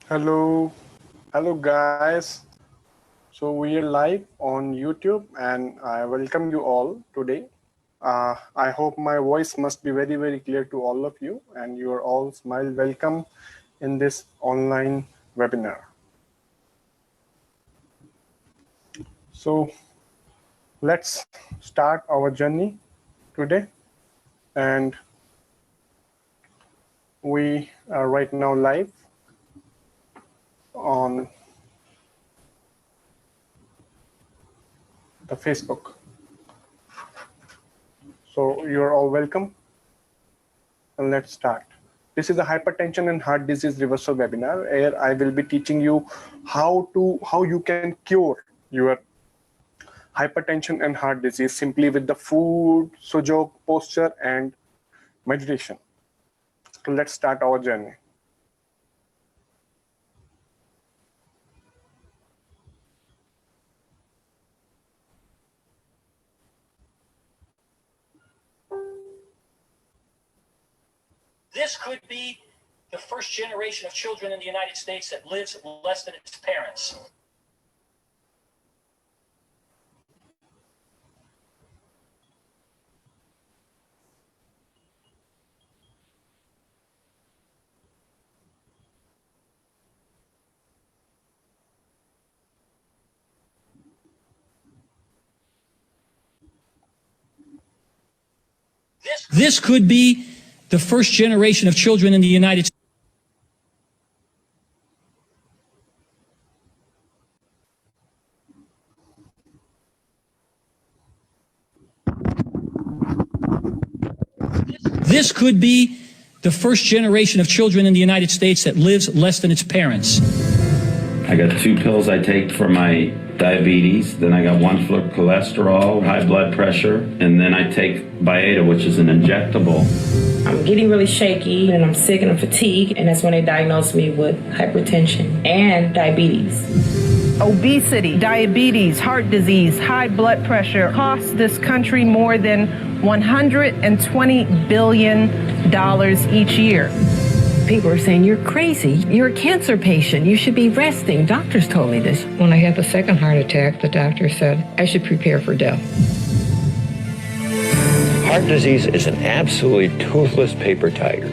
Hello, hello guys. So we are live on YouTube and I welcome you all today. I hope my voice must be very clear to all of you and you are all smile welcome in this online webinar. So let's start our journey today, and we are right now live on the Facebook. So you're all welcome, and let's start. This is a hypertension and heart disease reversal webinar where I will be teaching you how you can cure your hypertension and heart disease simply with the food, sujok, posture, and meditation. So let's start our journey. This could be the first generation of children in the United States that lives less than its parents. This could be the first generation of children in the United States. This could be the first generation of children in the United States that lives less than its parents. I got 2 pills I take for my diabetes, then I got 1 for cholesterol, high blood pressure, and then I take Byetta, which is an injectable. I'm getting really shaky and I'm sick and I'm fatigued, and that's when they diagnosed me with hypertension and diabetes. Obesity, diabetes, heart disease, high blood pressure cost this country more than $120 billion each year. People are saying, you're crazy. You're a cancer patient. You should be resting. Doctors told me this. When I had the second heart attack, the doctor said I should prepare for death. Heart disease is an absolutely toothless paper tiger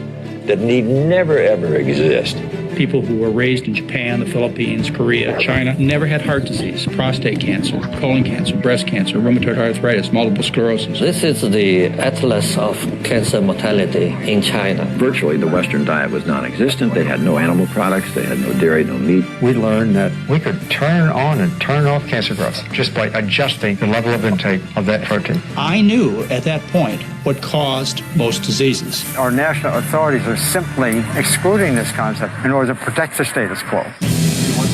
that need never, ever exist. People who were raised in Japan, the Philippines, Korea, China, never had heart disease, prostate cancer, colon cancer, breast cancer, rheumatoid arthritis, multiple sclerosis. This is the atlas of cancer mortality in China. Virtually, the Western diet was non-existent. They had no animal products. They had no dairy, no meat. We learned that we could turn on and turn off cancer growth just by adjusting the level of intake of that protein. I knew at that point what caused most diseases. Our national authorities are simply excluding this concept in order to protect the status quo.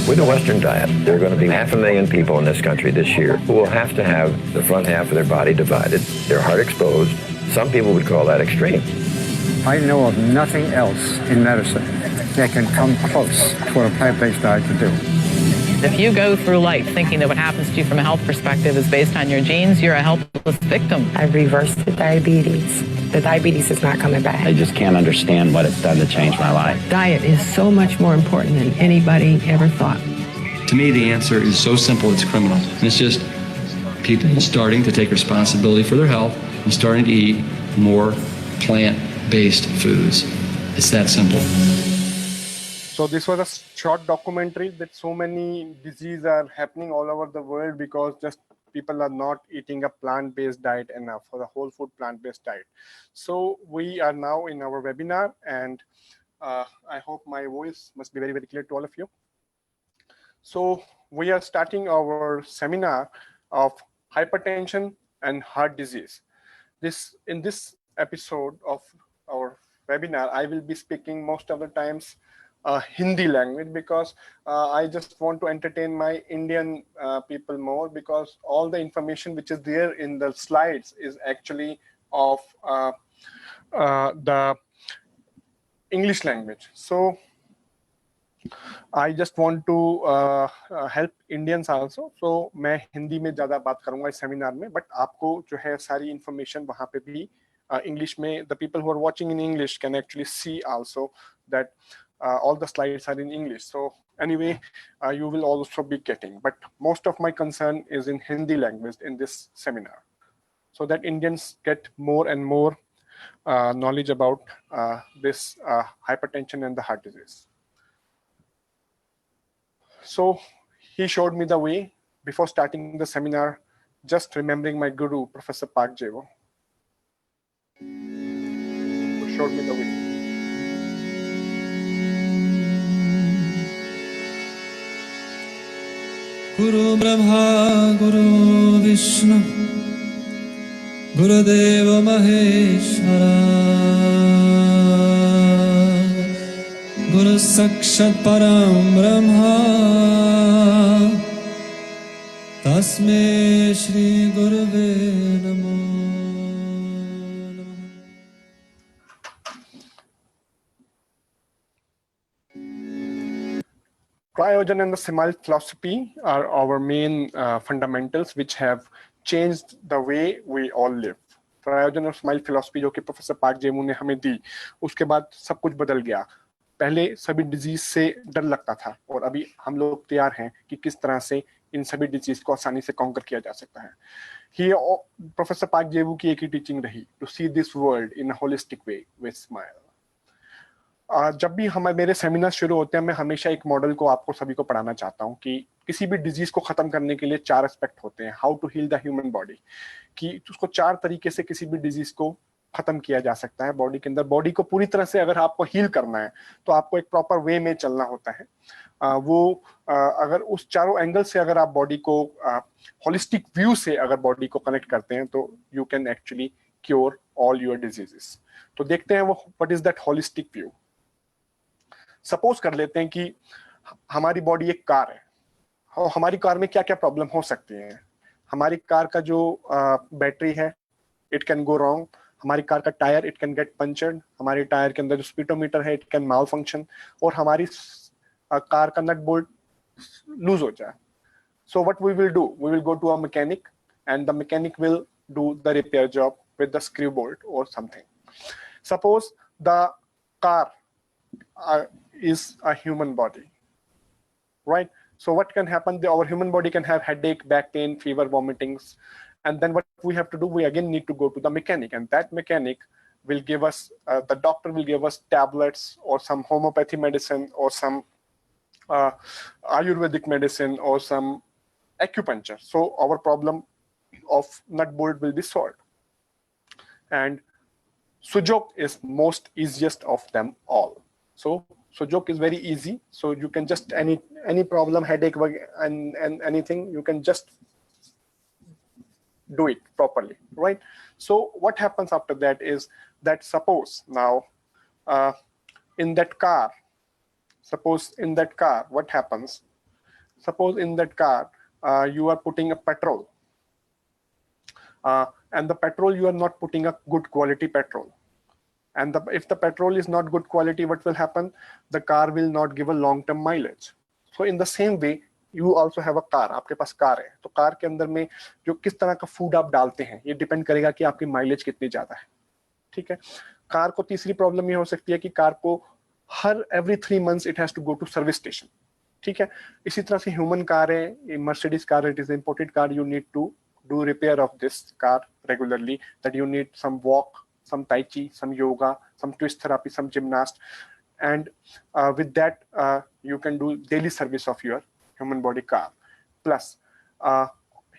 With the Western diet, there are going to be 500,000 people in this country this year who will have to have the front half of their body divided, their heart exposed. Some people would call that extreme. I know of nothing else in medicine that can come close to what a plant-based diet can do. If you go through life thinking that what happens to you from a health perspective is based on your genes, you're a helpless victim. I reversed the diabetes. The diabetes is not coming back. I just can't understand what it's done to change my life. Diet is so much more important than anybody ever thought. To me, the answer is so simple, it's criminal. And it's just people starting to take responsibility for their health and starting to eat more plant-based foods. It's that simple. So this was a short documentary that so many diseases are happening all over the world because just people are not eating a plant-based diet enough, for the whole food plant-based diet. So we are now in our webinar, and I hope my voice must be very clear to all of you. So we are starting our seminar of hypertension and heart disease. In this episode of our webinar, I will be speaking most of the times Hindi language because I just want to entertain my Indian people more, because all the information which is there in the slides is actually of the English language. So I just want to help Indians also. So मैं हिंदी में ज़्यादा बात करूँगा इस seminar में, but आपको जो है सारी information वहाँ पे भी English में, the people who are watching in English can actually see also that all the slides are in English. So anyway, you will also be getting, but most of my concern is in Hindi language in this seminar, so that Indians get more and more knowledge about this hypertension and the heart disease. So he showed me the way before starting the seminar, just remembering my guru, Professor Park Jae-woo, who showed me the way. Guru Brahma, Guru Vishnu, Guru Deva Maheshwara, Guru Sakshat Param Brahma, Tasme Shri Gurave Namo. Cryogen and the Smile philosophy are our main fundamentals which have changed the way we all live. Cryogen और Smile philosophy जो कि professor park Zemu ने हमें दी, उसके बाद सब कुछ बदल गया. पहले सभी डिजीज से डर लगता था और अभी हम लोग तैयार हैं कि किस तरह से इन सभी डिजीज को आसानी से कॉन्कर किया जा सकता है. प्रोफेसर पार्क जेमू की एक ही टीचिंग रही, to see this world in a holistic way with smile. जब भी मेरे सेमिनार शुरू होते हैं, मैं हमेशा एक मॉडल को आपको सभी को पढ़ाना चाहता हूं कि किसी भी डिजीज को खत्म करने के लिए 4 एस्पेक्ट होते हैं. How to heal the human body, कि उसको 4 तरीके से किसी भी डिजीज को खत्म किया जा सकता है बॉडी के अंदर. बॉडी को पूरी तरह से अगर आपको हील करना है तो आपको एक प्रॉपर वे में चलना होता है. अगर उस चारों एंगल से अगर आप बॉडी को होलिस्टिक व्यू से अगर बॉडी को कनेक्ट करते हैं तो you can actually cure all your diseases. तो देखते हैं वो what is that holistic view. Suppose कर लेते हैं कि हमारी बॉडी एक कार है और हमारी कार में क्या क्या प्रॉब्लम हो सकती है. हमारी कार का जो बैटरी है, इट कैन गो रॉन्ग. हमारी कार का tyre, it can get punctured. हमारी टायर के अंदर जो स्पीडोमीटर है, इट कैन माल फंक्शन. और हमारी कार का नट बोल्ट लूज हो जाए. So what we will do, we will go to a mechanic and the mechanic will do the repair job with the screw bolt और something. Suppose the car is a human body, right? So what can happen? Our human body can have headache, back pain, fever, vomitings, and then what we have to do, we again need to go to the mechanic, and that mechanic will give us, the doctor will give us tablets or some homeopathy medicine or some Ayurvedic medicine or some acupuncture. So our problem of nut bolt will be solved. And Sujok is most easiest of them all. So Sujok is very easy. So you can just any problem, headache and anything, you can just do it properly, right? So what happens after that is that suppose now in that car, what happens? Suppose in that car you are putting a petrol, and the petrol, you are not putting a good quality petrol. And if the petrol is not good quality, what will happen? The car will not give a long-term mileage. So in the same way, you also have a car. आपके पास car है, तो car के अंदर में जो किस तरह का फूड आप डालते हैं, ये डिपेंड करेगा कि आपकी माइलेज कितनी ज्यादा है. ठीक है. कार को तीसरी प्रॉब्लम ये हो सकती है कि कार को हर every 3 months it has to go to service station. ठीक है. इसी तरह से ह्यूमन कार है, Mercedes car, it is an imported car, you need to do repair of this car regularly, that you need some walk, some tai chi, some yoga, some twist therapy, some gymnast, and with that you can do daily service of your human body car. Plus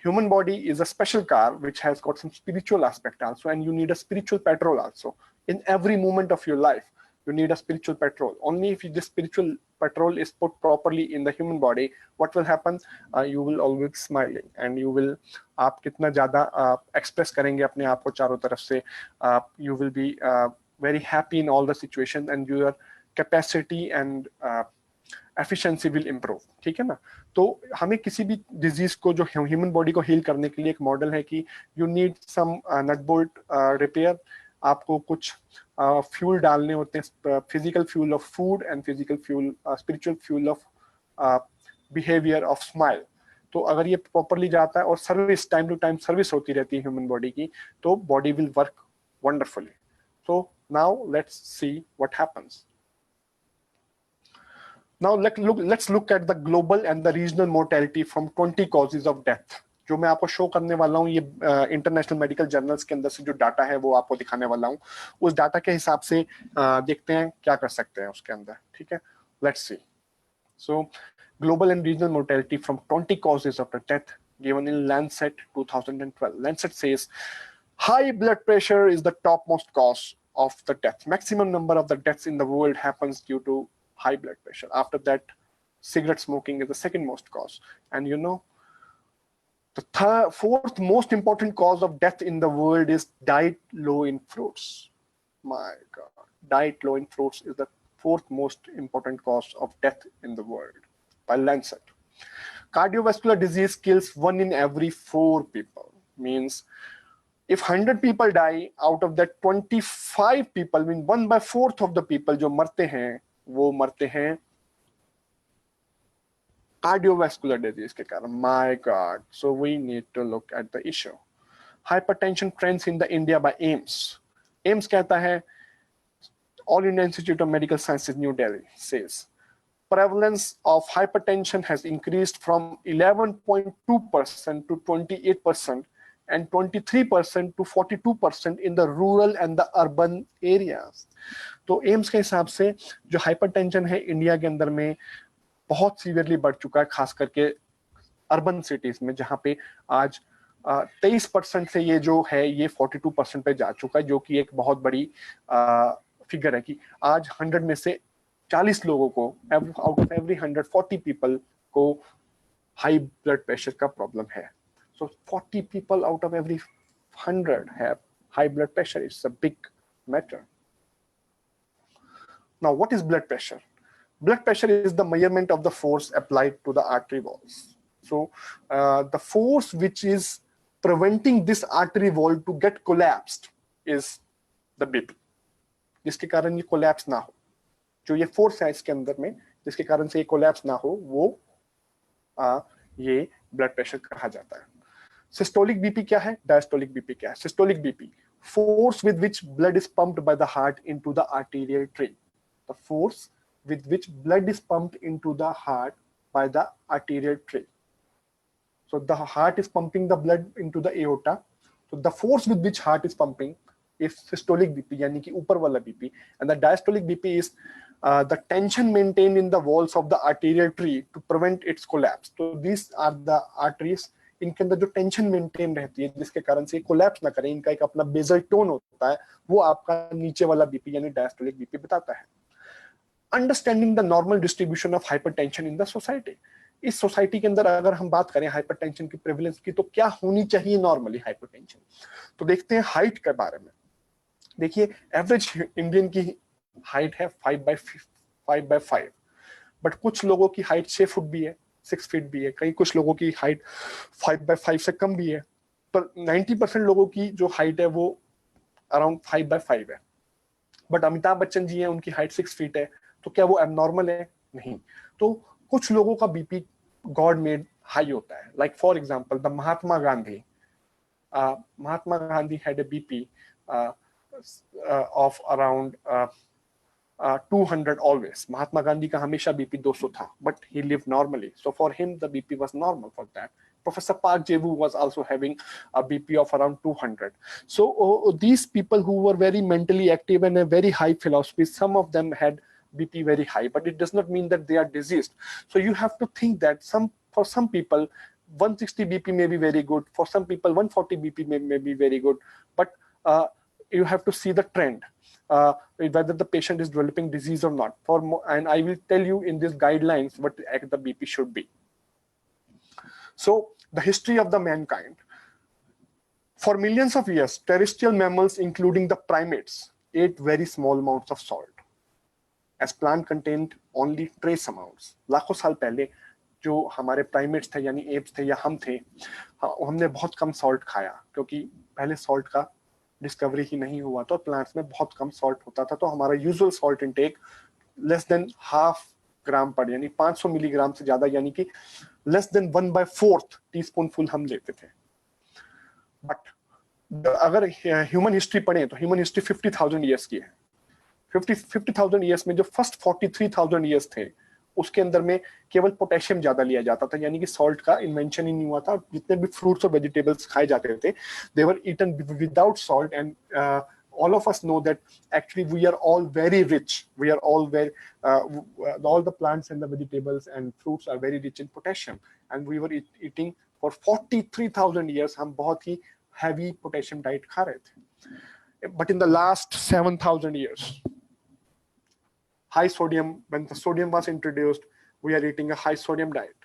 human body is a special car which has got some spiritual aspect also, and you need a spiritual petrol also. In every moment of your life you need a spiritual petrol. Only if this spiritual petrol is put properly in the human body, what will happen? You will always smiling, and you will, आप कितना ज़्यादा express करेंगे अपने आप को चारों तरफ से, you will be very happy in all the situation, and your capacity and efficiency will improve. ठीक है ना. तो हमें किसी भी डिजीज को, जो ह्यूमन बॉडी को हील करने के लिए एक मॉडल है कि you need some nut bolt repair. आपको कुछ फ्यूल डालने होते हैं, physical fuel of food and physical fuel, spiritual fuel of behaviour of smile. तो अगर ये प्रॉपरली जाता है और service, time to time service होती रहती है ह्यूमन बॉडी की, तो body will work wonderfully. So now let's see what happens. Now let's look at the global and the regional mortality from 20 causes of death. जो मैं आपको show करने वाला हूँ, ये इंटरनेशनल मेडिकल जर्नल्स के अंदर से जो डाटा है वो आपको दिखाने वाला हूँ. उस डाटा के हिसाब से देखते हैं क्या कर सकते हैं उसके अंदर. ठीक है, let's see. So global and regional mortality from 20 causes of the death given in Lancet 2012. Lancet says high blood pressure is the topmost cause of the death. Maximum number of the deaths in the world happens due to high blood pressure. After that, cigarette smoking is the second most cause. And you know, the fourth most important cause of death in the world is diet low in fruits. My God, diet low in fruits is the fourth most important cause of death in the world by Lancet. Cardiovascular disease kills 1 in every 4 people. Means if 100 people die, out of that 25 people, mean 1/4 of the people जो मरते हैं, वो मरते हैं cardiovascular disease के कारण. My God, so we need to look at the issue. Hypertension trends in the India by AIMS. AIMS कहता है, All India Institute of Medical Sciences, New Delhi, says prevalence of hypertension has increased from 11.2% to 28% and 23% to 42% in the rural and the urban areas. तो AIIMS के हिसाब से जो hypertension है India के अंदर में बहुत सीवियरली बढ़ चुका है, खास करके अर्बन सिटीज में, जहां पे आज 23% से ये जो है ये 42% पे जा चुका है, जो कि एक बहुत बड़ी फिगर है कि आज 100 में से 40 लोगों को, आउट ऑफ एवरी 140 पीपल को हाई ब्लड प्रेशर का प्रॉब्लम है. So 40 people out of every 100 have high blood pressure. It's a big matter. Now, what is blood pressure? Blood pressure is the measurement of the force applied to the artery walls. So the force which is preventing this artery wall to get collapsed is the BP. जिसके कारण ये collapse ना हो, जो ये force है इसके अंदर में, जिसके कारण से ये collapse ना हो, वो ये blood pressure कहा जाता है. Systolic BP क्या है? Diastolic BP क्या है? Systolic BP, force with which blood is pumped by the heart into the arterial tree. The force with which blood is pumped into the heart by the arterial tree. So the heart is pumping the blood into the aorta. So the force with which heart is pumping is systolic BP, यानी कि ऊपर वाला BP, and the diastolic BP is the tension maintained in the walls of the arterial tree to prevent its collapse. So these are the arteries, इनके अंदर जो tension maintain रहती है जिसके कारण से कोलैप्स ना करें, इनका एक अपना बेजल टोन होता है, वो आपका नीचे वाला बीपी यानी डायस्टोलिक बीपी बताता है. Understanding the normal distribution of hypertension in the society. इस सोसाइटी के अंदर अगर हम बात करें हाइपरटेंशन की प्रेवलेंस की, तो क्या होनी चाहिए नॉर्मली हाइपरटेंशन. तो देखते हैं हाइट के बारे में. देखिए एवरेज इंडियन की हाइट है 5/5, बट कुछ लोगों की हाइट 6 फुट भी है, 6 फीट भी है, कई कुछ लोगों की हाइट 5/5 से कम भी है, पर 90% लोगों की जो हाइट है वो अराउंड 5/5 है. बट अमिताभ बच्चन जी हैं, उनकी हाइट 6 फीट है, तो क्या वो एबनॉर्मल है? नहीं. तो कुछ लोगों का बीपी गॉड मेड हाई होता है. Like for example the Mahatma Gandhi had a BP of around 200 always. Mahatma Gandhi का हमेशा BP 200 था, but he lived normally. So for him, the BP was normal for that. Professor Park Jae-woo was also having a BP of around 200. So these people who were very mentally active and a very high philosophy, some of them had BP very high, but it does not mean that they are diseased. So you have to think that for some people, 160 BP may be very good. For some people, 140 BP may be very good. But you have to see the trend. Whether the patient is developing disease or not. And I will tell you in these guidelines what the BP should be. So the history of the mankind. For millions of years, terrestrial mammals, including the primates, ate very small amounts of salt, as plant contained only trace amounts. लाखों साल पहले जो हमारे primates थे यानी apes थे या हम थे, हमने बहुत कम salt खाया, क्योंकि पहले salt का डिस्कवरी ही नहीं हुआ था, प्लांट्स में बहुत कम सॉल्ट होता था. तो हमारा usual salt intake less than half gram पर, यानी 500 मिलीग्राम से ज्यादा, यानी कि लेस देन 1/4 टीस्पून फुल हम लेते थे. बट अगर ह्यूमन हिस्ट्री पढ़ें तो ह्यूमन हिस्ट्री 50,000 ईयर्स की है. 50,000 ईयर्स में जो फर्स्ट 43,000 ईयर्स थे उसके अंदर में केवल पोटेशियम ज्यादा लिया जाता था, यानी कि सॉल्ट का इन्वेंशन ही नहीं हुआ था। जितने भी फ्रूट्स और वेजिटेबल्स खाए जाते थे, they were eaten without salt, and all of us know that actually we are all very rich. We are all all the plants and the vegetables and fruits are very rich in potassium, and we were eating for 43,000 years. हम बहुत ही heavy potassium diet खा रहे थे. But in the last 7,000 years, high sodium, when the sodium was introduced, we are eating a high sodium diet.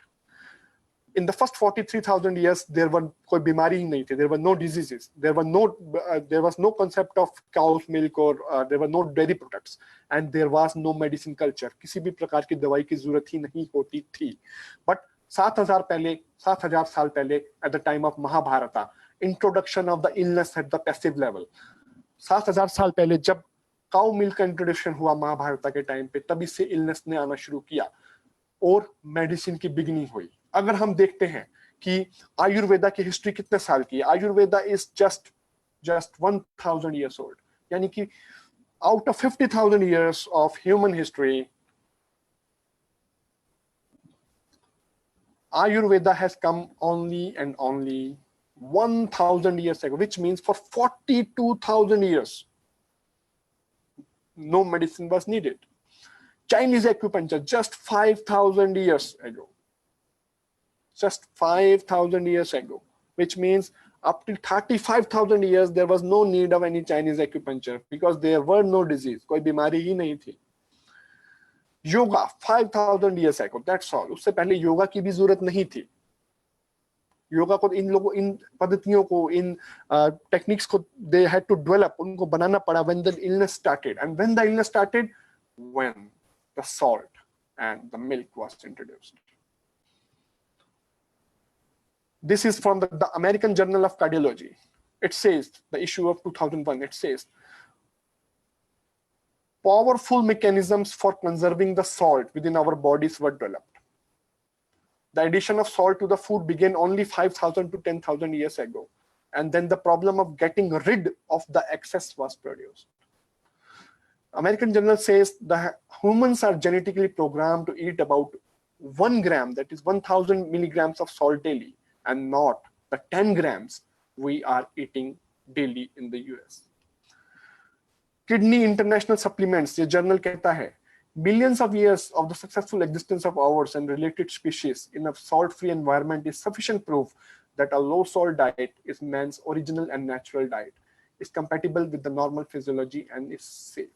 In the first 43,000 years, there were कोई बीमारी ही नहीं थी. There were no diseases. There was no concept of cow's milk, or there were no dairy products, and there was no medicine culture. किसी भी प्रकार की दवाई की जरूरत ही नहीं होती थी. But 7,000 साल पहले, at the time of Mahabharata, introduction of the illness at the passive level. 7,000 साल पहले जब काउ मिल्क का इंट्रोडक्शन हुआ महाभारत के टाइम पे, तभी से इलनेस ने आना शुरू किया और मेडिसिन की बिगनिंग हुई. अगर हम देखते हैं कि आयुर्वेदा की हिस्ट्री कितने साल की है, Ayurveda is just 1,000 years old, यानी कि out of 50,000 years of human history, Ayurveda has come only and only 1,000 years ago, which means for 42,000 years, no medicine was needed. Chinese acupuncture, just 5,000 years ago. Just 5,000 years ago, which means up to 35,000 years, there was no need of any Chinese acupuncture because there were no disease. कोई बीमारी ही नहीं थी. Yoga, 5,000 years ago, that's all. उससे पहले योगा की भी जरूरत नहीं थी. योगा को इन पद्धतियों को, इन टेक्निक्स को they had to develop, उनको बनाना पड़ा when the illness started. And when the illness started, when the salt and the milk was introduced. This is from the American Journal of Cardiology. It says, the issue of 2001, it says, powerful mechanisms for conserving the salt within our bodies were developed. The addition of salt to the food began only 5,000 to 10,000 years ago. And then the problem of getting rid of the excess was produced. American Journal says the humans are genetically programmed to eat about 1 gram, that is 1,000 milligrams of salt daily, and not the 10 grams we are eating daily in the US. Kidney International Supplements, the journal कहता है, millions of years of the successful existence of ours and related species in a salt-free environment is sufficient proof that a low-salt diet is man's original and natural diet, is compatible with the normal physiology, and is safe.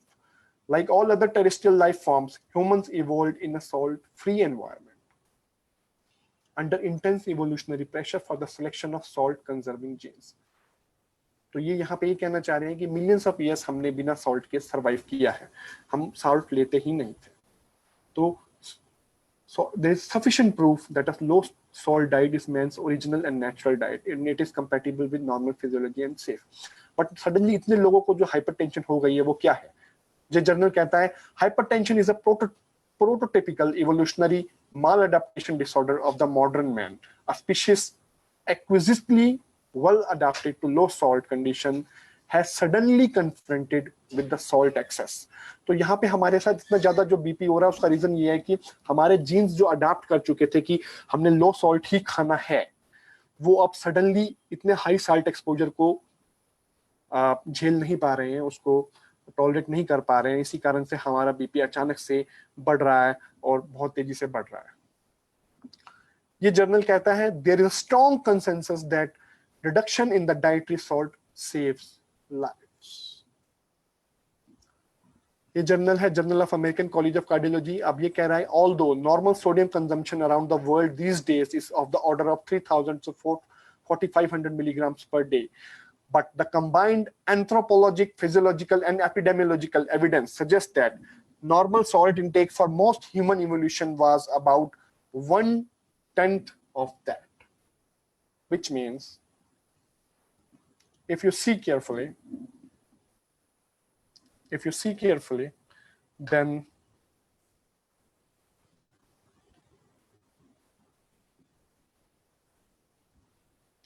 Like all other terrestrial life forms, humans evolved in a salt-free environment under intense evolutionary pressure for the selection of salt-conserving genes. तो ये यहाँ पे ये कहना चाह रहे हैं कि millions of years हमने बिना salt के survive किया है. हम salt लेते ही नहीं थे. तो there is sufficient proof that a low salt diet is man's original and natural diet, and it is compatible with normal physiology and safe. But suddenly इतने लोगों को जो hypertension हो गई है, वो क्या है? ये जर्नल कहता है, hypertension is a prototypical evolutionary maladaptation disorder of the modern man. A species exquisitely well adapted to low salt condition has suddenly confronted with the salt excess. तो यहाँ पे हमारे साथ इतना ज्यादा जो बीपी हो रहा है, उसका रीजन ये है कि हमारे जीन्स जो अडाप्ट कर चुके थे कि हमने लो सॉल्ट ही खाना है, वो अब सडनली इतने हाई साल्ट एक्सपोजर को झेल नहीं पा रहे हैं, उसको टॉलरेट नहीं कर पा रहे हैं. इसी कारण से हमारा बीपी अचानक से बढ़ रहा है और बहुत तेजी से बढ़ रहा है. ये जर्नल कहता है, there is a strong consensus that reduction in the dietary salt saves lives. ये जर्नल है journal of American College of Cardiology. अब ये कह रहा है, although normal sodium consumption around the world these days is of the order of 3,000 to 4,500 milligrams per day, but the combined anthropologic, physiological, and epidemiological evidence suggests that normal salt intake for most human evolution was about 1/10 of that. Which means, if you see carefully, then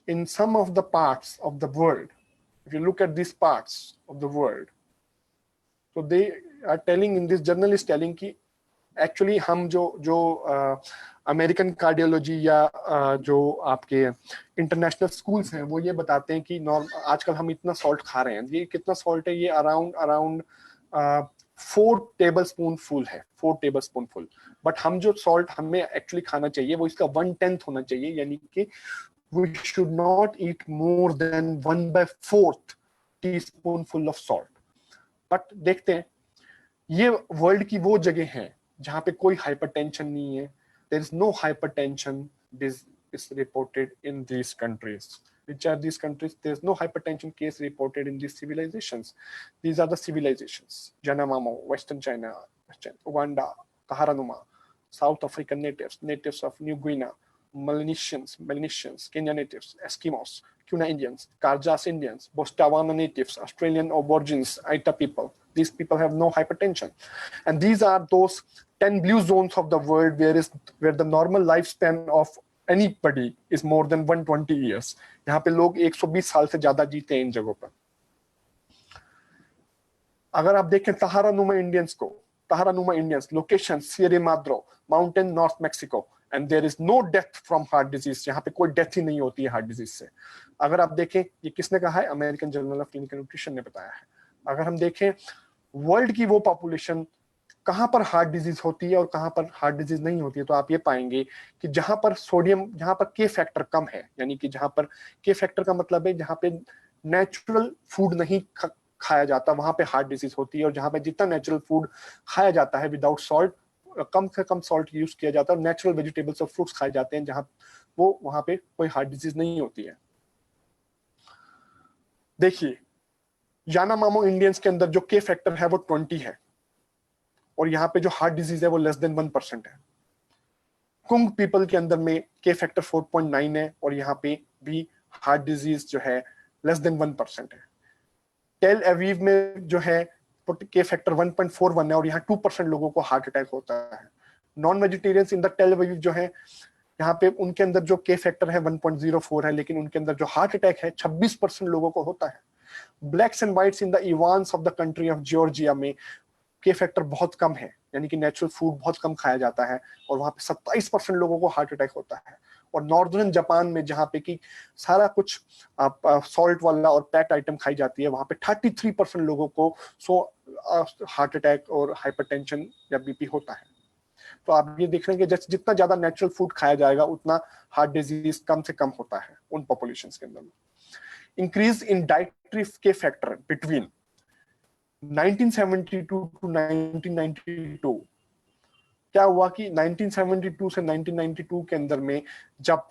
in some of the parts of the world, if you look at these parts of the world, so they are telling, in this journal is telling कि actually हम जो American cardiology या जो आपके international schools हैं वो ये बताते हैं कि आजकल हम इतना सॉल्ट खा रहे हैं, ये कितना सॉल्ट है, ये अराउंड 4 टेबल स्पून फुल है, 4 टेबल स्पून फुल। बट हम जो सॉल्ट हमें एक्चुअली खाना चाहिए वो इसका 1/10 होना चाहिए, यानी कि we should not eat more than 1/4 teaspoon full of salt. But देखते हैं, ये वर्ल्ड की वो जगह है जहां पे कोई हाइपरटेंशन नहीं है। There is no hypertension is reported in these countries. Which are these countries? There's no hypertension case reported in these civilizations. These are the civilizations: Yanomamo, Western China, Uganda, Kaharanuma, South African natives of New Guinea, Melanesians, Kenya natives, Eskimos, Kuna Indians, Karjas Indians, Botswana natives, Australian Aborigines, Aita people. These people have no hypertension. And these are those 10 blue zones of the world where the normal lifespan of anybody is more than 120 years. यहाँ पे लोग 120 साल से ज्यादा जीते हैं इन जगहों पर। अगर आप देखें Tarahumara Indians, location Sierra Madre, mountain north Mexico, and there is no death from heart disease. यहाँ पे कोई डेथ ही नहीं होती है हार्ट डिजीज से। अगर आप देखें, ये किसने कहा है? American journal of clinical nutrition ने बताया है। अगर हम देखें वर्ल्ड की वो पॉपुलेशन कहां पर हार्ट डिजीज होती है और कहां पर हार्ट डिजीज नहीं होती है, तो आप ये पाएंगे कि जहां पर के फैक्टर कम है, यानी कि जहां पर के फैक्टर का मतलब है जहां पे नेचुरल फूड नहीं खाया जाता, वहां पे हार्ट डिजीज होती है। और जहां पे जितना नेचुरल फूड खाया जाता है विदाउट सॉल्ट, कम से कम सॉल्ट यूज किया जाता है, और नेचुरल वेजिटेबल्स और फ्रूट्स खाए जाते हैं, वहां पे कोई हार्ट डिजीज नहीं होती है। देखिए, यानामामो इंडियंस के अंदर जो के फैक्टर है वो 20 है, और यहाँ पे जो हार्ट डिजीज है वो लेस देन 1% है। कुंग पीपल के अंदर में के फैक्टर 4.9 है, और यहाँ पे भी हार्ट डिजीज जो है लेस देन 1% है। टेल अवीव में जो है के फैक्टर 1.41 है, और यहाँ 2% लोगों को हार्ट अटैक होता है। Non vegetarians in the Tel Aviv जो है, यहाँ पे उनके अंदर जो के फैक्टर है 1.04 है, लेकिन उनके अंदर जो हार्ट अटैक है 26% लोगों को होता है। Blacks and whites in the Evans of the country of Georgia में के फैक्टर बहुत कम है, यानी कि नेचुरल फूड बहुत कम खाया जाता है, और वहां पे 27% लोगों को हार्ट अटैक होता है। और नॉर्दर्न जापान में जहां पे कि सारा कुछ सॉल्ट वाला और पैक्ड आइटम खाई जाती है, वहां पे 33% लोगों को हार्ट अटैक और हाइपरटेंशन या बीपी होता है। तो आप ये देख रहे हैं कि जितना ज्यादा नेचुरल फूड खाया जाएगा उतना हार्ट डिजीज कम से कम होता है उन पॉपुलेशंस के अंदर। इंक्रीज इन डाइटरी के फैक्टर बिटवीन 1972 टू 1992। क्या हुआ कि 1972 से 1992 के अंदर में जब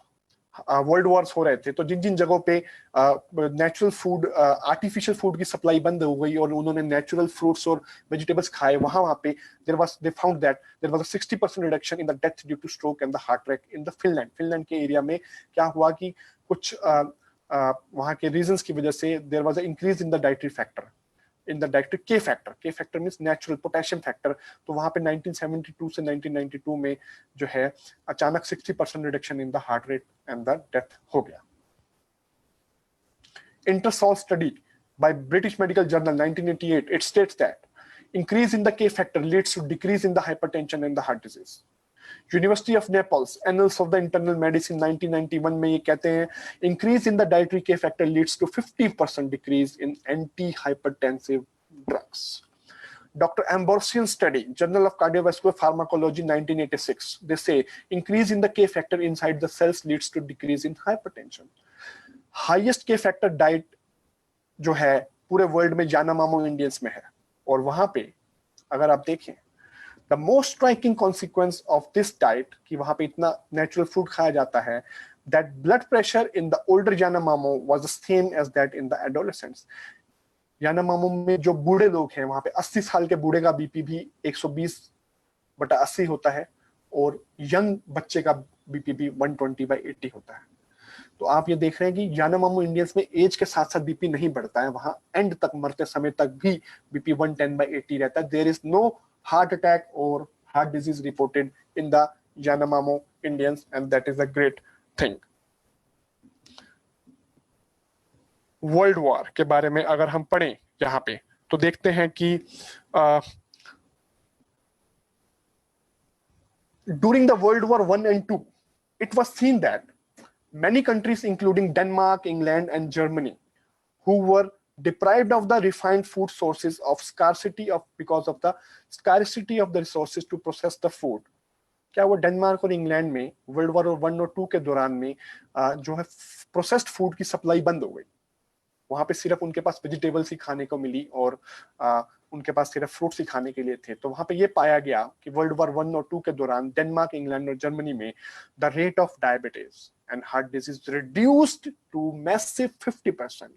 वर्ल्ड वॉर्स हो रहे थे, तो जिन जिन जगहों पे नेचुरल फूड, आर्टिफिशियल फूड की सप्लाई बंद हो गई और उन्होंने नेचुरल फ्रूट्स और वेजिटेबल्स खाए, वहां पे they found that there was a 60% reduction in the death due to stroke and the heart attack in the Finland के एरिया में। क्या हुआ कि कुछ वहां के रीजंस की वजह से there was a increase in the dietary factor, in the dietary के factor means natural potassium factor. तो वहां पे 1972 से 1992 में जो है अचानक 60% reduction in the heart rate and the death हो गया। इंटरसॉल study by British Medical Journal 1988, it states that increase in the K factor leads to decrease in the hypertension and the heart disease. University of Naples, Annals of the Internal Medicine 1991 में ये कहते हैं increase in the dietary K factor leads to 50% decrease in anti-hypertensive drugs. Dr. Ambrosian study, Journal of Cardiovascular Pharmacology 1986, they say increase in the K factor inside the cells leads to decrease in hypertension. Highest K factor diet जो है पूरे world में यानामामो Indians में है, और वहां पे अगर आप देखें the most striking consequence of this diet कि वहां पे इतना नेचुरल फूड खाया जाता है, that blood pressure in the older Yanomamo was the same as that in the adolescents. Yanomamo में जो बूढ़े लोग हैं वहां पे 80 साल के बूढ़े का बीपी भी 120/80 होता है, और यंग बच्चे का बीपी भी 120/80 होता है। तो आप ये देख रहे हैं कि यानामामो इंडियंस में एज के साथ साथ बीपी नहीं बढ़ता है, वहां एंड तक मरते समय तक भी बीपी 110/80 रहता है। There is no heart attack और heart disease reported in the Yanomamo Indians, and that is a great thing. World war के बारे में अगर हम पढ़ें यहाँ पे, तो देखते हैं कि during the World War I and II, it was seen that many countries, including Denmark, England, and Germany, who were deprived of the refined food sources because of the scarcity of the resources to process the food. क्या वो Denmark और England में world war 1 और 2 के दौरान में जो है प्रोसेस्ड फूड की सप्लाई बंद हो गई? वहां पे सिर्फ उनके पास वेजिटेबल्स ही खाने को मिली और उनके पास सिर्फ फ्रूट्स ही खाने के लिए थे। तो वहां पे ये पाया गया कि वर्ल्ड वॉर 1 और 2 के दौरान डेनमार्क, इंग्लैंड और जर्मनी में the rate of diabetes and heart disease reduced to massive 50%।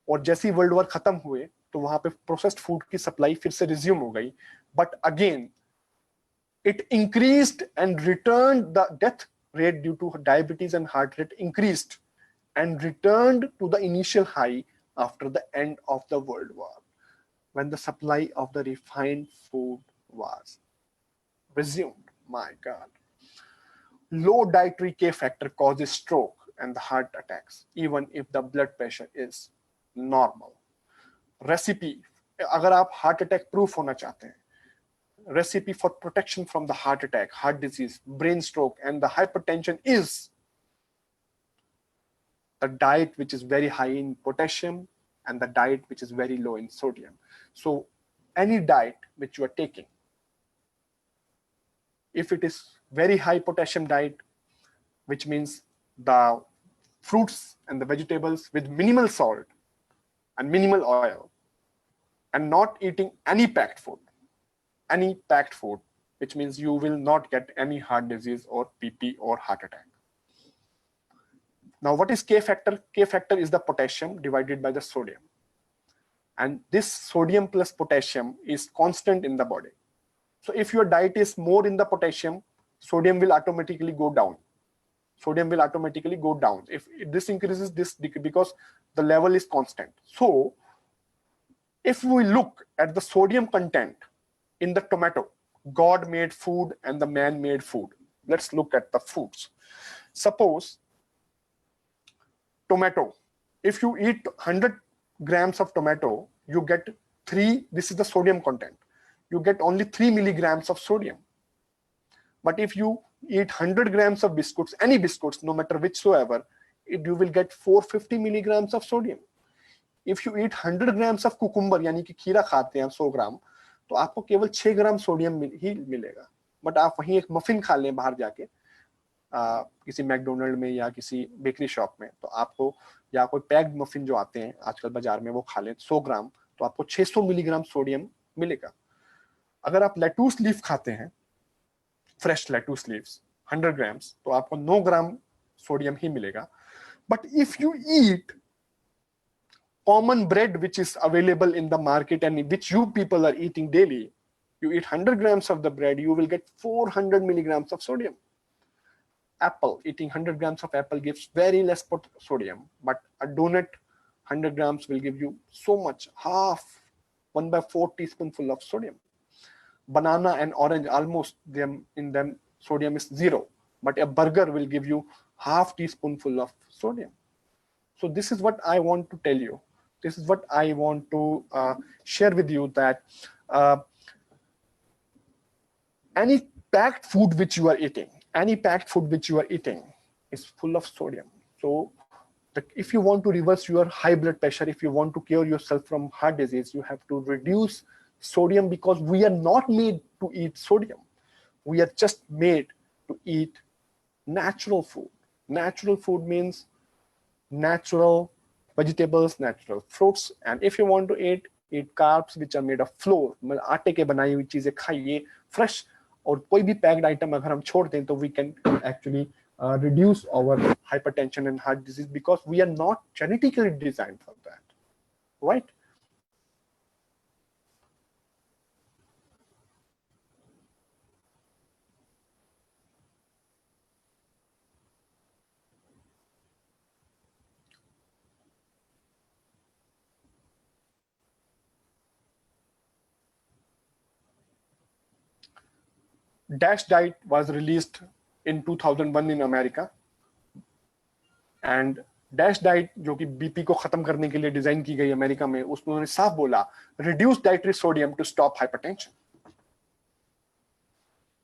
और जैसे ही वर्ल्ड वॉर खत्म हुए तो वहां पे प्रोसेस्ड फूड की सप्लाई फिर से रिज्यूम हो गई, but again it increased and returned, the death rate due to diabetes and heart rate increased and returned to the initial high after the end of the World War, when the supply of the refined food was resumed. My God. Low dietary K factor causes stroke and the heart attacks, even if the blood pressure is normal. Recipe, अगर आप heart attack proof होना चाहते हैं, recipe for protection from the heart attack, heart disease, brain stroke, and the hypertension is the diet which is very high in potassium and the diet which is very low in sodium. So any diet which you are taking, if it is very high potassium diet, which means the fruits and the vegetables with minimal salt and minimal oil, and not eating any packed food, which means you will not get any heart disease or PP or heart attack. Now, what is K factor? K factor is the potassium divided by the sodium. And this sodium plus potassium is constant in the body. So if your diet is more in the potassium, sodium will automatically go down. If this increases, this decreases, because the level is constant. So if we look at the sodium content in the tomato, God made food and the man made food. Let's look at the foods. Suppose tomato, if you eat 100 grams of tomato, you get 3, this is the sodium content, you get only 3 milligrams of sodium. But if you eat 100 grams of biscuits, any biscuits, no matter whichsoever, you will get 450 milligrams of sodium. If you eat 100 grams of cucumber, यानी कि खीरा खाते हैं 100 ग्राम, तो आपको केवल 6 gram sodium ही मिलेगा। But आप वहीं एक मफिन खा लें बाहर जाके किसी मैकडोनल्ड में या किसी बेकरी शॉप में, तो आपको, या कोई पैक्ड मफिन जो आते हैं आजकल बाजार में, वो खा लें 100 ग्राम, तो आपको 600 मिलीग्राम सोडियम मिलेगा। अगर आप लेटूस लीफ खाते हैं, फ्रेश लेटूस लीव्स 100 ग्राम्स, तो आपको 9 ग्राम सोडियम ही मिलेगा। But if you eat common bread which is available in the market and which you people are eating daily, you eat 100 grams of the bread, you will get 400 milligrams of sodium. Apple, eating 100 grams of apple gives very less sodium, but a donut 100 grams will give you so much, half, 1/4 teaspoonful of sodium. Banana and orange, almost in them sodium is 0, but a burger will give you half teaspoonful of sodium. So this is what I want to tell you. This is what I want to share with you, that any packed food which you are eating, is full of sodium. So if you want to reverse your high blood pressure, if you want to cure yourself from heart disease, you have to reduce sodium, because we are not made to eat sodium. We are just made to eat natural food. Natural food means natural vegetables, natural fruits, and if you want to eat carbs which are made of flour, मतलब आटे के बनाई हुई चीजें खाइए, fresh, और कोई भी packed item अगर हम छोड़ दें तो we can actually reduce our hypertension and heart disease, because we are not genetically designed for that, right? DASH diet was released in 2001 in America, and DASH diet जो कि बीपी को खत्म करने के लिए डिजाइन की गई अमेरिका में, उसमें उन्होंने साफ बोला, reduce dietary sodium to stop hypertension.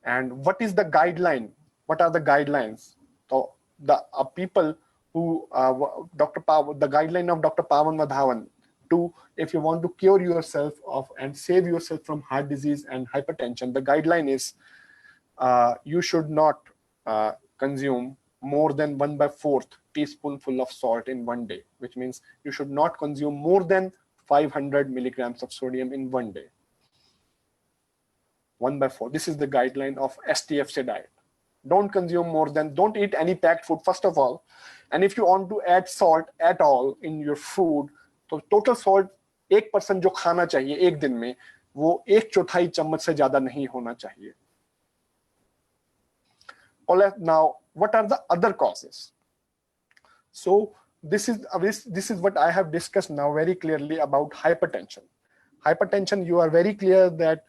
And what is the guideline? What are the guidelines? So the people who the guideline of Dr. Pawan Madhavan to, if you want to cure yourself of and save yourself from heart disease and hypertension, the guideline is you should not consume more than 1/4 teaspoonful of salt in one day, which means you should not consume more than 500 milligrams of sodium in one day. 1/4. This is the guideline of STFC diet. Don't consume more than, don't eat any packed food, first of all. And if you want to add salt at all in your food, तो total salt 1% जो खाना चाहिए एक दिन में, वो 1/4 चम्मच से ज्यादा नहीं होना चाहिए. Now, what are the other causes? So this is what I have discussed now very clearly about hypertension. Hypertension, you are very clear that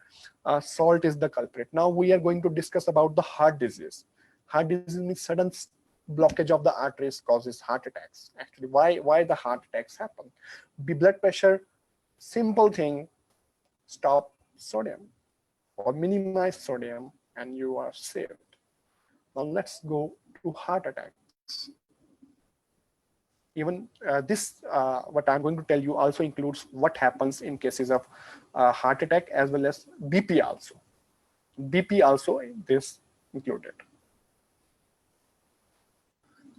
salt is the culprit. Now we are going to discuss about the heart disease. Heart disease means sudden blockage of the arteries causes heart attacks. Actually, why the heart attacks happen? Blood pressure, simple thing, stop sodium or minimize sodium and you are saved. Now let's go to heart attacks. Even what I'm going to tell you also includes what happens in cases of heart attack as well as BP also. BP also is included.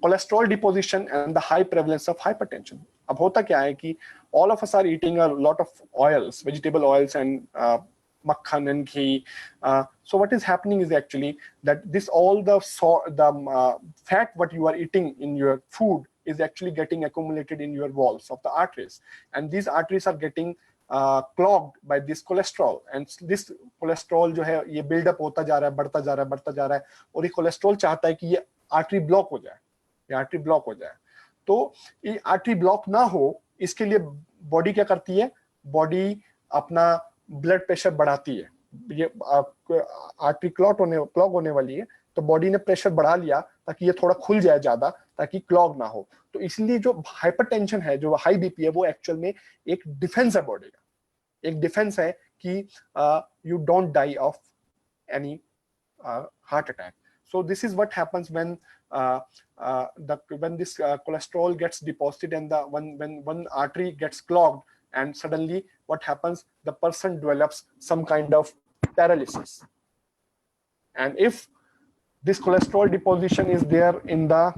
Cholesterol deposition and the high prevalence of hypertension. अब होता क्या है कि all of us are eating a lot of oils, vegetable oils and makhan and ghee. So what is happening is actually that all the fat what you are eating in your food is actually getting accumulated in your walls of the arteries, and these arteries are getting clogged by this cholesterol, and this cholesterol जो है ये build up होता जा रहा है, बढ़ता जा रहा है और ये cholesterol चाहता है कि ये artery block हो जाए, ये artery block हो जाए. तो ये artery block ना हो, इसके लिए body क्या करती है? Body अपना ब्लड प्रेशर बढ़ाती है. ये आर्टरी क्लॉग होने वाली है, तो बॉडी ने प्रेशर बढ़ा लिया ताकि ये थोड़ा खुल जाए ज्यादा, ताकि क्लॉग ना हो. तो इसलिए जो हाइपरटेंशन है, जो हाई बीपी है, वो एक्चुअल में एक डिफेंस है बॉडी का, एक डिफेंस है कि you don't die of any heart attack. So this is what happens when this cholesterol gets deposited and when one artery gets clogged, and suddenly what happens? The person develops some kind of paralysis. And if this cholesterol deposition is there in the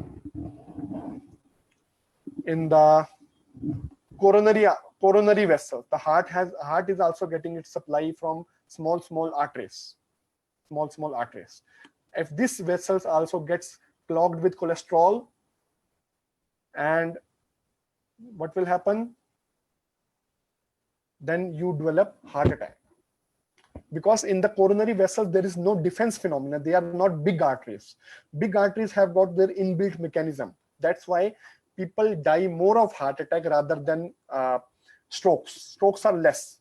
coronary vessel, the heart is also getting its supply from small arteries. If these vessels also gets clogged with cholesterol, and what will happen? Then you develop heart attack. Because in the coronary vessels, there is no defense phenomena. They are not big arteries. Big arteries have got their inbuilt mechanism. That's why people die more of heart attack rather than strokes. Strokes are less.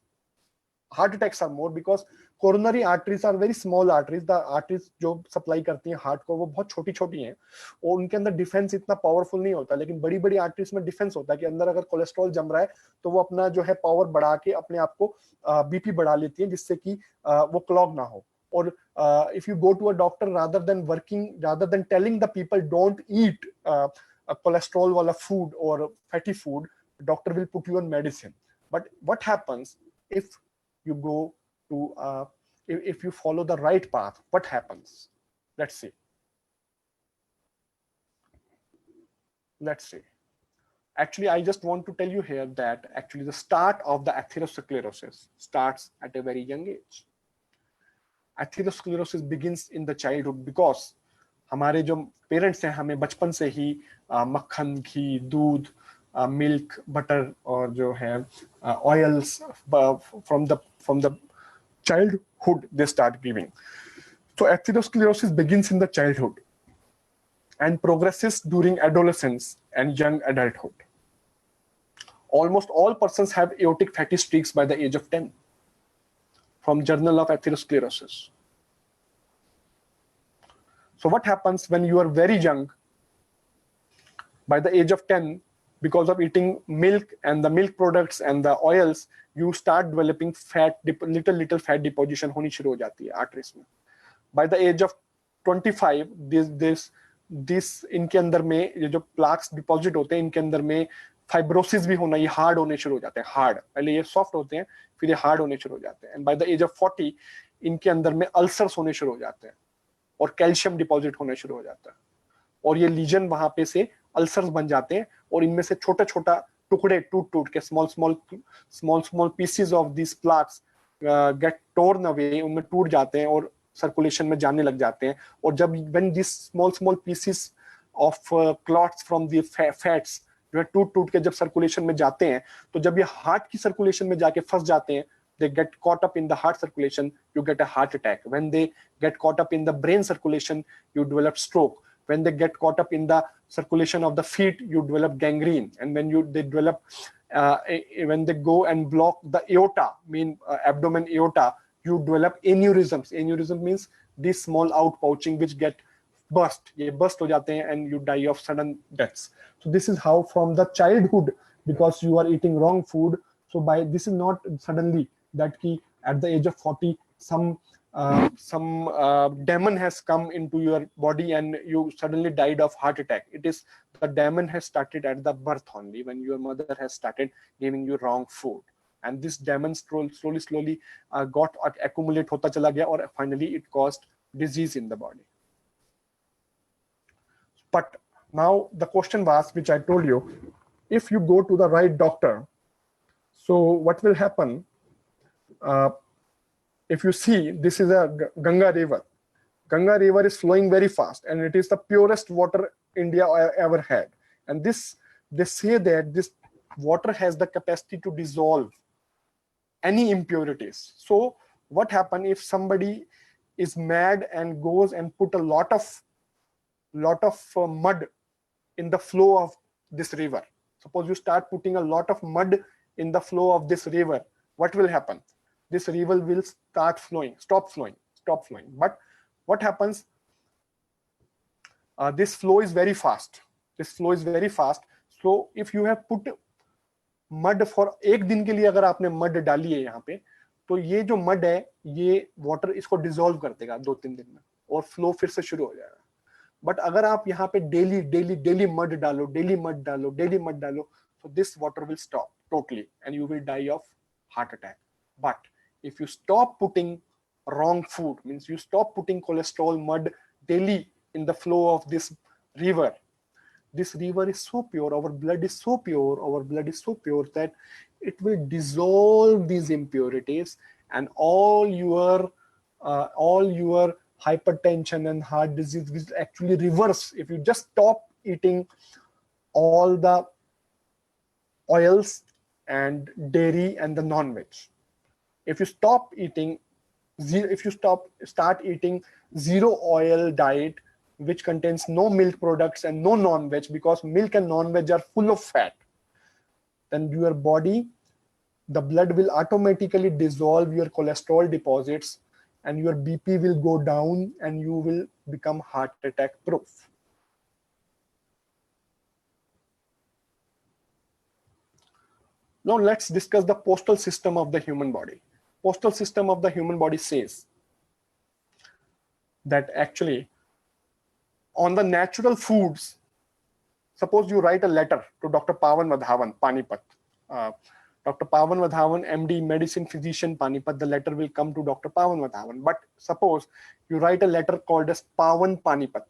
Heart attacks are more because coronary arteries are very small arteries. The arteries जो supply करती हैं heart को, वो बहुत छोटी हैं और उनके अंदर डिफेंस इतना पावरफुल नहीं होता. लेकिन बड़ी आर्टरीज में डिफेंस होता है कि अंदर अगर कोलेस्ट्रॉल जम रहा है तो वो अपना जो है पावर बढ़ा के अपने आप को बीपी बढ़ा लेती है, जिससे कि वो क्लॉग ना हो. और if you go to a doctor, rather than telling the people don't eat a cholesterol wala food or fatty food, doctor will put you on medicine. But what happens if you go to if you follow the right path? What happens? Let's see. Actually, I just want to tell you here that actually the start of the atherosclerosis starts at a very young age. Atherosclerosis begins in the childhood because हमारे जो parents हैं हमें बचपन से ही मक्खन, घी, दूध, milk, butter और जो है oils from the childhood they start giving. So atherosclerosis begins in the childhood and progresses during adolescence and young adulthood. Almost all persons have aortic fatty streaks by the age of 10. From Journal of Atherosclerosis. So what happens when you are very young? By the age of 10, because of eating milk and the milk products and the oils, you start developing fat, little fat deposition होनी शुरू हो जाती है arteries में. By the age of 25 this इनके अंदर में ये जो प्लाक्स डिपॉजिट होते हैं इनके अंदर में फाइब्रोसिस भी होना, ये हार्ड होने शुरू हो जाते हैं, हार्ड, पहले ये सॉफ्ट होते हैं फिर ये हार्ड होने शुरू हो जाते हैं। And by the age of 40 इनके अंदर में अल्सर्स होने शुरू हो जाते हैं और कैल्शियम डिपॉजिट होने शुरू हो जाता है और ये लीजन वहां पे से अल्सर्स बन जाते हैं और इनमें से छोटा छोटा टुकड़े टूट के small pieces of this plaques get torn away, उनमें टूट जाते हैं और सर्कुलेशन में जाने लग जाते हैं। और जब when this small pieces of clots from the fats जो है टूट के जब सर्कुलेशन में जाते हैं, तो जब ये हार्ट की सर्कुलेशन में जाके फंस जाते हैं, they get caught up in the heart circulation, you get a heart attack. When they get caught up in the brain circulation, you develop stroke. When they get caught up in the circulation of the feet, you develop gangrene. And when they develop, when they go and block the aorta, abdomen aorta, you develop aneurysms. Aneurysm means these small outpouching which get burst. Ye burst ho jate hain and you die of sudden deaths. So this is how from the childhood, because you are eating wrong food. So by this is not suddenly that key at the age of 40 some demon has come into your body and you suddenly died of heart attack. It is the demon has started at the birth only, when your mother has started giving you wrong food, and this demon slowly got accumulate hota chala gaya or finally it caused disease in the body. But now the question was, which I told you, if you go to the right doctor, so what will happen? If you see, this is a Ganga river. Ganga river is flowing very fast and it is the purest water India ever had. And they say that this water has the capacity to dissolve any impurities. So what happens if somebody is mad and goes and put a lot of mud in the flow of this river? Suppose you start putting a lot of mud in the flow of this river, what will happen? This river will stop flowing. But what happens? This flow is very fast. So if you have put mud for एक दिन के लिए अगर आपने mud डाली है यहाँ पे, तो ये जो mud है ये water इसको dissolve कर देगा 2-3 दिन में और flow फिर से शुरू हो जाएगा। But अगर आप यहाँ पे daily mud डालो, so this water will stop totally and you will die of heart attack. But if you stop putting wrong food, means you stop putting cholesterol mud daily in the flow of this river is so pure, our blood is so pure that it will dissolve these impurities, and all your hypertension and heart disease will actually reverse if you just stop eating all the oils and dairy and the non-veg. If you start eating zero oil diet, which contains no milk products and no non-veg, because milk and non-veg are full of fat, then your body, the blood will automatically dissolve your cholesterol deposits and your BP will go down and you will become heart attack proof. Now let's discuss the postal system of the human body. Postal system of the human body says that actually on the natural foods, suppose you write a letter to Dr. Pawan Vadhavan, Panipat. Dr. Pawan Vadhavan, MD, medicine physician, Panipat, the letter will come to Dr. Pawan Vadhavan. But suppose you write a letter called as Pawan Panipat.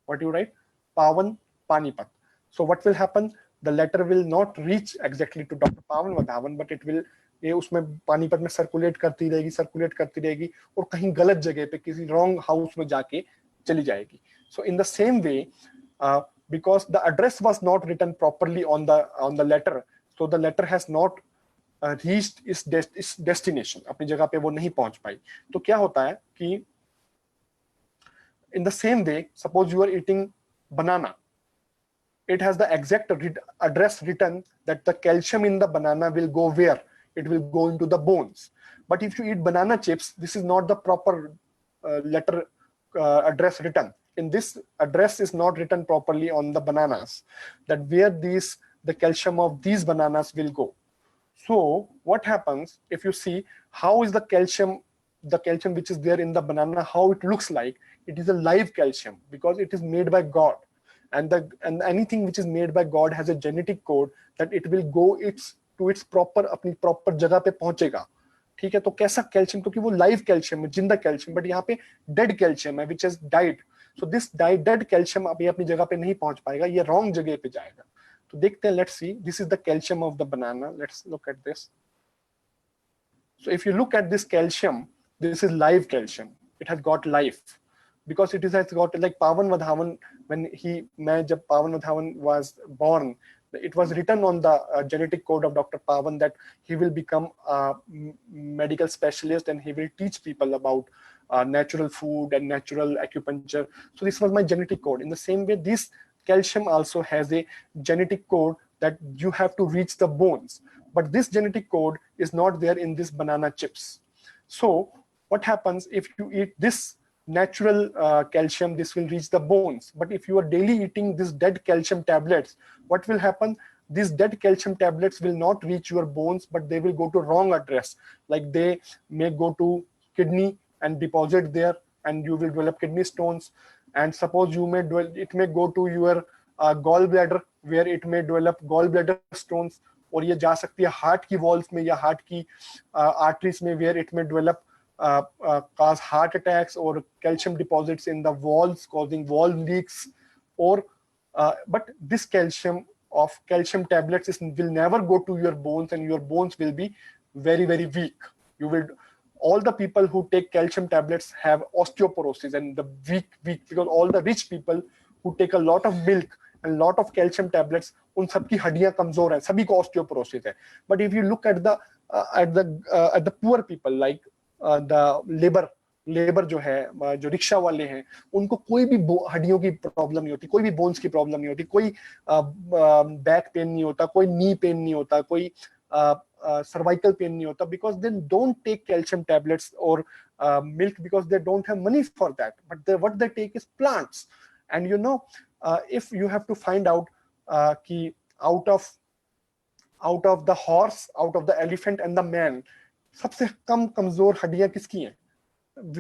What you write? Pawan Panipat. So what will happen? The letter will not reach exactly to Dr. Pawan Vadhavan, but it will ये उसमें पानीपत में circulate करती रहेगी और कहीं गलत जगह पे किसी रॉन्ग हाउस में जाके चली जाएगी. So in the same way, because the address was not written properly on the letter, so the letter has not reached its destination. अपनी जगह पे वो नहीं पहुंच पाई. तो क्या होता है कि in the same way, suppose you are eating banana, it has the exact address written that the calcium in the banana will go where? It will go into the bones. But if you eat banana chips, this is not the proper letter address written. In this address is not written properly on the bananas, that where the calcium of these bananas will go. So what happens if you see how is the calcium the calcium which is there in the banana, how it looks like, it is a live calcium because it is made by God. And anything which is made by God has a genetic code that it will go to its proper, अपनी proper जगह पे पहुंचेगा. ठीक है, तो कैसा calcium, क्योंकि वो लाइव कैल्शियम है, जिंदा कैल्शियम, बट यहाँ पे डेड कैल्शियम है which is died. So this dead calcium अभी अपनी जगह पे नहीं पहुंच पाएगा, ये रॉन्ग जगह पे जाएगा. तो देखते हैं, let's see, this is the calcium of the banana. Let's look at this. So if you look at this calcium, this is live calcium. It has got life because it has got, like Pawan Vadhavan, when jab Pawan Vadhavan was born, it was written on the genetic code of Dr. Pawan that he will become a medical specialist and he will teach people about natural food and natural acupuncture. So this was my genetic code. In the same way, this calcium also has a genetic code that you have to reach the bones, but this genetic code is not there in this banana chips. So what happens if you eat this natural calcium? This will reach the bones. But if you are daily eating this dead calcium tablets, what will happen? These dead calcium tablets will not reach your bones, but they will go to wrong address. Like they may go to kidney and deposit there, and you will develop kidney stones. And suppose it may go to your gallbladder, where it may develop gallbladder stones. और ये जा सकती है heart की walls में या heart की arteries में, where it may develop cause heart attacks or calcium deposits in the walls, causing wall leaks. Or but this calcium tablets will never go to your bones, and your bones will be very, very weak. All the people who take calcium tablets have osteoporosis, and the weak, because all the rich people who take a lot of milk and lot of calcium tablets, उन सबकी हड्डियां कमजोर हैं, सभी को osteoporosis है. But if you look at the poor people, like the labour जो है, जो रिक्शा वाले हैं, उनको कोई भी हड्डियों की प्रॉब्लम नहीं होती, कोई भी बोन्स की प्रॉब्लम नहीं होती, कोई बैक पेन नहीं होता, कोई नी पेन नहीं होता, कोई cervical pain नहीं होता, because they don't take calcium tablets or milk because they don't have money for that. But what they take is plants. And if you have to find out कि out of the horse, out of the elephant and the man, सबसे कम कमजोर हड्डियां किसकी हैं?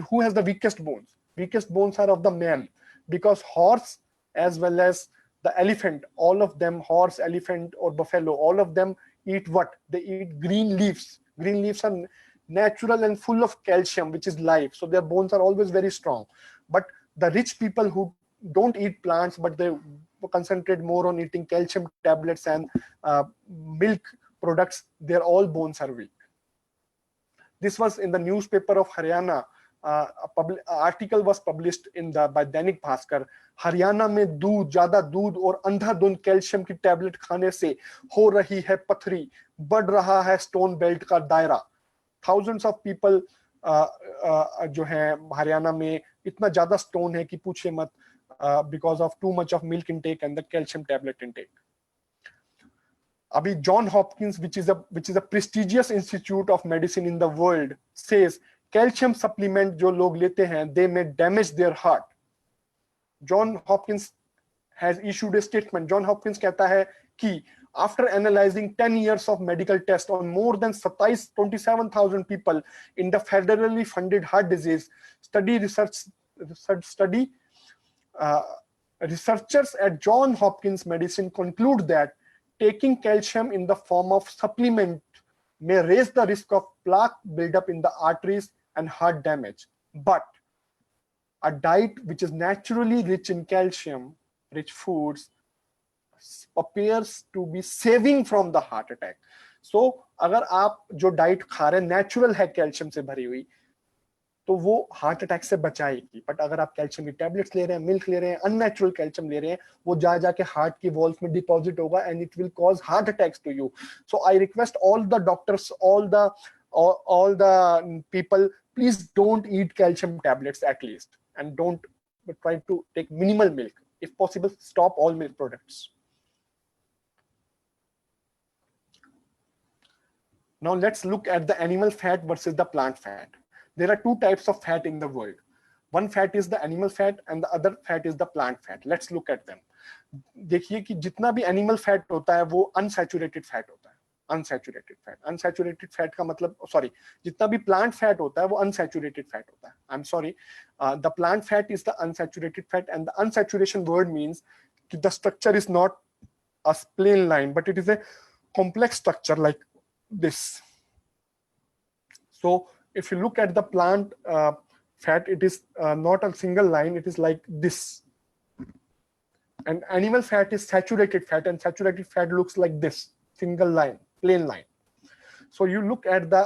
Who has the weakest bones? Weakest bones are of the man, because horse as well as the elephant, all of them, horse, elephant or buffalo, all of them eat what? They eat green leaves. Green leaves are natural and full of calcium, which is life. So their bones are always very strong. But the rich people who don't eat plants, but they concentrate more on eating calcium tablets and milk products, their all bones are weak. This was in the newspaper of Haryana. Article was published by Dainik Bhaskar. Haryana में ज्यादा दूध और अंधाधुंध calcium की tablet खाने से हो रही है पथरी, बढ़ रहा है स्टोन बेल्ट का दायरा. Thousands of people जो हैं हरियाणा में, इतना ज्यादा स्टोन है कि पूछे मत, because of too much of milk intake and the calcium tablet intake. Abhi John Hopkins, which is a prestigious institute of medicine in the world, says calcium supplement जो लोग लेते हैं, they may damage their heart. John Hopkins has issued a statement. John Hopkins कहता है कि after analyzing 10 years of medical tests on more than 27,000 people in the federally funded heart disease study, researchers at John Hopkins Medicine conclude that taking calcium in the form of supplement may raise the risk of plaque buildup in the arteries and heart damage. But a diet which is naturally rich in calcium, rich foods, appears to be saving from the heart attack. So अगर आप जो diet खा रहे हैं natural है calcium से भरी हुई, तो वो हार्ट अटैक से बचाएगी. बट अगर आप कैल्शियम की टैबलेट्स ले रहे हैं, मिल्क ले रहे हैं, अननेचुरल कैल्शियम ले रहे हैं, वो जाके हार्ट की वॉल्स में डिपॉजिट होगा and it will cause heart attacks to you. So I request all the doctors, all the people, please don't eat calcium tablets at least, and don't try to take minimal milk. If possible, stop all milk products. Now let's look at the animal fat versus the plant fat. There are two types of fat in the world. One fat is the animal fat and the other fat is the plant fat. Let's look at them. देखिए कि जितना भी animal fat होता है वो unsaturated fat होता है. Unsaturated fat. Unsaturated fat का मतलब, सॉरी, जितना भी प्लांट फैट होता है वो अनसैचुरेटेड फैट होता है। I am sorry, the plant fat is the unsaturated fat, and the unsaturation word means कि the structure is not a plain line, but it is a complex structure like this. So if you look at the plant fat, it is not a single line, it is like this. And animal fat is saturated fat, and saturated fat looks like this, single line, plain line. So you look at the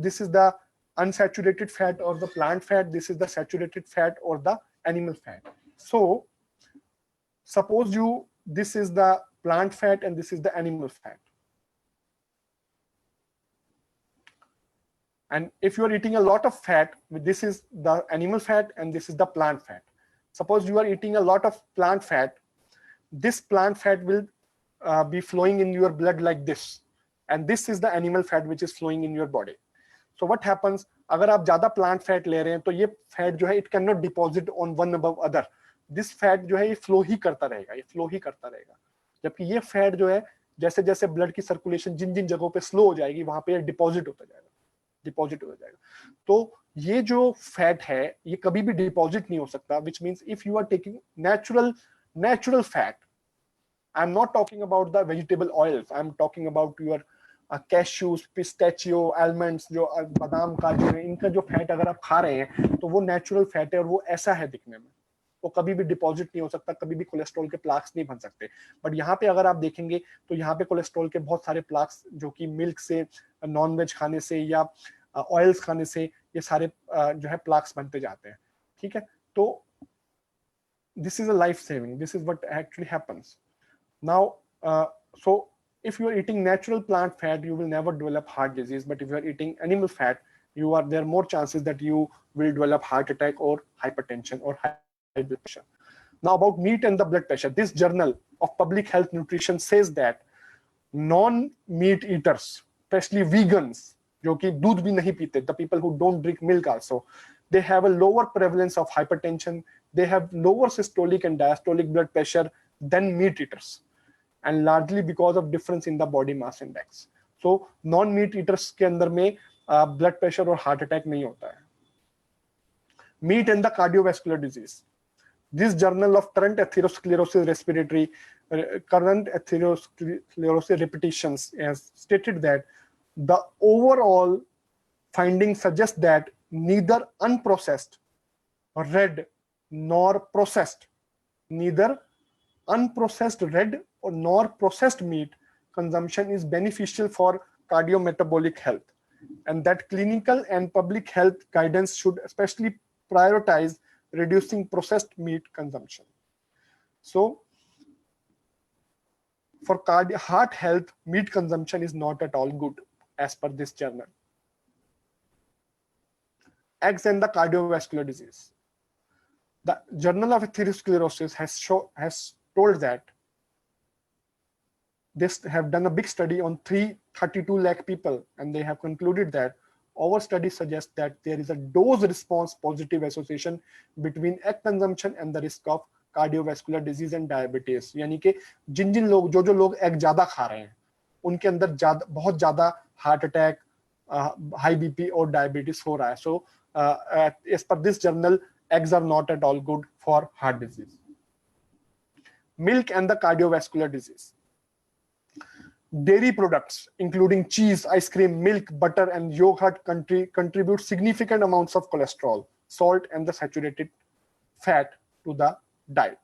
this is the unsaturated fat or the plant fat, this is the saturated fat or the animal fat. So suppose this is the plant fat and this is the animal fat. And if you are eating a lot of fat, this is the animal fat and this is the plant fat. Suppose you are eating a lot of plant fat, this plant fat will be flowing in your blood like this, and this is the animal fat which is flowing in your body. So what happens, अगर आप ज्यादा plant fat ले रहे हैं तो ये fat जो है it cannot deposit on one above other. This fat जो है ये फ्लो ही करता रहेगा, ये फ्लो ही करता रहेगा, जबकि ये फैट जो है जैसे जैसे ब्लड की सर्कुलेशन जिन जिन जगहों पे स्लो हो जाएगी वहां पे डिपॉजिट होता जाएगा, डिपॉजिट हो जाएगा. तो ये जो फैट है ये कभी भी डिपॉजिट नहीं हो सकता, which means if you are taking natural fat, I am not talking about the vegetable oils, I am talking about your cashews, pistachio, almonds, जो बादाम काजू है, इनका जो फैट अगर आप खा रहे हैं तो वो नेचुरल फैट है और वो ऐसा है दिखने में, वो कभी भी डिपॉजिट नहीं हो सकता, कभी भी कोलेस्ट्रॉल के प्लाक्स नहीं बन सकते. बट यहाँ पे अगर आप देखेंगे तो यहाँ पे कोलेस्ट्रॉल के बहुत सारे प्लाक्स जो कि मिल्क से, नॉन वेज खाने से या ऑयल्स खाने से ये सारे जो है प्लाक्स बनते जाते हैं. ठीक है, तो this is a life saving, this is what actually happens. Now so if you are eating natural plant fat, you will never develop heart disease, but if you are eating animal fat, there are more chances that you will develop heart attack or hypertension or high blood pressure. Now about meat and the blood pressure, this journal of public health nutrition says that non-meat eaters, especially vegans, जो कि दूध भी नहीं पीते, the people who don't drink milk also, they have a lower prevalence of hypertension, they have lower systolic and diastolic blood pressure than meat eaters, and largely because of difference in the body mass index. So non-meat eaters के अंदर में blood pressure और heart attack नहीं होता है. Meat and the cardiovascular disease. This journal of current atherosclerosis repetitions has stated that the overall findings suggest that neither unprocessed red nor processed, neither unprocessed red or nor processed meat consumption is beneficial for cardiometabolic health, and that clinical and public health guidance should especially prioritize reducing processed meat consumption. So for heart health, meat consumption is not at all good as per this journal. Eggs and the cardiovascular disease. The Journal of Atherosclerosis has told that they have done a big study on 332 lakh people, and they have concluded that our study suggests that there is a dose response positive association between egg consumption and the risk of cardiovascular disease and diabetes. यानी कि जिन लोग जो लोग egg ज्यादा खा रहे हैं उनके अंदर बहुत ज्यादा हार्ट अटैक, हाई बीपी और डायबिटीज हो रहा है. सो as per this journal, eggs are not at all good for heart disease. Milk and the cardiovascular disease. Dairy products including cheese, ice cream, milk, butter and yogurt contribute significant amounts of cholesterol, salt and the saturated fat to the diet.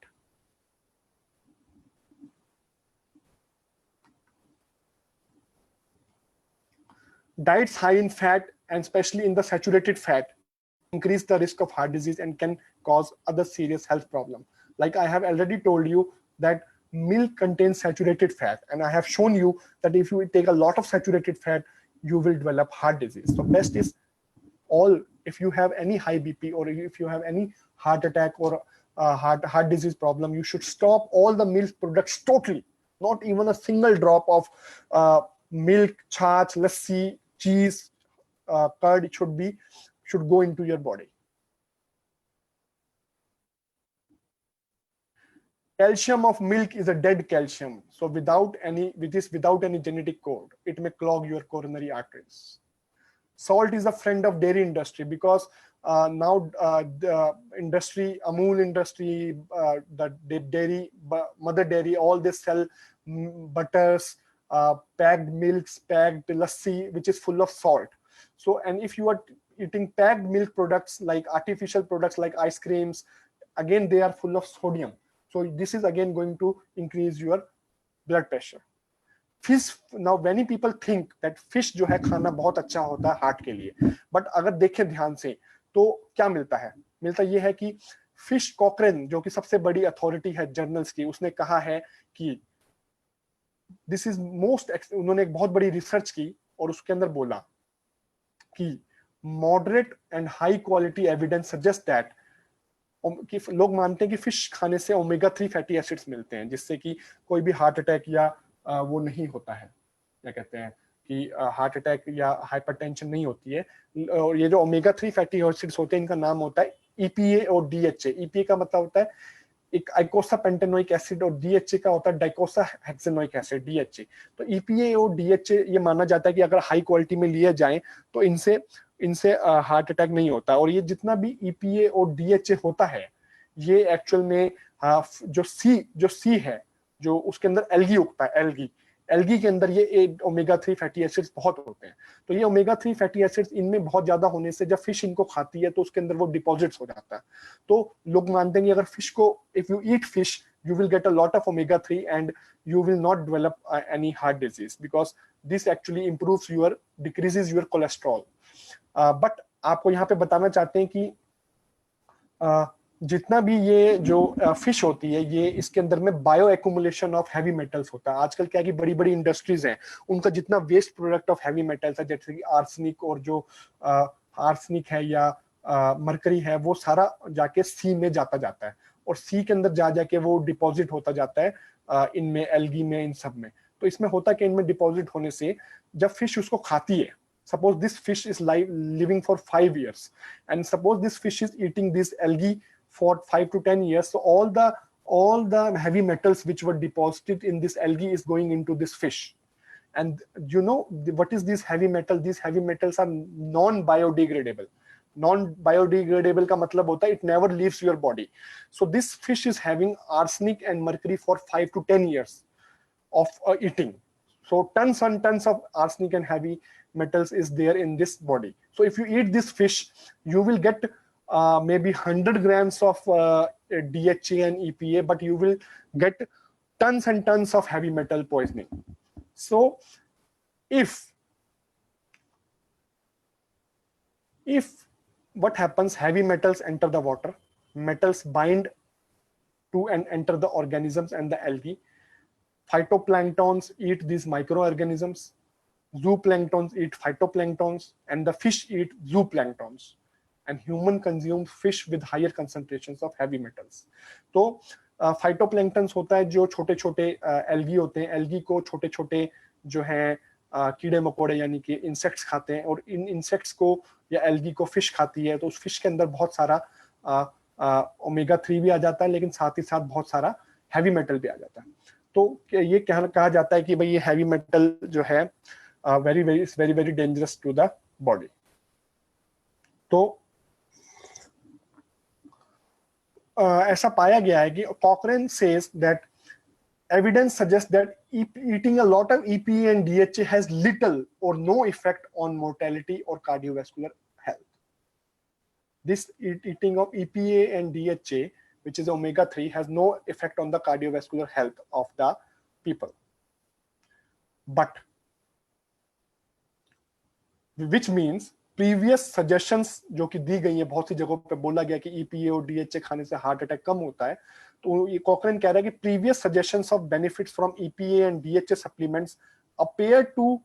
Diets high in fat and especially in the saturated fat increase the risk of heart disease and can cause other serious health problems. Like I have already told you that milk contains saturated fat, and I have shown you that if you take a lot of saturated fat, you will develop heart disease. So best is if you have any high BP or if you have any heart attack or heart disease problem, you should stop all the milk products totally. Not even a single drop of milk, chaach, lassi, cheese, curd should go into your body. calcium of milk is a dead calcium. So without any genetic code, it may clog your coronary arteries. Salt is a friend of dairy industry because now the industry, Amul industry, the dairy, mother dairy, all they sell butters, packed milks, packed lassi, which is full of salt. So, and if you are eating packed milk products like artificial products like ice creams, again they are full of sodium. So this is again going to increase your blood pressure. Fish, now many people think that fish जो है खाना बहुत अच्छा होता है heart के लिए, but अगर देखें ध्यान से तो क्या मिलता है? मिलता ये है कि फिश कॉकरेन जो कि सबसे बड़ी अथॉरिटी है जर्नल्स की, उसने कहा है कि दिस इज मोस्ट, उन्होंने एक बहुत बड़ी रिसर्च की और उसके अंदर बोला कि moderate and high quality evidence suggest that, कि लोग मानते हैं कि फिश खाने से ओमेगा 3 फैटी एसिड्स मिलते हैं जिससे कि कोई भी हार्ट अटैक या वो नहीं होता है, क्या कहते हैं कि हार्ट अटैक या हाइपरटेंशन नहीं होती है। और ये जो ओमेगा 3 फैटी एसिड्स होते हैं इनका नाम होता है ईपीए और डीएचए। ईपीए का मतलब होता है एक आइकोसा पेंटेनोइक एसिड और डीएचए का होता है डाइकोसा हेक्सेनोइक एसिड, डीएचए। तो ईपीए और डीएचए ये माना जाता है कि अगर हाई क्वालिटी में लिए जाएं तो इनसे हार्ट अटैक नहीं होता। और ये जितना भी ईपीए और डीएचए होता है ये एक्चुअल में जो सी है, जो उसके अंदर एल्गी उगता है, एल्गी के अंदर ये ओमेगा 3 फैटी एसिड्स बहुत होते हैं। तो ये ओमेगा 3 फैटी एसिड्स इनमें बहुत ज्यादा होने से जब फिश इनको खाती है तो उसके अंदर वो डिपॉजिट्स हो जाता है। तो लोग मानते हैं कि अगर फिश को, if you eat fish you will get a lot of omega 3 and you will not develop any heart disease because this actually decreases your cholesterol. But आपको यहाँ पे बताना चाहते हैं कि जितना भी ये जो फिश होती है ये इसके अंदर में bio accumulation of heavy metals होता है। आजकल क्या है कि बड़ी बड़ी इंडस्ट्रीज हैं, उनका जितना waste product of heavy metals है जैसे कि आर्सेनिक और जो आर्सेनिक है या मरकरी है वो सारा जाके सी में जाता है और सी के अंदर जाके वो डिपॉजिट होता जाता है इनमें, एल्गी में, इन सब में। तो इसमें होता कि इनमें डिपॉजिट होने से जब फिश उसको खाती है, suppose this fish is living for 5 years and suppose this fish is eating this algae for 5 to 10 years, so all the heavy metals which were deposited in this algae is going into this fish. And you know what is this heavy metal? These heavy metals are non biodegradable का मतलब होता है it never leaves your body. So this fish is having arsenic and mercury for 5 to 10 years of eating. So tons and tons of arsenic and heavy metals is there in this body. So if you eat this fish, you will get maybe 100 grams of DHA and EPA, but you will get tons and tons of heavy metal poisoning. So if what happens, heavy metals enter the water, metals bind to and enter the organisms and the algae. Phytoplanktons eat these microorganisms, zooplanktons eat phytoplanktons, and the fish eat zooplanktons. And human consume fish with higher concentrations of heavy metals. तो phytoplanktons होता है जो छोटे छोटे algae होते हैं, algae को छोटे छोटे जो हैं कीड़े मकोड़े यानी कि इंसेक्ट्स खाते हैं, और इन इंसेक्ट्स को या एल्गी को फिश खाती है, तो उस फिश के अंदर बहुत सारा ओमेगा 3 भी आ जाता है, लेकिन साथ ही साथ बहुत सारा हैवी मेटल भी आ जाता है। तो ये कहा जाता है कि भाई ये हैवी मेटल जो है very very dangerous to the body. तो ऐसा पाया गया है कि Cochrane says that evidence suggests that eating a lot of EPA and DHA has little or no effect on mortality or cardiovascular health. This eating of EPA and DHA, which is omega 3, has no effect on the cardiovascular health of the people. But which means previous suggestions जो कि दी गई है, बहुत सी जगहों पे बोला गया कि EPA और DHA खाने से हार्ट अटैक कम होता है, तो ये Cochrane कह रहा है कि previous suggestions of benefits from EPA and DHA supplements appear to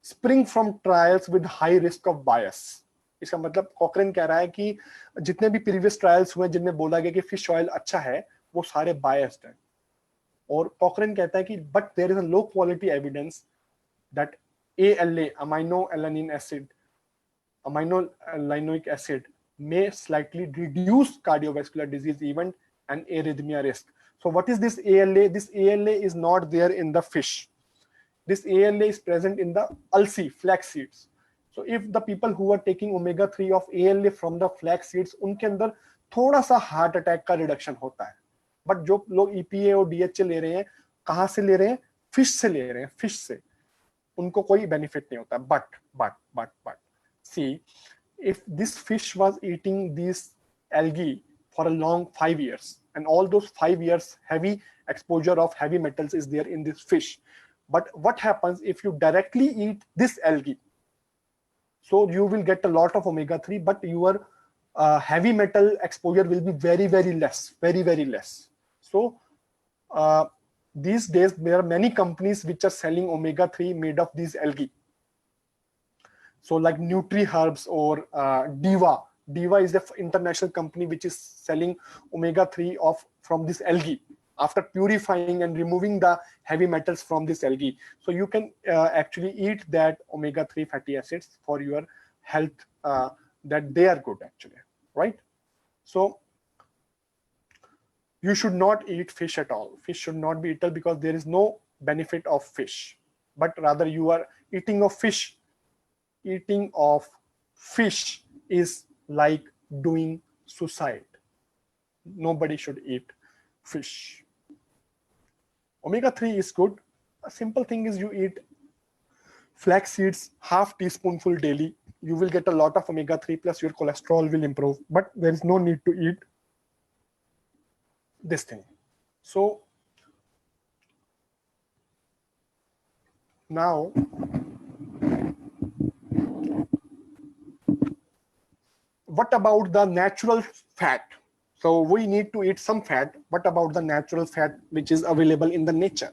spring from trials with high risk of bias. इसका मतलब Cochrane कह रहा है कि जितने भी previous trials हुए जिनमें बोला गया कि fish oil अच्छा है, वो सारे biased हैं। और Cochrane कहता है कि but there is a low quality evidence that ALA, aminolinoic acid, may slightly reduce cardiovascular disease event and arrhythmia risk. So what is this ALA? This ALA is not there in the fish. This ALA is present in the ulsi, flax seeds. So if the people who are taking omega-3 of ALA from the flax seeds, उनके अंदर थोड़ा सा heart attack का reduction होता है. But जो लोग EPA और DHA ले रहे हैं, कहाँ से ले रहे हैं? फिश से ले रहे हैं, फिश से. उनको कोई बेनिफिट नहीं होता. But see, if this fish was eating these algae for a long 5 years, and all those 5 years heavy exposure of heavy metals is there in this fish. But what happens if you directly eat this algae? So you will get a lot of omega-3, but your heavy metal exposure will be very, very less, very, very less. So these days, there are many companies which are selling omega-3 made of these algae. So like NutriHerbs or Diva. Diva is the international company which is selling omega-3 from this algae after purifying and removing the heavy metals from this algae. So you can actually eat that omega-3 fatty acids for your health, that they are good actually, right? So you should not eat fish at all. Fish should not be eaten because there is no benefit of fish, but rather you are eating of fish. Eating of fish is like doing suicide. Nobody should eat fish. Omega-3 is good. A simple thing is you eat flax seeds, half teaspoonful daily. You will get a lot of omega-3 plus your cholesterol will improve, but there is no need to eat this thing. So now what about the natural fat? So we need to eat some fat. What about the natural fat which is available in the nature?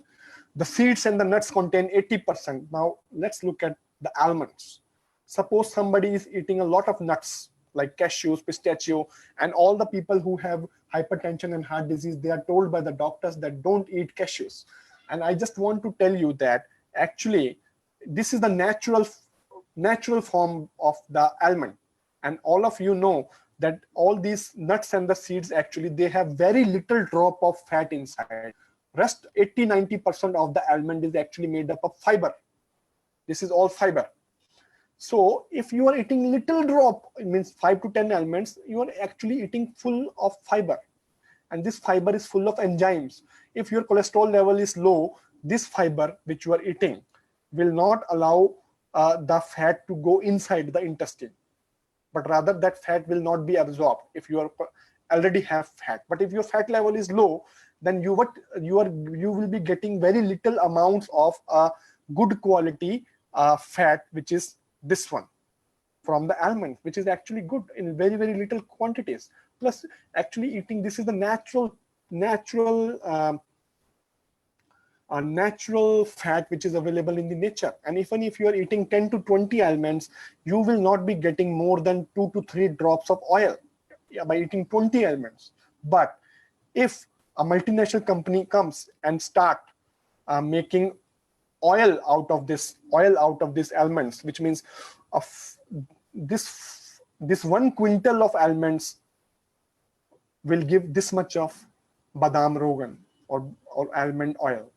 The seeds and the nuts contain 80%. Now let's look at the almonds. Suppose somebody is eating a lot of nuts like cashews, pistachio, and all the people who have hypertension and heart disease, they are told by the doctors that don't eat cashews. And I just want to tell you that actually this is the natural form of the almond. And all of you know that all these nuts and the seeds, actually, they have very little drop of fat inside. Rest 80-90% of the almond is actually made up of fiber. This is all fiber. So if you are eating little drop, it means 5 to 10 almonds, you are actually eating full of fiber. And this fiber is full of enzymes. If your cholesterol level is low, this fiber which you are eating will not allow the fat to go inside the intestine. But rather that fat will not be absorbed if you already have fat. But if your fat level is low, then you will be getting very little amounts of good quality fat, which is this one from the almond, which is actually good in very, very little quantities. Plus, actually eating this is the natural fat which is available in the nature. And even if you are eating 10 to 20 almonds, you will not be getting more than 2 to 3 drops of oil by eating 20 almonds. But if a multinational company comes and start making oil out of this almonds, which means this 1 quintal of almonds will give this much of badam rogan or almond oil.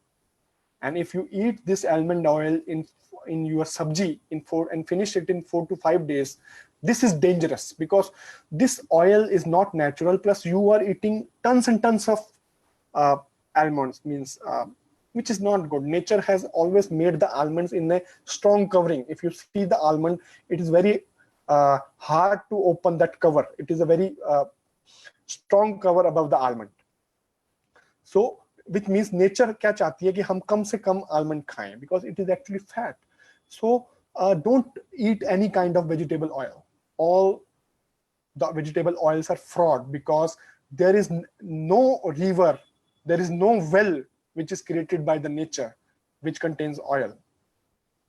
And if you eat this almond oil in your sabji and finish it in 4 to 5 days, this is dangerous because this oil is not natural. Plus, you are eating tons and tons of almonds, which is not good. Nature has always made the almonds in a strong covering. If you see the almond, it is very hard to open that cover. It is a very strong cover above the almond. So which means nature क्या चाहती है कि हम कम से कम almond खाएं because it is actually fat. So don't eat any kind of vegetable oil. All the vegetable oils are fraud because there is no river, there is no well which is created by the nature which contains oil.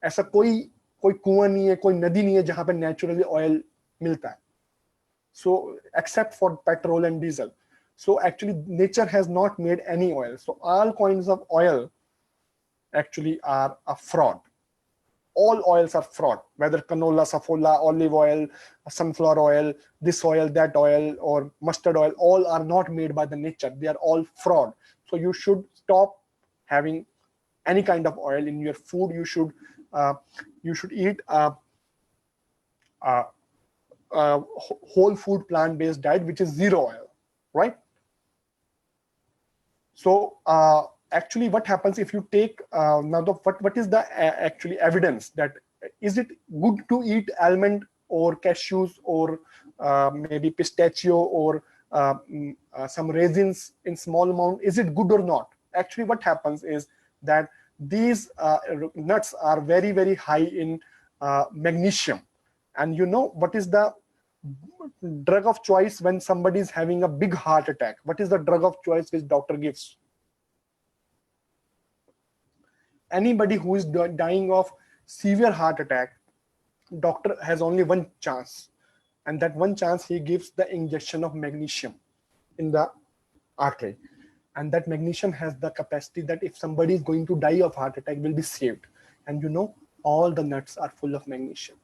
ऐसा कोई कुआं नहीं है, कोई नदी नहीं है जहां पे naturally oil मिलता है. So except for petrol and diesel. So actually nature has not made any oil. So all kinds of oil actually are a fraud. all oils are fraud, whether canola, safflower, olive oil, sunflower oil, this oil, that oil, or mustard oil, all are not made by the nature. They are all fraud. So you should stop having any kind of oil in your food. You should eat whole food plant-based diet, which is zero oil, right? So actually what happens if you take what is the actually evidence that is it good to eat almond or cashews or maybe pistachio or some raisins in small amount? Is it good or not? Actually what happens is that these nuts are very, very high in magnesium. And you know what is the drug of choice when somebody is having a big heart attack? What is the drug of choice which doctor gives? Anybody who is dying of severe heart attack, doctor has only one chance, and that one chance he gives the injection of magnesium in the artery. And that magnesium has the capacity that if somebody is going to die of heart attack, will be saved. And you know, all the nuts are full of magnesium.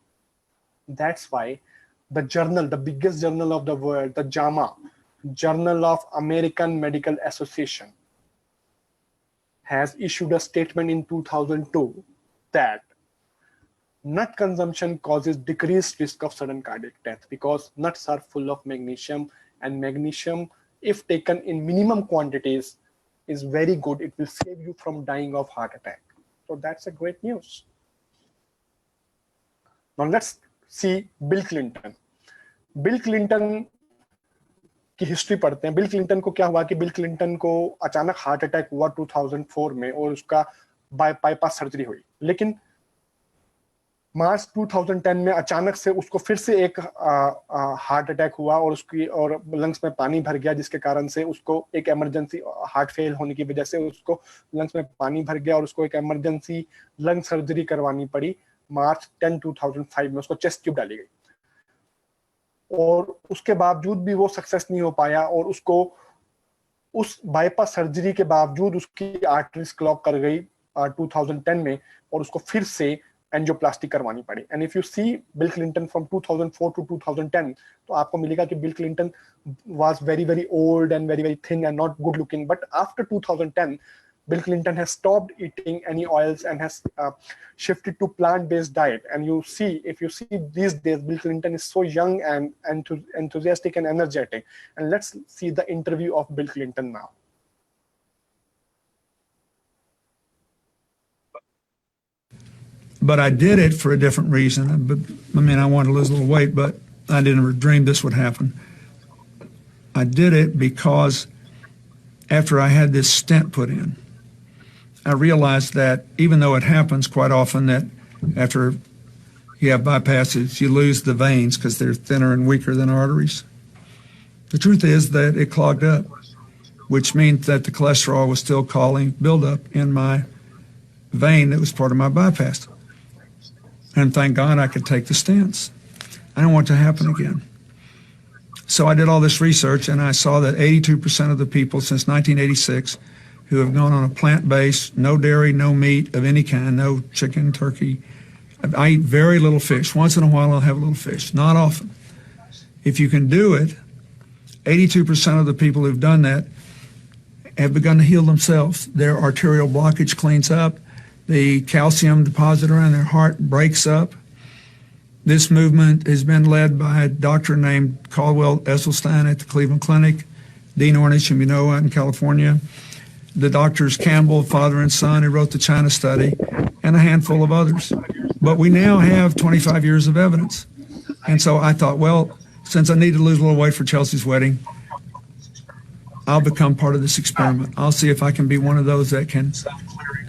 That's why the journal, the biggest journal of the world, the JAMA, Journal of American Medical Association, has issued a statement in 2002 that nut consumption causes decreased risk of sudden cardiac death because nuts are full of magnesium, and magnesium, if taken in minimum quantities, is very good. It will save you from dying of heart attack. So that's a great news. Now let's see Bill Clinton. Bill Clinton की history पढ़ते हैं. Bill Clinton को क्या हुआ कि Bill Clinton को अचानक heart attack हुआ 2004 में और उसका बाईपास सर्जरी हुई. लेकिन मार्च 2010 में अचानक से उसको फिर से एक हार्ट अटैक हुआ और लंग्स में पानी भर गया, जिसके कारण से उसको एक इमरजेंसी हार्ट फेल होने की वजह से उसको लंग्स में पानी भर गया और उसको एक इमरजेंसी लंग सर्जरी करवानी पड़ी. मार्च 10, 2005 में उसको चेस्ट ट्यूब डाली गई और उसके बावजूद भी वो सक्सेस नहीं हो पाया और उसको उस बाईपास सर्जरी के बावजूद उसकी आर्टरीज क्लॉग कर गई 2010 में और उसको फिर से एंजियोप्लास्टी करवानी पड़ी. And if you see Bill Clinton from 2004 to 2010, तो आपको मिलेगा कि Bill Clinton was very, very old and very, very thin and not good looking. But after 2010, Bill Clinton has stopped eating any oils and has shifted to plant-based diet. And you see, if you see these days, Bill Clinton is so young and enthusiastic and energetic. And let's see the interview of Bill Clinton now. But I did it for a different reason. I mean, I wanted to lose a little weight, but I didn't dream this would happen. I did it because after I had this stent put in, I realized that even though it happens quite often that after you have bypasses, you lose the veins because they're thinner and weaker than arteries. The truth is that it clogged up, which means that the cholesterol was still causing buildup in my vein that was part of my bypass. And thank God I could take the stents. I don't want it to happen again. So I did all this research and I saw that 82% of the people since 1986 who have gone on a plant-based, no dairy, no meat of any kind, no chicken, turkey. I eat very little fish. Once in a while I'll have a little fish, not often. If you can do it, 82% of the people who've done that have begun to heal themselves. Their arterial blockage cleans up. The calcium deposit around their heart breaks up. This movement has been led by a doctor named Caldwell Esselstyn at the Cleveland Clinic, Dean Ornish in Minoa in California, the doctors Campbell, father and son, who wrote the China study, and a handful of others. But we now have 25 years of evidence. And so I thought, well, since I need to lose a little weight for Chelsea's wedding, I'll become part of this experiment. I'll see if I can be one of those that can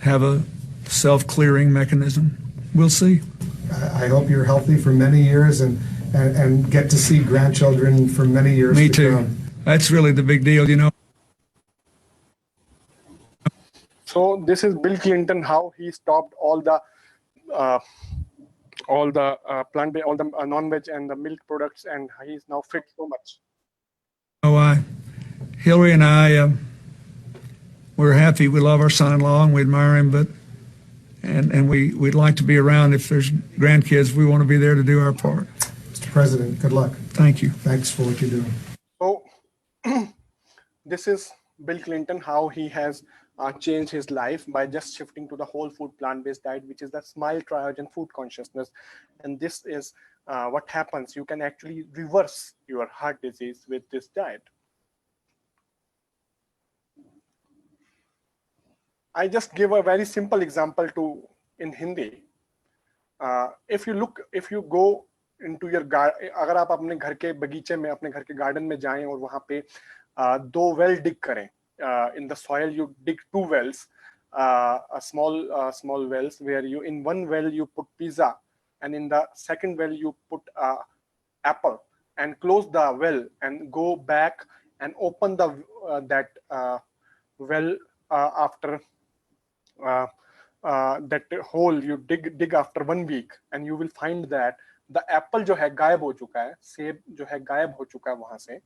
have a self-clearing mechanism. We'll see. I hope you're healthy for many years and get to see grandchildren for many years Me to too. come. That's really the big deal, you know. So this is Bill Clinton, how he stopped all the plant-based, all the non-veg and the milk products, and he's now fit so much. Oh, Hillary and I, we're happy. We love our son-in-law and we admire him, but and we'd like to be around. If there's grandkids, we want to be there to do our part. Mr. President, good luck. Thank you. Thanks for what you're doing. So this is Bill Clinton, how he has changed his life by just shifting to the whole food plant-based diet, which is the SMILE Triogen food consciousness. And this is what happens. You can actually reverse your heart disease with this diet. I just give a very simple example in Hindi. If you go into your garden, अगर आप अपने घर के बगीचे में, अपने घर के गार्डन में जाएं और वहां पे 2 well dig करें, in the soil you dig 2 wells, small wells, where you in one well you put pizza, and in the second well you put apple, and close the well and go back and open the that well after that hole you dig after 1 week, and you will find that the apple जो है गायब हो चुका है, सेब जो है गायब हो चुका है वहां से,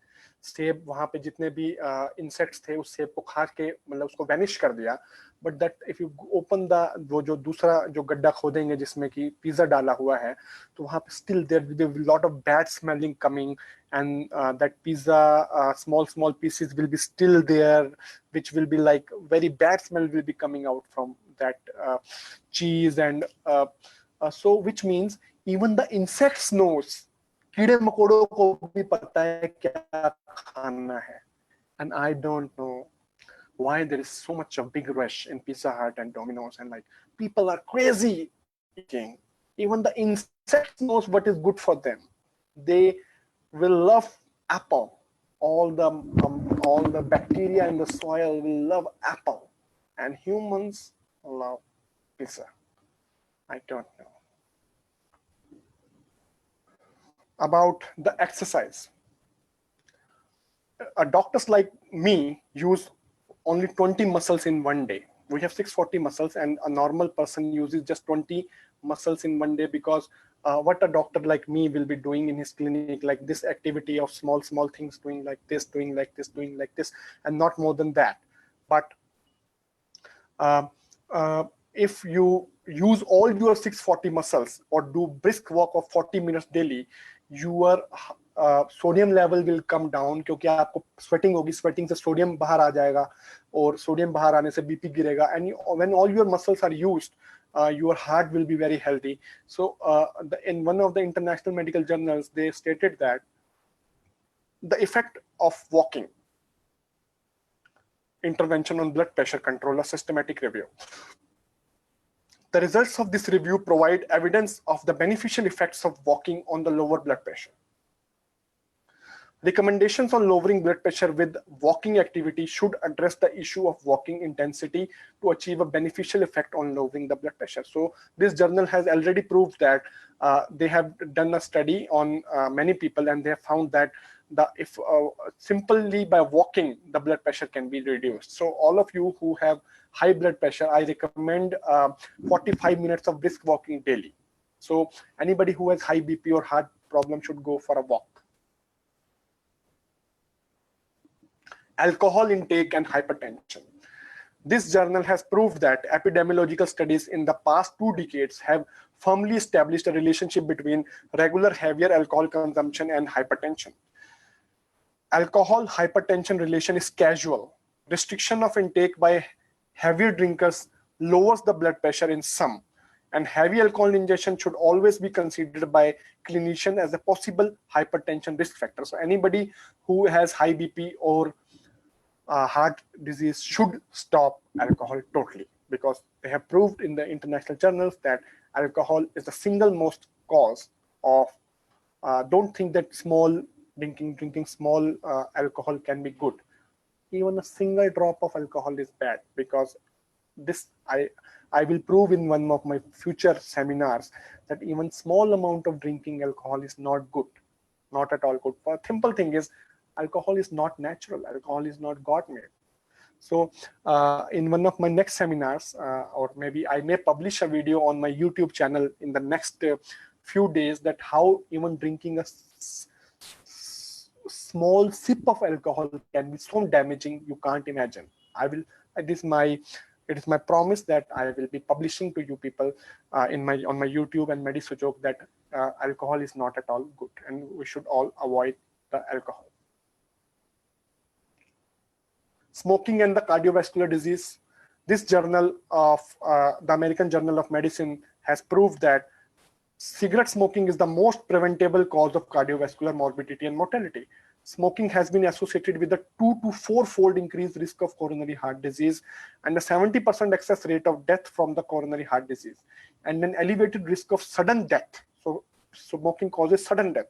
सेब वहां पे जितने भी इंसेक्ट्स थे उस सेब को खा के मतलब उसको वैनिश कर दिया. But that if you open the वो जो दूसरा जो गड्ढा खोदेंगे जिसमें कि पिज्जा डाला हुआ है, तो वहां पे still there will be lot of bad smelling coming, and that pizza small pieces will be still there, which will be like very bad smell will be coming out from that cheese, and so which means even the insects knows, कीड़े मकोड़ों को भी पता है क्या खाना है. And I don't know why there is so much of big rush in Pizza Hut and Domino's, and like people are crazy eating. Even the insects knows what is good for them. They will love apple. All the bacteria in the soil will love apple, and humans love pizza. I don't know. About the exercise. Doctors like me use only 20 muscles in one day. We have 640 muscles, and a normal person uses just 20 muscles in one day, because what a doctor like me will be doing in his clinic, like this activity of small things, doing like this, doing like this, doing like this, and not more than that. But if you use all your 640 muscles or do brisk walk of 40 minutes daily, your sodium level will come down, क्योंकि आपको sweating होगी, sweating से sodium बाहर आ जाएगा, और sodium बाहर आने से BP गिरेगा, and when all your muscles are used, your heart will be very healthy. So in one of the international medical journals, they stated that the effect of walking intervention on blood pressure control, a systematic review. The results of this review provide evidence of the beneficial effects of walking on the lower blood pressure. Recommendations on lowering blood pressure with walking activity should address the issue of walking intensity to achieve a beneficial effect on lowering the blood pressure. So this journal has already proved that they have done a study on many people, and they have found that if simply by walking, the blood pressure can be reduced. So all of you who have high blood pressure, I recommend 45 minutes of brisk walking daily. So anybody who has high BP or heart problem should go for a walk. Alcohol intake and hypertension. This journal has proved that epidemiological studies in the past 2 decades have firmly established a relationship between regular heavier alcohol consumption and hypertension. Alcohol hypertension relation is causal. Restriction of intake by heavier drinkers lowers the blood pressure in some, and heavy alcohol ingestion should always be considered by clinician as a possible hypertension risk factor. So anybody who has high BP or heart disease should stop alcohol totally, because they have proved in the international journals that alcohol is the single most cause of, don't think that drinking small alcohol can be good. Even a single drop of alcohol is bad, because this I will prove in one of my future seminars that even small amount of drinking alcohol is not good, not at all good. The simple thing is, alcohol is not natural. Alcohol is not God-made. So in one of my next seminars, or maybe I may publish a video on my YouTube channel in the next few days, that how even drinking a small sip of alcohol can be so damaging you can't imagine. This is my It is my promise that I will be publishing to you people on my YouTube and Medisujok that alcohol is not at all good, and we should all avoid the alcohol. Smoking and the cardiovascular disease. This journal of the American Journal of Medicine has proved that cigarette smoking is the most preventable cause of cardiovascular morbidity and mortality. Smoking has been associated with a 2 to 4-fold increased risk of coronary heart disease and a 70% excess rate of death from the coronary heart disease, and an elevated risk of sudden death. So smoking causes sudden death.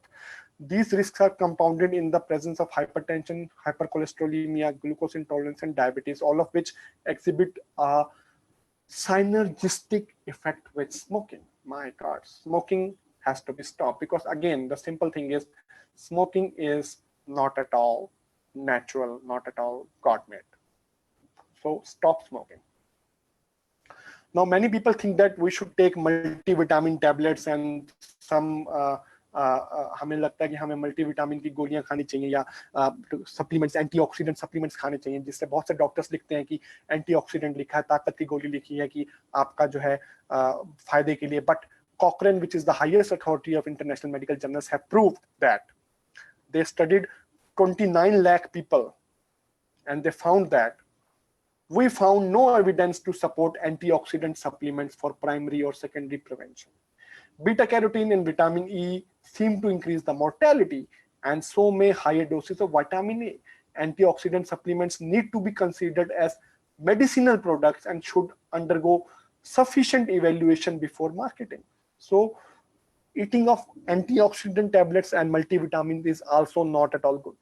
These risks are compounded in the presence of hypertension, hypercholesterolemia, glucose intolerance, and diabetes, all of which exhibit a synergistic effect with smoking. My God, smoking has to be stopped, because again, the simple thing is smoking is not at all natural, not at all God-made. So stop smoking. Now, many people think that we should take multivitamin tablets and some हमें लगता है कि हमें multivitamin की गोलियां खानी चाहिए या सप्लीमेंट्स, एंटीऑक्सीडेंट सप्लीमेंट्स खाने चाहिए, जिससे बहुत से डॉक्टर्स लिखते हैं कि एंटीऑक्सीडेंट लिखा है, ताकत की गोली लिखी है कि आपका जो है फायदे के लिए. But Cochrane, which is the highest authority of international medical journals, have proved that they studied 29 lakh people, and they found that we found no evidence to support antioxidant supplements for primary or secondary prevention. Beta carotene and vitamin E seem to increase the mortality, and so may higher doses of vitamin A. Antioxidant supplements need to be considered as medicinal products and should undergo sufficient evaluation before marketing. So eating of antioxidant tablets and multivitamins is also not at all good.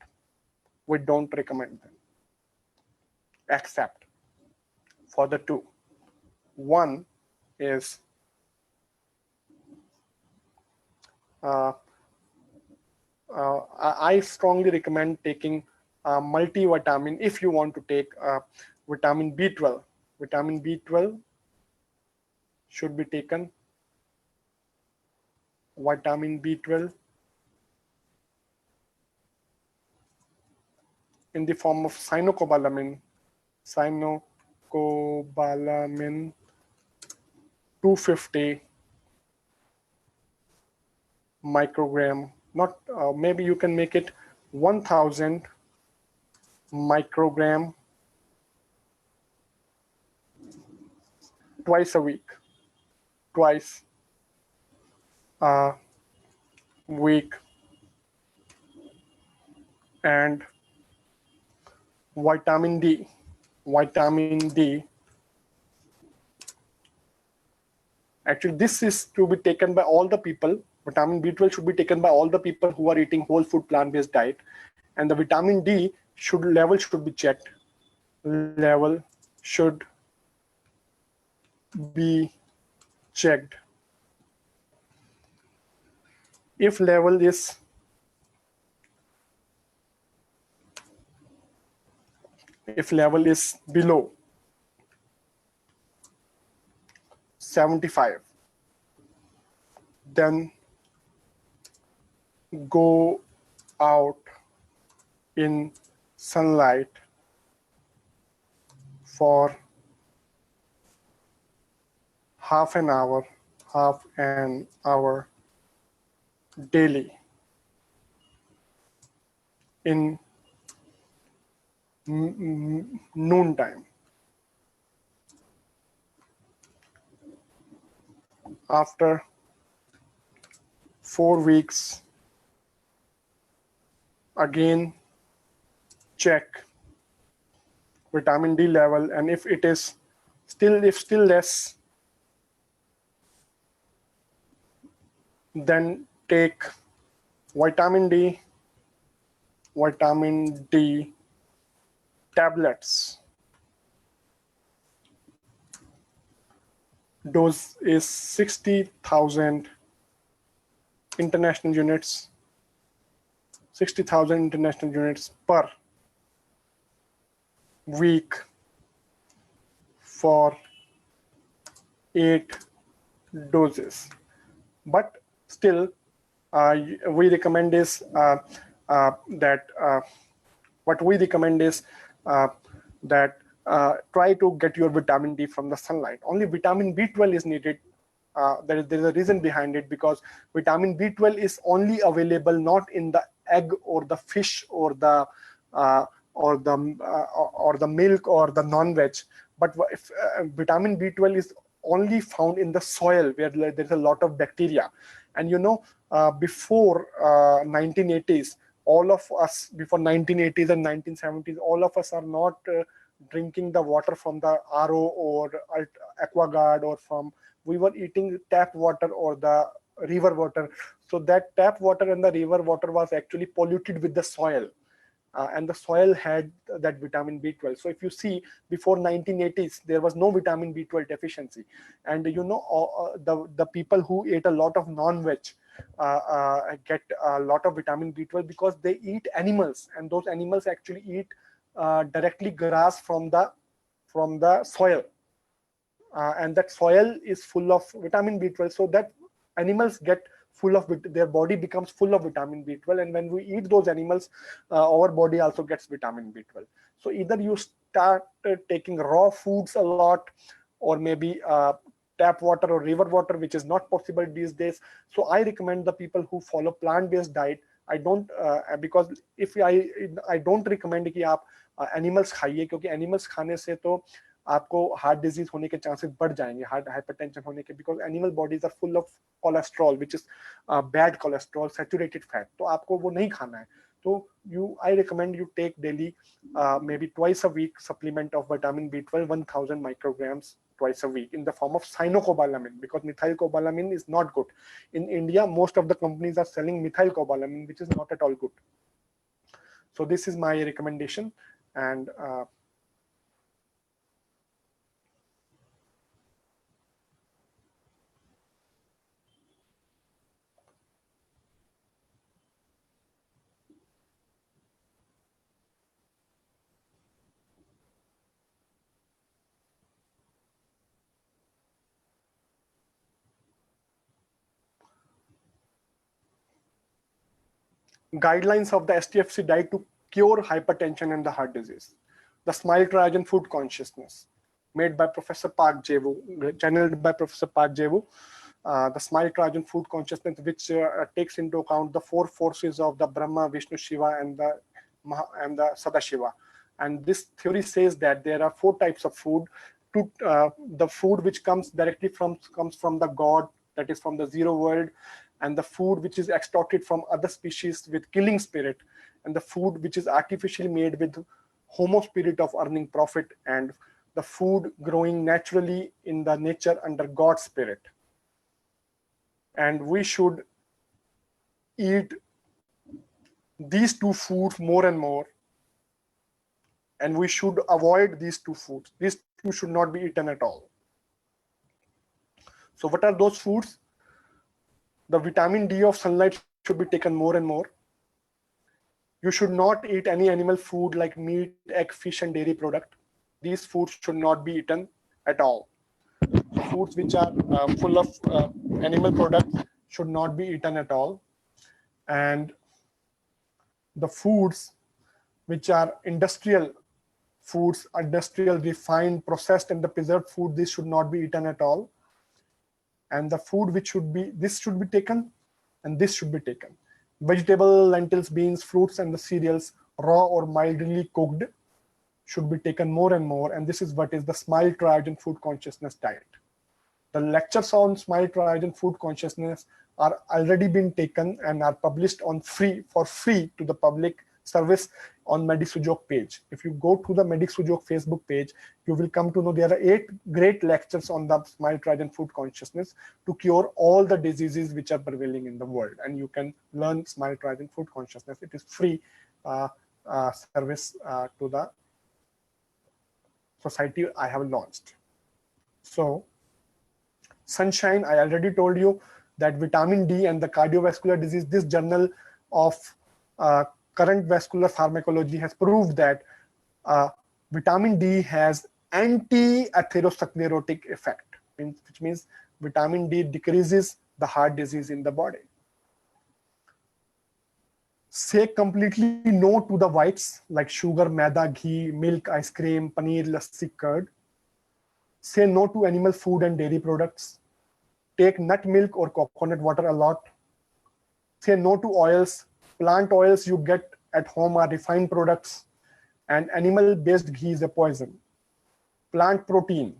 We don't recommend them, except for the two. One is I strongly recommend taking multivitamin if you want to take vitamin B12. Vitamin B12 should be taken. Vitamin B12 in the form of cyanocobalamin 250 microgram, not maybe you can make it 1000 microgram twice a week, twice a week. And vitamin D, actually this is to be taken by all the people. Vitamin B12 should be taken by all the people who are eating whole food plant-based diet, and the vitamin D level should be checked. Level should be checked. If level is below 75, then go out in sunlight for half an hour daily in noon time. After 4 weeks, again check vitamin D level, and if it is still less, then take vitamin D tablets. Dose is 60,000 international units. 60,000 international units per week for 8 doses. But still, we recommend is that try to get your vitamin D from the sunlight. Only vitamin B12 is needed. There is a reason behind it, because vitamin B12 is only available not in the egg or the fish or the milk or the non-veg, but if, vitamin B12 is only found in the soil where there's a lot of bacteria. And before 1980s, all of us, before 1980s and 1970s, all of us are not drinking the water from the RO or Aquaguard or from, we were eating tap water or the river water. So that tap water and the river water was actually polluted with the soil. And the soil had that vitamin B12. So if you see, before 1980s, there was no vitamin B12 deficiency. And the people who ate a lot of non-veg get a lot of vitamin B12 because they eat animals, and those animals actually eat directly grass from the soil. And that soil is full of vitamin B12, so that animals get full of their body becomes full of vitamin B12, and when we eat those animals, our body also gets vitamin B12. So either you start taking raw foods a lot, or maybe tap water or river water, which is not possible these days. So I recommend the people who follow plant-based diet. I don't because if I don't recommend कि आप animals खाइए, क्योंकि animals खाने से तो आपको heart disease होने के चांसेस बढ़ जाएंगे, हाइपरटेंशन होने के, because animal bodies are full of cholesterol, which is bad cholesterol, saturated fat, तो आपको वो नहीं खाना है. तो I recommend you take daily, maybe twice a week, supplement of vitamin B12, 1000 micrograms twice a week in the form of cyanocobalamin, because methylcobalamin is not good. In India, most of the companies are selling methylcobalamin, which is not at all good. So this is my recommendation. And guidelines of the STFC diet to cure hypertension and the heart disease. The Smile Triage Food Consciousness, made by Professor Park Jae-woo, channeled by Professor Park Jae-woo. The Smile Triage Food Consciousness, which takes into account the 4 forces of the Brahma, Vishnu, Shiva, and the Sadashiva. And this theory says that there are 4 types of food. The food which comes directly from the God, that is from the zero world, and the food which is extorted from other species with killing spirit, and the food which is artificially made with homo spirit of earning profit, and the food growing naturally in the nature under God's spirit. And we should eat these 2 foods more and more, and we should avoid these 2 foods. These 2 should not be eaten at all. So what are those foods? The vitamin D of sunlight should be taken more and more. You should not eat any animal food like meat, egg, fish, and dairy product. These foods should not be eaten at all. Foods which are full of animal products should not be eaten at all. And the foods which are industrial foods, industrial, refined, processed, and the preserved food, this should not be eaten at all. And the food which should be, this should be taken, and this should be taken. Vegetable, lentils, beans, fruits, and the cereals, raw or mildly cooked, should be taken more and more. And this is what is the Smile Triage Food Consciousness diet. The lectures on Smile Triage Food Consciousness are already been taken and are published on for free to the public service on Medisujok page. If you go to the Medisujok Facebook page, you will come to know there are 8 great lectures on the Smile Triage Food Consciousness to cure all the diseases which are prevailing in the world. And you can learn Smile Triage Food Consciousness. It is free service to the society I have launched. So sunshine, I already told you that vitamin D and the cardiovascular disease, this journal of current vascular pharmacology has proved that vitamin D has anti-atherosclerotic effect, which means vitamin D decreases the heart disease in the body. Say completely no to the whites like sugar, maida, ghee, milk, ice cream, paneer, lassi, curd. Say no to animal food and dairy products. Take nut milk or coconut water a lot. Say no to oils. Plant oils you get at home are refined products, and animal-based ghee is a poison. Plant protein.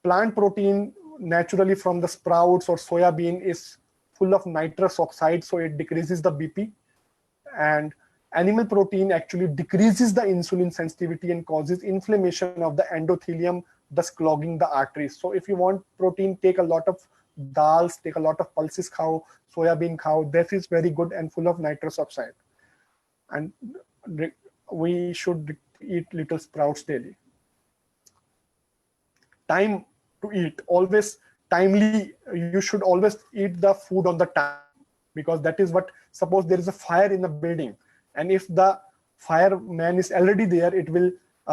Plant protein naturally from the sprouts or soya bean is full of nitrous oxide, so it decreases the BP. And animal protein actually decreases the insulin sensitivity and causes inflammation of the endothelium, thus clogging the arteries. So if you want protein, take a lot of dals, take a lot of pulses khao, soya bean khao. That is very good and full of nitrous oxide. And we should eat little sprouts daily. Time to eat, always timely. You should always eat the food on the time, because that is what, suppose there is a fire in the building, and if the fireman is already there, it will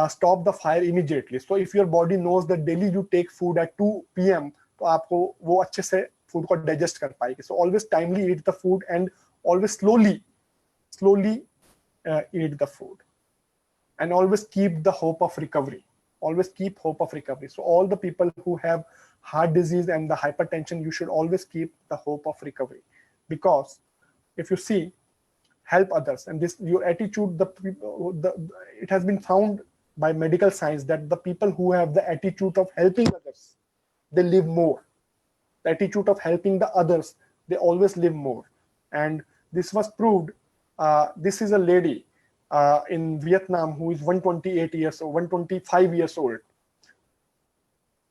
stop the fire immediately. So if your body knows that daily you take food at 2 p.m, तो आपको वो अच्छे से food को digest कर पाएगी. So always timely eat the food, and always slowly eat the food, and always keep the hope of recovery. Always keep hope of recovery. So all the people who have heart disease and the hypertension, you should always keep the hope of recovery, because if you see, help others, and this your attitude, it has been found by medical science that the people who have the attitude of helping others, they live more. The attitude of helping the others, they always live more. And this was proved. This is a lady in Vietnam who is 125 years old.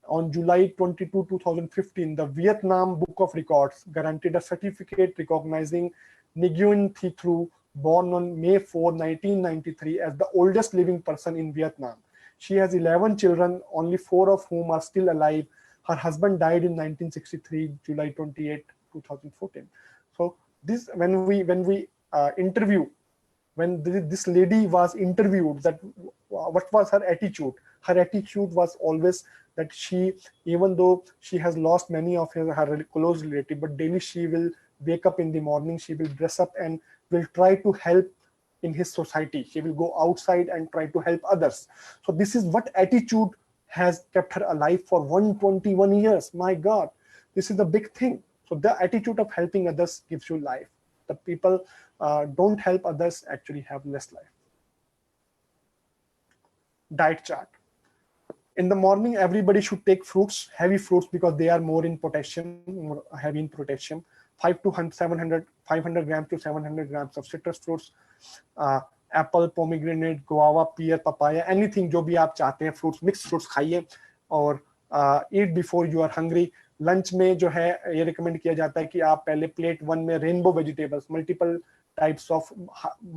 On July 22, 2015, the Vietnam Book of Records granted a certificate recognizing Nguyen Thi Thu, born on May 4, 1993, as the oldest living person in Vietnam. She has 11 children, only 4 of whom are still alive. Her husband died in 1963, July 28, 2014. So this, when we interview, when this lady was interviewed, that what was her attitude? Her attitude was always that she, even though she has lost many of her close relatives, but daily she will wake up in the morning, she will dress up and will try to help in his society. She will go outside and try to help others. So this is what attitude has kept her alive for 121 years. My God, this is a big thing. So the attitude of helping others gives you life. The people don't help others actually have less life. Diet chart. In the morning, everybody should take fruits, heavy fruits, because they are more in potassium, more heavy in potassium. 500 grams to 700 grams of citrus fruits, apple, pomegranate, guava, pear, papaya, anything जो भी आप चाहते हैं fruits, mixed fruits खाइए, और eat before you are hungry. Lunch में जो है ये रिकमेंड किया जाता है कि आप पहले प्लेट 1 में rainbow vegetables, multiple types of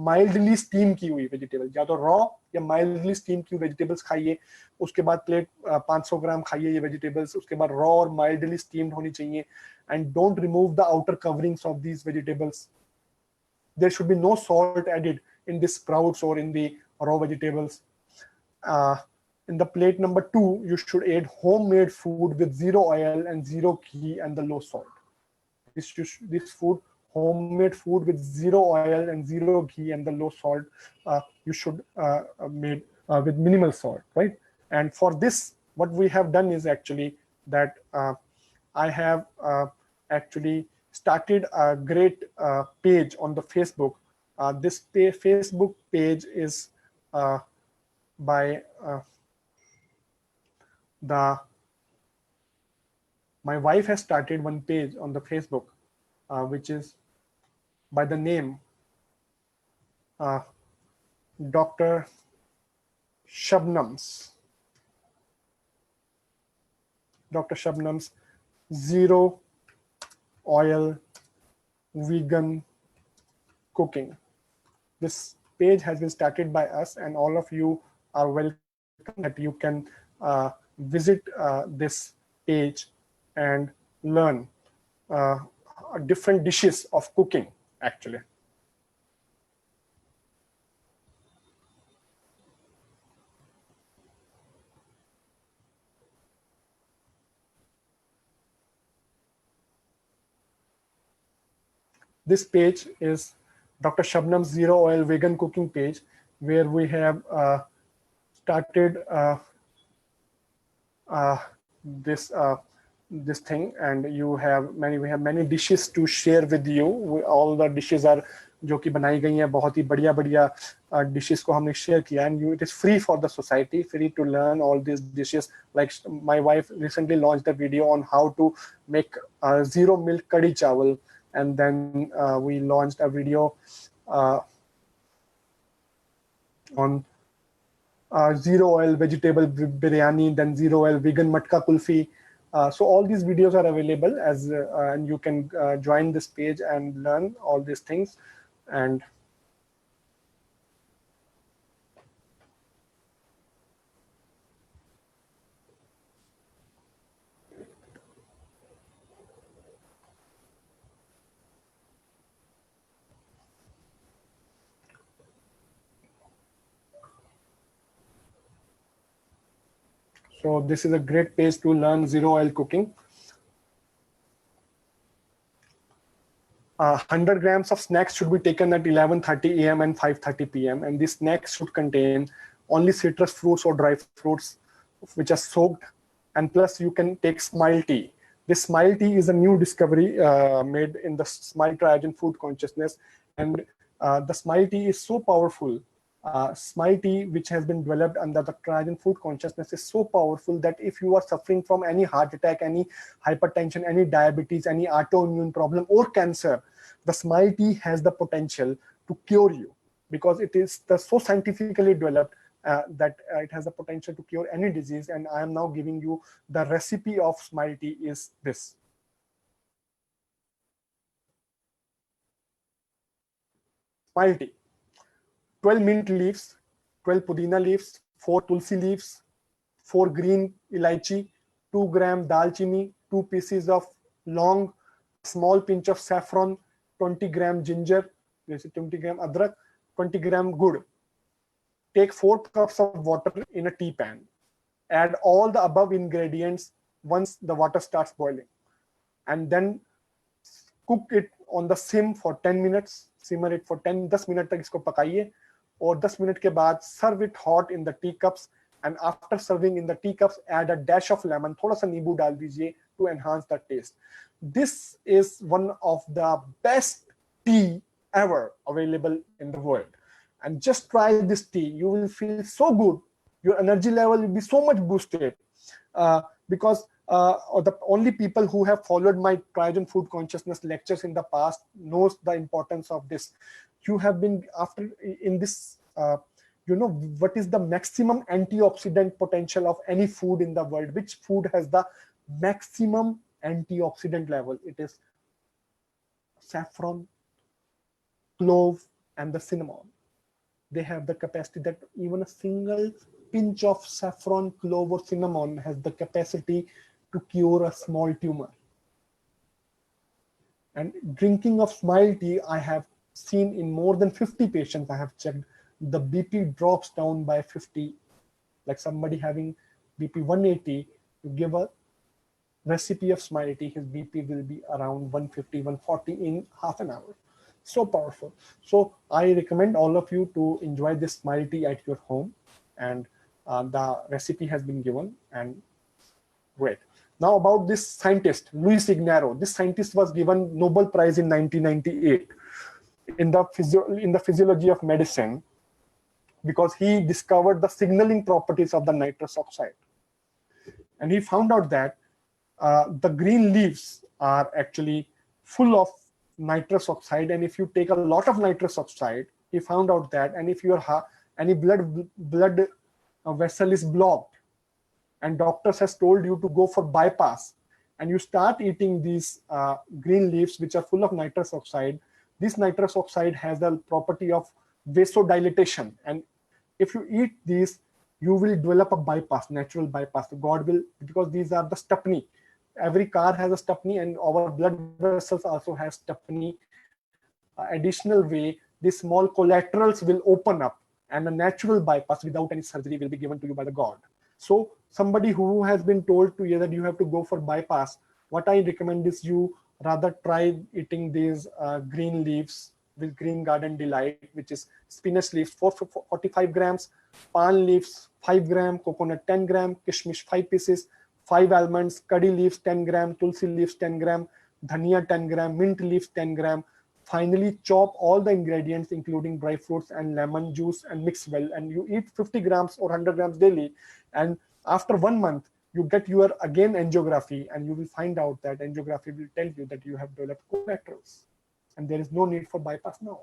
mildly steam की हुई वेजिटेबल्स, या तो रॉ या माइल्डली स्टीम की वेजिटेबल्स खाइए. उसके बाद प्लेट 500 ग्राम खाइए ये वेजिटेबल्स. उसके बाद रॉ और माइल्डली स्टीम्ड होनी चाहिए. And don't remove the outer coverings of these vegetables. There should be no salt added in the sprouts or in the raw vegetables. In the plate number 2, you should add homemade food with 0 oil and 0 ghee and the low salt. This food, homemade food with 0 oil and 0 ghee and the low salt, you should made with minimal salt, right? And for this, what we have done is actually that I have actually started a great page on the Facebook. This Facebook page is by my wife has started one page on the Facebook, which is by the name Dr. Shabnam's. Dr. Shabnam's Zero Oil Vegan Cooking. This page has been started by us, and all of you are welcome that you can visit this page and learn different dishes of cooking actually. This page is Dr. Shabnam's Zero Oil Vegan Cooking page, where we have started this this thing, and we have many dishes to share with you. All the dishes are जो कि बनाई गई हैं, बहुत ही बढ़िया बढ़िया dishes को हमने share किया, and it is free for the society, free to learn all these dishes. Like my wife recently launched a video on how to make zero milk curry chawal, and then we launched a video on zero oil vegetable biryani, then zero oil vegan matka kulfi. So all these videos are available as and you can join this page and learn all these things. And so this is a great page to learn zero oil cooking. 100 grams of snacks should be taken at 11:30 a.m. and 5:30 p.m. and these snacks should contain only citrus fruits or dry fruits which are soaked, and plus you can take Smile tea. This Smile tea is a new discovery made in the Smile Triagen food consciousness, and the Smile tea is so powerful. Smile tea, which has been developed under the Triagen food consciousness, is so powerful that if you are suffering from any heart attack, any hypertension, any diabetes, any autoimmune problem or cancer, the Smile tea has the potential to cure you, because it is so scientifically developed that it has the potential to cure any disease. And I am now giving you the recipe of Smile tea is this. Smile tea. 12 mint leaves, 12 pudina leaves, 4 tulsi leaves, 4 green elaichi, 2 gram dalchini, 2 pieces of long, small pinch of saffron, 20 gram ginger, 20 gram adrak, 20 gram gur. Take 4 cups of water in a tea pan. Add all the above ingredients once the water starts boiling, and then cook it on the sim for 10 minutes. Simmer it for 10 minutes तक इसको पकाइए, और 10 minute के बाद serve it hot in the teacups, and after serving in the teacups add a dash of lemon, थोड़ा सा नींबू डाल दीजिए to enhance the taste. This is one of the best tea ever available in the world, and just try this tea. You will feel so good, your energy level will be so much boosted, because the only people who have followed my Triagen food consciousness lectures in the past knows the importance of this. You have been after in this, you know what is the maximum antioxidant potential of any food in the world. Which food has the maximum antioxidant level? It is saffron, clove, and the cinnamon. They have the capacity that even a single pinch of saffron, clove, or cinnamon has the capacity to cure a small tumor. And drinking of Smile tea, I have seen in more than 50 patients I have checked, the BP drops down by 50. Like somebody having BP 180, you give a recipe of Smile tea, his BP will be around 150, 140 in half an hour. So powerful. So I recommend all of you to enjoy this Smile tea at your home, and the recipe has been given, and great. Now about this scientist, Luis Ignarro. This scientist was given Nobel Prize in 1998 in the physiology of medicine, because he discovered the signaling properties of the nitrous oxide. And he found out that the green leaves are actually full of nitrous oxide, and if you take a lot of nitrous oxide, he found out that, and if your any blood vessel is blocked, and doctors has told you to go for bypass, and you start eating these green leaves which are full of nitrous oxide, this nitrous oxide has the property of vasodilatation, and if you eat these, you will develop a bypass, natural bypass. God will, because these are the stepney. Every car has a stepney, and our blood vessels also have stepney. Additional way, these small collaterals will open up, and a natural bypass without any surgery will be given to you by the God. So somebody who has been told to you that you have to go for bypass, what I recommend is you rather try eating these green leaves with Green Garden Delight, which is spinach leaves 45 grams, palm leaves 5 gram, coconut 10 gram, kishmish 5 pieces, 5 almonds, curry leaves 10 gram, tulsi leaves 10 gram, dhania 10 gram, mint leaves 10 gram. Finally, chop all the ingredients, including dry fruits and lemon juice, and mix well. And you eat 50 grams or 100 grams daily. And after 1 month, you get your again angiography, and you will find out that angiography will tell you that you have developed collaterals, and there is no need for bypass now.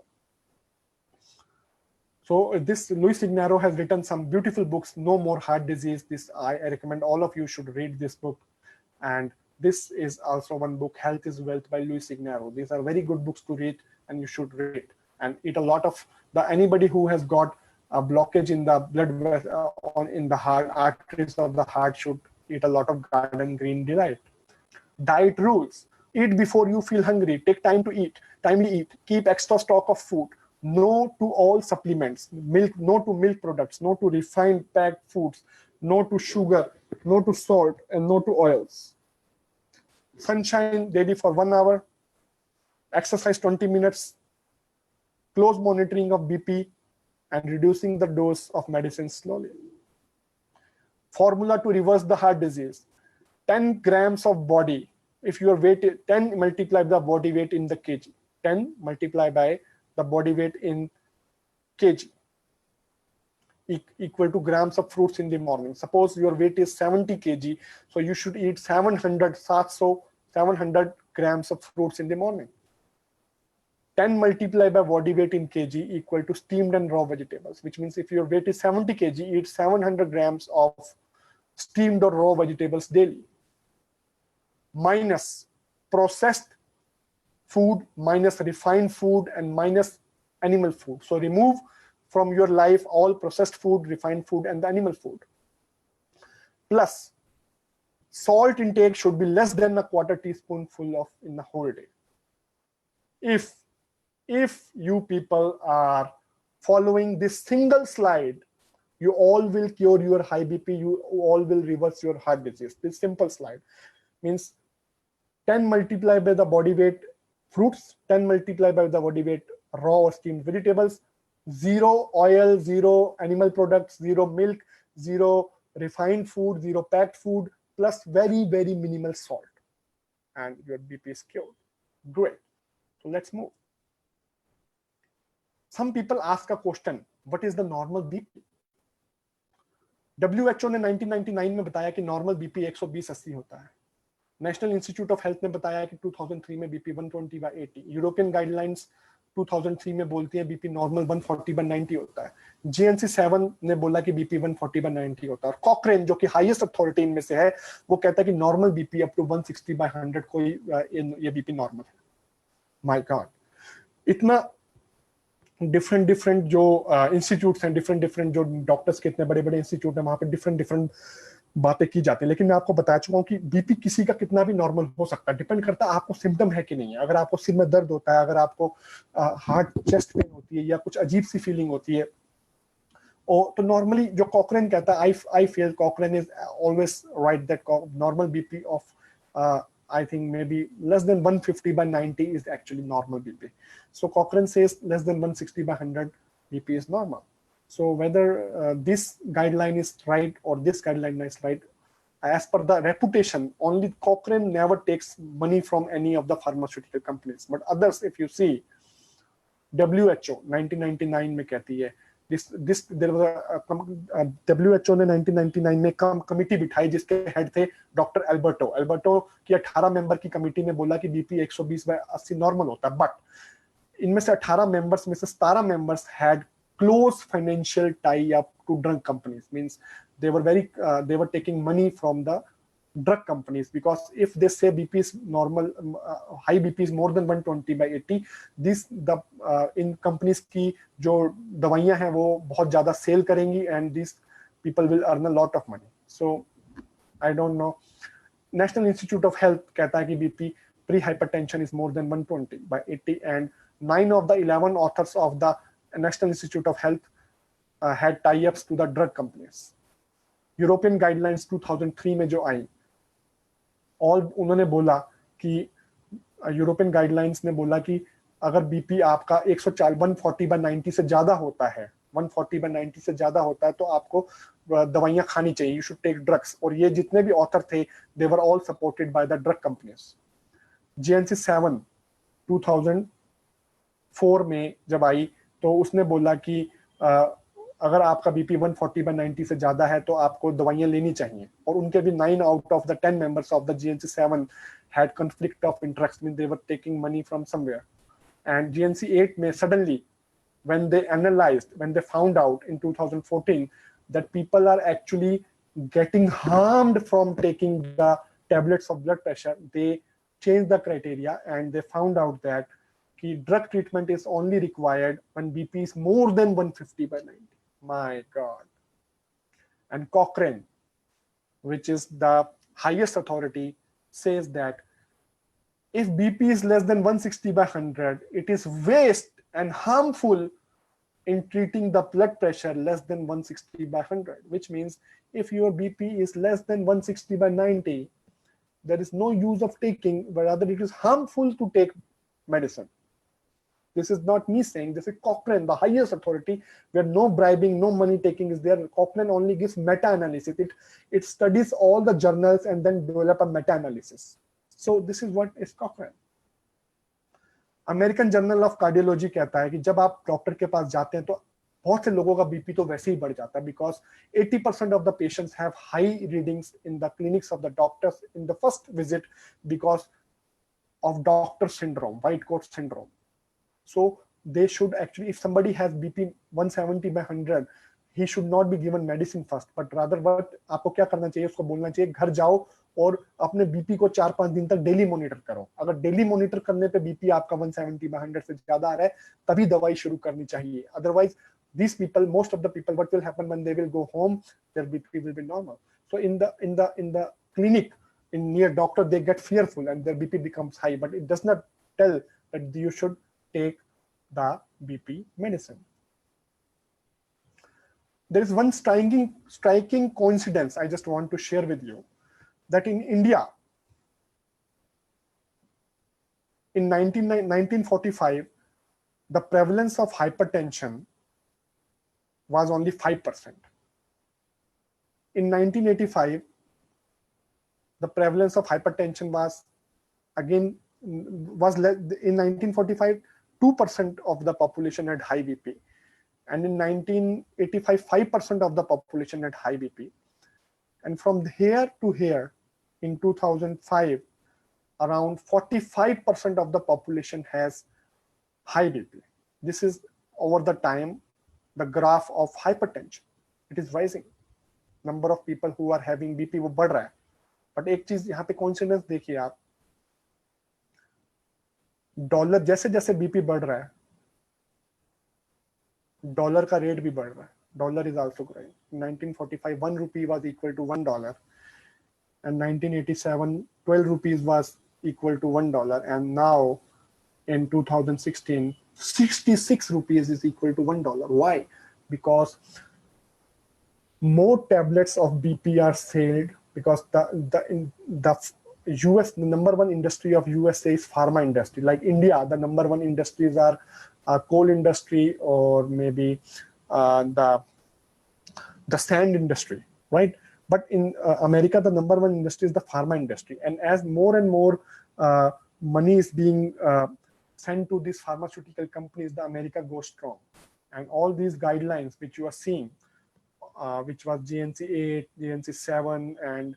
So this Luis Ignaro has written some beautiful books. No More Heart Disease. This I recommend all of you should read this book. And this is also one book, Health is Wealth by Luis Ignaro. These are very good books to read, and you should read and eat a lot of anybody who has got a blockage in the blood in the heart arteries of the heart should eat a lot of Garden Green Delight. Diet rules: eat before you feel hungry. Take time to eat. Timely eat. Keep extra stock of food. No to all supplements. Milk, no to milk products. No to refined packed foods. No to sugar. No to salt, and no to oils. Sunshine daily for 1 hour. Exercise 20 minutes. Close monitoring of BP, and reducing the dose of medicine slowly. Formula to reverse the heart disease: 10 grams of body. If your weight is 10 multiplied by the body weight in the kg. 10 multiplied by the body weight in kg equal to grams of fruits in the morning. Suppose your weight is 70 kg, so you should eat 700 grams of fruits in the morning. 10 multiplied by body weight in kg equal to steamed and raw vegetables, which means if your weight is 70 kg, eat 700 grams of steamed or raw vegetables daily. Minus processed food, minus refined food, and minus animal food. So remove from your life all processed food, refined food, and the animal food. Plus, salt intake should be less than a quarter teaspoonful in the whole day. If you people are following this single slide, you all will cure your high BP, you all will reverse your heart disease. This simple slide means 10 multiplied by the body weight fruits, 10 multiplied by the body weight raw or steamed vegetables, 0 oil, 0 animal products, 0 milk, 0 refined food, 0 packed food, plus very, very minimal salt. And your BP is cured. Great. So let's move. Some people ask a question, what is the normal BP? WHO ने 1999 में बताया कि normal BP 120/80 होता है. National institute of health ने बताया कि 2003 में बीपी 120/80. यूरोपियन गाइडलाइंस 2003 में बोलती है बीपी नॉर्मल 140/90 होता है. जीएनसी 7 ने बोला कि बीपी 140/90 होता है. और कॉकरेन जो कि हाईएस्ट अथॉरिटी इनमें से है, वो कहता है कि नॉर्मल बीपी अप टू 160/100 कोई ये बीपी नॉर्मल है. माय गॉड, इतना डिफरेंट जो इंस्टीट्यूट्स हैं, डिफरेंट जो डॉक्टर्स के इतने बड़े बड़े इंस्टीट्यूट हैं, वहां पे डिफरेंट बातें की जाती है. लेकिन मैं आपको बता चुका हूं कि बीपी किसी का कितना भी नॉर्मल हो सकता है. डिपेंड करता है आपको सिम्टम है कि नहीं है. अगर आपको सिर में दर्द होता है, अगर आपको हार्ट चेस्ट पेन होती है, या कुछ अजीब सी फीलिंग होती है, तो नॉर्मली जो कॉकरेन कहता है, I feel कॉकरेन is always right that normal BP of I think maybe less than 150/90 is actually normal BP. So Cochrane says less than 160/100 BP is normal. So whether this guideline is right or this guideline is right, as per the reputation, only Cochrane never takes money from any of the pharmaceutical companies. But others, if you see, WHO 1999 में कहती है, there was a WHO ने 1999 में committee बिठाई जिसके head थे doctor Alberto की 18 member की कमिटी ने बोला कि बीपी 120/80 नॉर्मल होता है. बट इनमें से 18 मेंबर्स में से 17 members had close financial tie up to drug companies. Means they were taking money from the drug companies, because if they say BP is normal, high BP is more than 120/80, in companies की जो दवाइयां हैं वो बहुत ज्यादा cell करेंगी, and these people will earn a lot of money. So I don't know. National Institute of Health कहता है कि BP pre-hypertension is more than 120/80, and 9 of the 11 authors of the National Institute of Health had tie-ups to the drug companies. European guidelines 2003 में जो आई, और उन्होंने बोला कि European guidelines ने बोला कि अगर बीपी आपका 140/90 से ज्यादा होता है, 140/90 से ज्यादा होता है, तो आपको दवाइयां खानी चाहिए, यू शुड टेक ड्रग्स। और ये जितने भी ऑथर थे, they were all supported by the drug companies. GNC 7 2004 में जब आई तो उसने बोला कि अगर आपका बीपी 140/90 से ज्यादा है तो आपको दवाइयां लेनी चाहिए। और उनके भी 9 out of the 10 members of the GNC 7 had conflict of interest, means they were taking money from somewhere. And GNC 8 may suddenly, when they found out in 2014 that people are actually getting harmed from taking the tablets of blood pressure, they changed the criteria and they found out that drug treatment is only required when BP is more than 150/90. My God. And Cochrane, which is the highest authority, says that if BP is less than 160/100, it is waste and harmful in treating the blood pressure less than 160/100, which means if your BP is less than 160/90, there is no use of taking, but rather it is harmful to take medicine. This is not me saying, this is Cochrane, the highest authority, where no bribing, no money taking is there. Cochrane only gives meta-analysis. It studies all the journals and then develop a meta-analysis. So this is what is Cochrane. American journal of cardiology कहता है कि जब आप doctor के पास जाते हैं तो बहुत से लोगों का बीपी तो वैसे ही बढ़ जाता है, because 80% of the patients have high readings in the clinics of the doctors in the first visit because of doctor syndrome, white coat syndrome. So they should actually, if somebody has BP 170/100, he should not be given medicine first, but rather what आपको क्या करना चाहिए, उसको बोलना चाहिए घर जाओ और अपने बीपी को 4-5 दिन तक डेली मॉनिटर करो. अगर डेली मॉनिटर करने पे बीपी आपका 170/100 से ज्यादा आ रहा है तभी दवाई शुरू करनी चाहिए. Otherwise these people, most of the people, what will happen when they will go home, their BP will be normal. So in the clinic, in near doctor, they get fearful and their BP becomes high, but it does not tell that you should take the BP medicine. There is one striking coincidence I just want to share with you, that in India, in 1945, the prevalence of hypertension was only 5%. In 1985, the prevalence of hypertension was in 1945, 2% of the population had high BP. And in 1985, 5% of the population had high BP. And from here to here, in 2005, around 45% of the population has high BP. This is over the time, the graph of hypertension. It is rising. Number of people who are having BP वो बढ़ रहा है. But एक चीज यहाँ पे coincidence देखिए आप, डॉलर जैसे जैसे बीपी बढ़ रहा है, डॉलर का रेट भी बढ़ रहा है. Dollar is also growing. 1945 1 rupee was equal to $1, and 1987 12 rupees was equal to $1, and now in 2016 66 rupees is equal to $1. Why? Because more tablets of BP are sold, because the US, the number one industry of USA is pharma industry. Like India, the number one industries are coal industry, or maybe the sand industry, right? But in America, the number one industry is the pharma industry. And as more and more money is being sent to these pharmaceutical companies, the America goes strong. And all these guidelines which you are seeing, which was GNC 8, GNC 7, and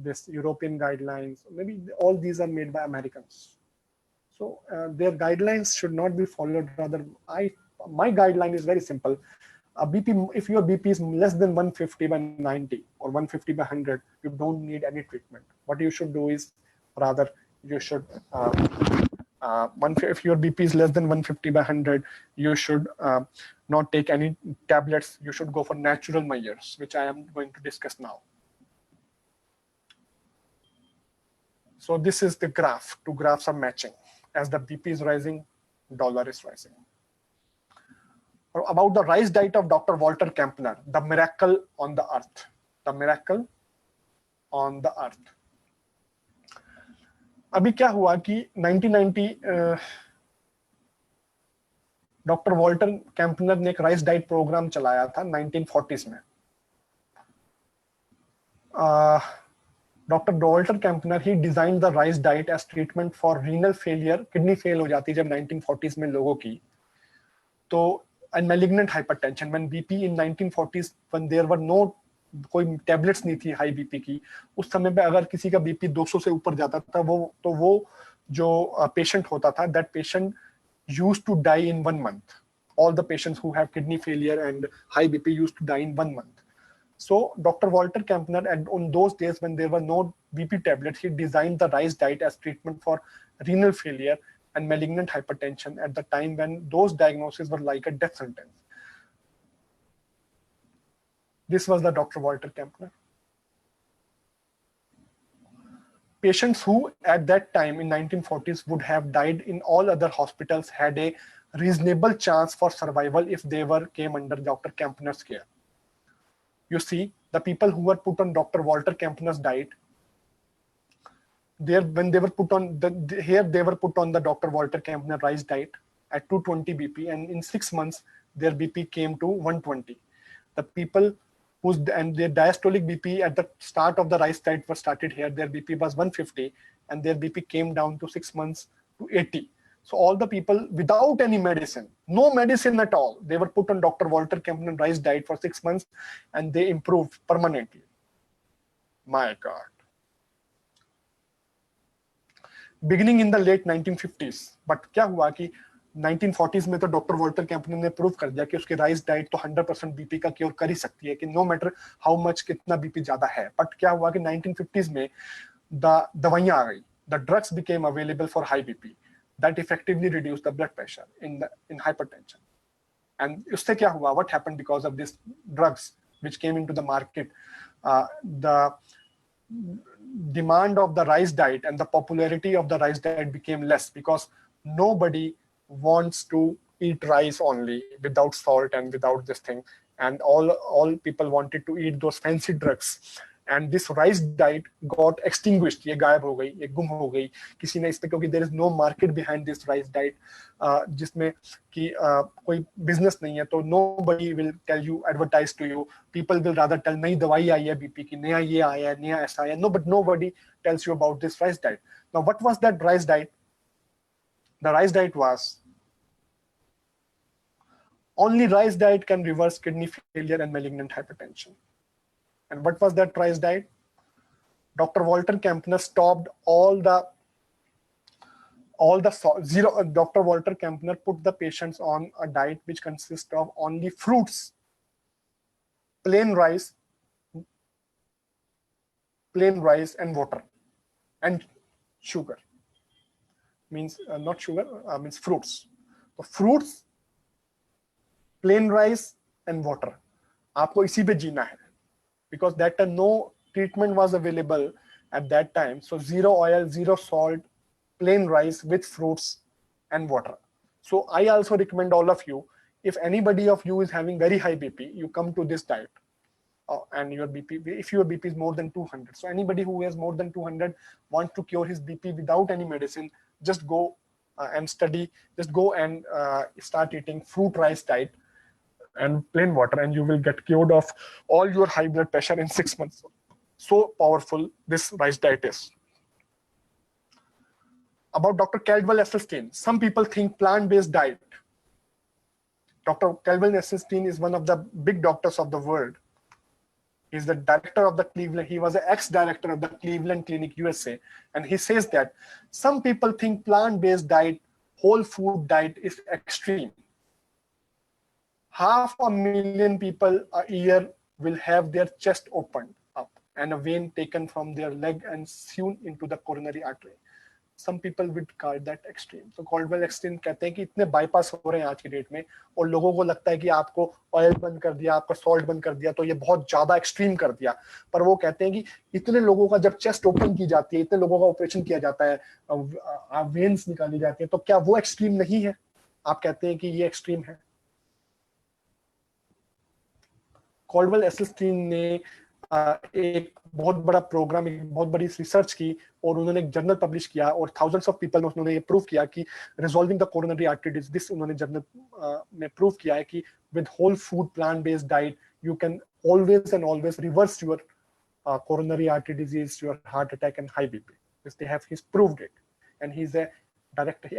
this European guidelines, maybe all these are made by Americans. So their guidelines should not be followed. Rather, my guideline is very simple. BP, if your BP is less than 150/90 or 150/100, you don't need any treatment. What you should do is, rather, you should, if your BP is less than 150/100, you should not take any tablets. You should go for natural measures, which I am going to discuss now. So this is the graph. Two graphs are matching. As the BP is rising, dollar is rising. About the rice diet of Dr. Walter Kempner, the miracle on the earth. The miracle on the earth. अभी क्या हुआ कि 1990 doctor Walter कैंपनर ने एक rice diet programme चलाया था 1940s में. Doctor Walter Kempner he design the rice diet as treatment for renal failure. Kidney fail हो जाती जब 1940s में लोगों की, तो and malignant hypertension when BP in 1940s when there were no, कोई टैबलेट्स नहीं थी हाई बीपी की, उस समय पे अगर किसी का बीपी 200 से ऊपर जाता था वो जो पेशेंट होता था, that patient used to die in 1 month. All the patients who have kidney failure and high BP used to die in 1 month. So Dr. Walter Kampner, and on those days when there were no BP tablets, he designed the rice diet as treatment for renal failure and malignant hypertension at the time when those diagnoses were like a death sentence. This was the Dr. Walter Kampner. Patients who at that time in 1940s would have died in all other hospitals had a reasonable chance for survival if they came under Dr. Kampner's care. You see, the people who were put on Dr. Walter Kampner's diet, when they were put on they were put on the Dr. Walter Kampner rice diet at 220 BP, and in 6 months their BP came to 120. The people and their diastolic BP at the start of the rice diet was started here, their BP was 150, and their BP came down to 6 months to 80. So all the people without any medicine, no medicine at all, they were put on Dr. Walter Kampner rice diet for 6 months, and they improved permanently. My God. Beginning in the late 1950s, but क्या हुआ कि 1940s में तो doctor Walter कैंपनर ने prove कर दिया कि उसकी राइस डाइट तो 100% बीपी का क्योर कर ही सकती है, कि नो मैटर हाउ मच कितना बीपी ज्यादा है. बट क्या हुआ कि 1950s में दवाइयां आ गई, the drugs became available for high BP that effectively reduce the blood pressure in hypertension. And उससे क्या हुआ, what happened because of this drugs which came into the market, the demand of the rice diet and the popularity of the rice diet became less because nobody wants to eat rice only without salt and without this thing, and all people wanted to eat those fancy drugs, and this rice diet got extinguished. ये गायब हो गई, ये गुम हो गई किसी ने इस पे, क्योंकि there is no market behind this rice diet, जिसमें कि कोई business नहीं है, तो nobody will tell you, advertise to you. People will rather tell नई दवाई आई है बीपी की, नया ये आया है, नया ऐसा आया. No, but nobody tells you about this rice diet. Now, what was that rice diet? The rice diet was only rice diet can reverse kidney failure and malignant hypertension. And what was that rice diet? Dr. Walter Kampner stopped all the zero. Dr. Walter Kampner put the patients on a diet which consists of only fruits, plain rice and water and sugar. Means not sugar, means fruits. So fruits, plain rice and water. आपको इसी पे जीना है. Because that time no treatment was available at that time. So zero oil, zero salt, plain rice with fruits and water. So I also recommend all of you, if anybody of you is having very high BP, you come to this diet. And your BP, if your BP is more than 200. So anybody who has more than 200 wants to cure his BP without any medicine, just go and study, just go and start eating fruit rice diet and plain water, and you will get cured of all your high blood pressure in 6 months. So powerful this rice diet is. About Dr. Caldwell Esselstyn, some people think plant-based diet. Dr. Caldwell Esselstyn is one of the big doctors of the world. He's the director of the Cleveland, he was an ex-director of the Cleveland Clinic, USA. And he says that some people think plant-based diet, whole food diet is extreme. 500,000 people a year will have their chest opened up and a vein taken from their leg and sewn into the coronary artery. Some people would call that extreme. So Caldwell Esselstyn कहते हैं कि इतने bypass हो रहे हैं आज की date में, और लोगों को लगता है कि आपको ऑयल बंद कर दिया, आपका सॉल्ट बंद कर दिया, तो ये बहुत ज्यादा एक्सट्रीम कर दिया. पर वो कहते हैं कि इतने लोगों का जब चेस्ट ओपन की जाती है, इतने लोगों का ऑपरेशन किया जाता है, वेन्स निकाली जाती है, तो क्या वो एक्सट्रीम नहीं है? आप कहते हैं कि ये एक्सट्रीम है. Caldwell Esselstyn ने एक बहुत बड़ा प्रोग्राम, एक बहुत बड़ी रिसर्च की और उन्होंने एक जर्नल पब्लिश किया और थाउजेंड्स ऑफ पीपल में उन्होंने ये प्रूव किया कि resolving the coronary artery disease, this उन्होंने जर्नल में प्रूव किया है कि with whole food plant based diet you can always and always reverse your coronary artery disease, your heart attack and high BP. This he's proved it, and he's a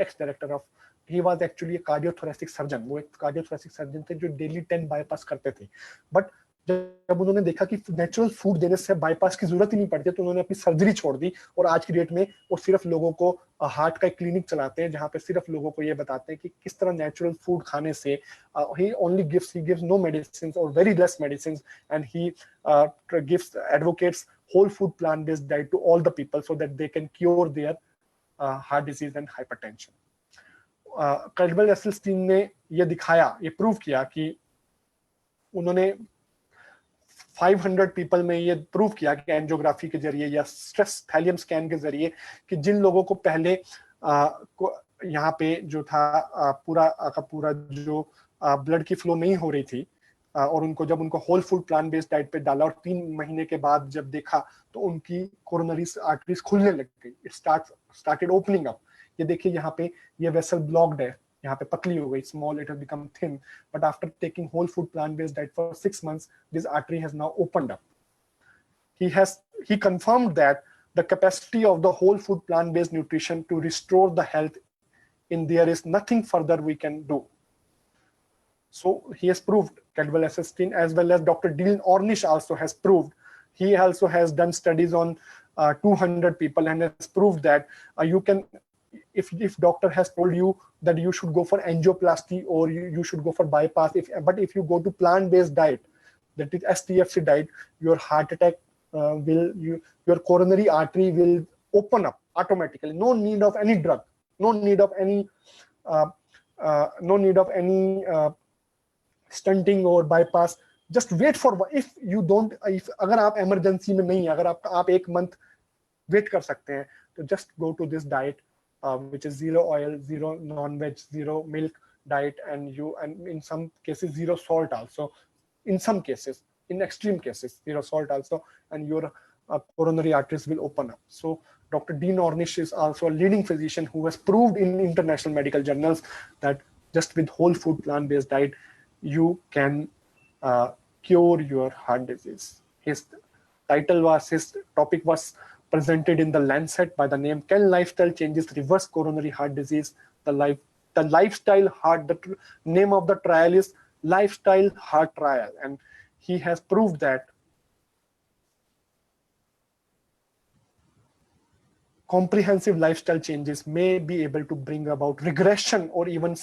ex-director of, he was actually a cardiothoracic surgeon. वो एक cardiothoracic surgeon थे जो daily 10 bypass करते थे, but जब उन्होंने देखा कि नेचुरल फूड देने से बाईपास की जरूरत ही नहीं पड़ती तो उन्होंने अपनी सर्जरी छोड़ दी और आज की डेट में वो सिर्फ लोगों को हार्ट का क्लिनिक चलाते हैं जहां पे सिर्फ लोगों को ये बताते हैं कि किस तरह नेचुरल फूड खाने से he gives no medicines or very less medicines, and he advocates whole food plant based diet to all the people so that they can cure their heart disease and hypertension. कैडबल एसेल्स्टीन ने ये दिखाया, ये prove किया कि उन्होंने 500 people में ये prove किया कि एंजियोग्राफी के जरिए या स्ट्रेस थैलियम स्कैन के जरिए कि जिन लोगों को पहले यहाँ पे जो था पूरा जो ब्लड की फ्लो नहीं हो रही थी और जब उनको whole food plant based diet पे डाला और 3 महीने के बाद जब देखा तो उनकी कोरोनरी आर्टरीज खुलने लग गई, इट स्टार्टेड ओपनिंग अप। ये देखिए यहाँ पे ये वेसल ब्लॉक्ड है, यहाँ पे पतली हो गई, small, it has become thin, but after taking whole food plant based diet for 6 months this artery has now opened up. He confirmed that the capacity of the whole food plant based nutrition to restore the health in there is nothing further we can do. So he has proved, Cadwell Assistin, as well as Dr. Dean Ornish also has proved. He also has done studies on 200 people and has proved that you can, if doctor has told you that you should go for angioplasty or you should go for bypass, but if you go to plant-based diet, that is STFC diet, your heart attack your coronary artery will open up automatically. No need of any drug, no need of any stunting or bypass. Just wait for, if अगर आप emergency में नहीं, अगर आप 1 month wait कर सकते हैं, तो just go to this diet. Which is 0 oil, 0 non-veg, 0 milk diet, and in some cases 0 salt also. In some cases, in extreme cases, 0 salt also, and your coronary arteries will open up. So Dr. Dean Ornish is also a leading physician who has proved in international medical journals that just with whole food plant-based diet, you can cure your heart disease. His topic was presented in the Lancet by the name "Can Lifestyle Changes Reverse Coronary Heart Disease?" The lifestyle heart. The name of the trial is Lifestyle Heart Trial, and he has proved that comprehensive lifestyle changes may be able to bring about regression or even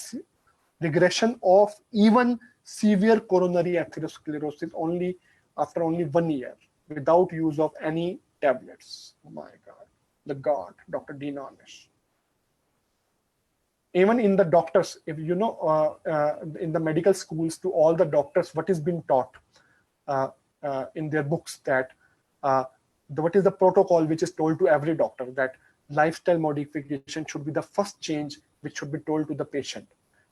regression of even severe coronary atherosclerosis after only 1 year without use of any tablets. Oh my God, Dr. Dean Ornish. Even in the doctors, if you know, in the medical schools, to all the doctors, what is being taught in their books, that what is the protocol which is told to every doctor, that lifestyle modification should be the first change which should be told to the patient.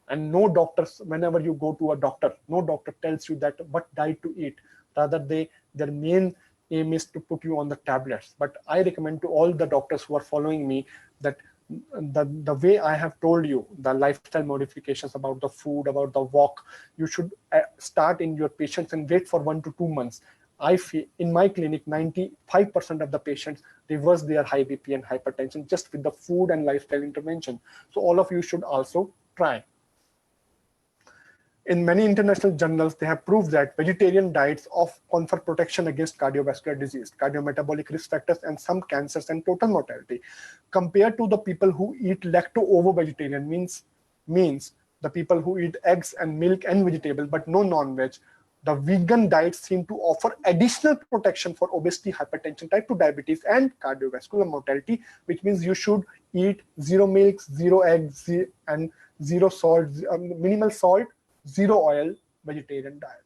And no doctors, whenever you go to a doctor, no doctor tells you that what diet to eat. Rather, their main aim is to put you on the tablets. But I recommend to all the doctors who are following me that the way I have told you, the lifestyle modifications about the food, about the walk, you should start in your patients and wait for 1 to 2 months. I feel in my clinic, 95% of the patients reverse their high BP and hypertension just with the food and lifestyle intervention. So all of you should also try. In many international journals, they have proved that vegetarian diets confer protection against cardiovascular disease, cardiometabolic risk factors, and some cancers and total mortality. Compared to the people who eat lacto-ovo vegetarian, means the people who eat eggs and milk and vegetable, but no non-veg, the vegan diets seem to offer additional protection for obesity, hypertension, type 2 diabetes, and cardiovascular mortality, which means you should eat 0 milk, 0 eggs, and 0 salt, minimal salt, 0 oil vegetarian diet.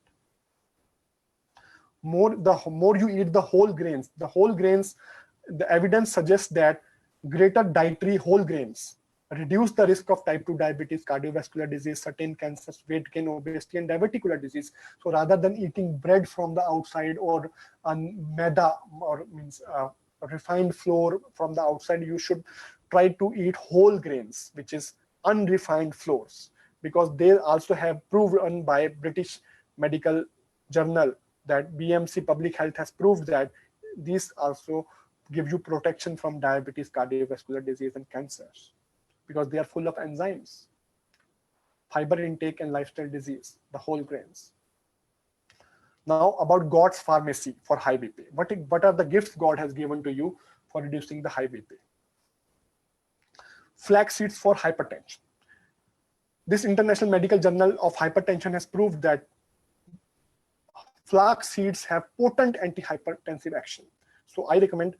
The more you eat the whole grains, the evidence suggests that greater dietary whole grains reduce the risk of type 2 diabetes, cardiovascular disease, certain cancers, weight gain, obesity, and diverticular disease. So rather than eating bread from the outside or maida, or means refined flour from the outside, you should try to eat whole grains, which is unrefined flours, because they also have proven by British Medical Journal that BMC Public Health has proved that these also give you protection from diabetes, cardiovascular disease, and cancers, because they are full of enzymes. Fiber intake and lifestyle disease, the whole grains. Now about God's pharmacy for high BP. What are the gifts God has given to you for reducing the high BP? Flax seeds for hypertension. This International Medical Journal of Hypertension has proved that flax seeds have potent antihypertensive action. So I recommend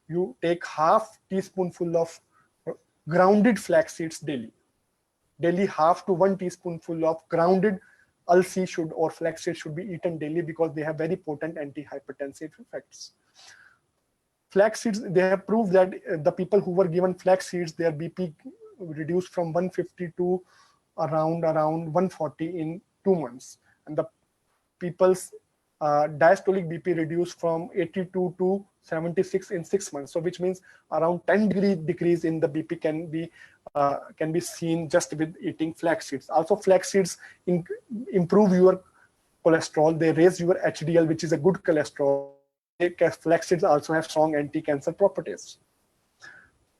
you take half teaspoonful of grounded flax seeds daily. Daily, half to 1 teaspoonful of grounded alsi or flax seeds should be eaten daily, because they have very potent antihypertensive effects. Flax seeds, they have proved that the people who were given flax seeds, their BP reduced from 150 to around 140 in 2 months, and the people's diastolic BP reduced from 82 to 76 in 6 months. So which means around 10-degree decrease in the BP can be seen just with eating flax seeds. Also, flax seeds improve your cholesterol. They raise your HDL, which is a good cholesterol. Flax seeds also have strong anti-cancer properties.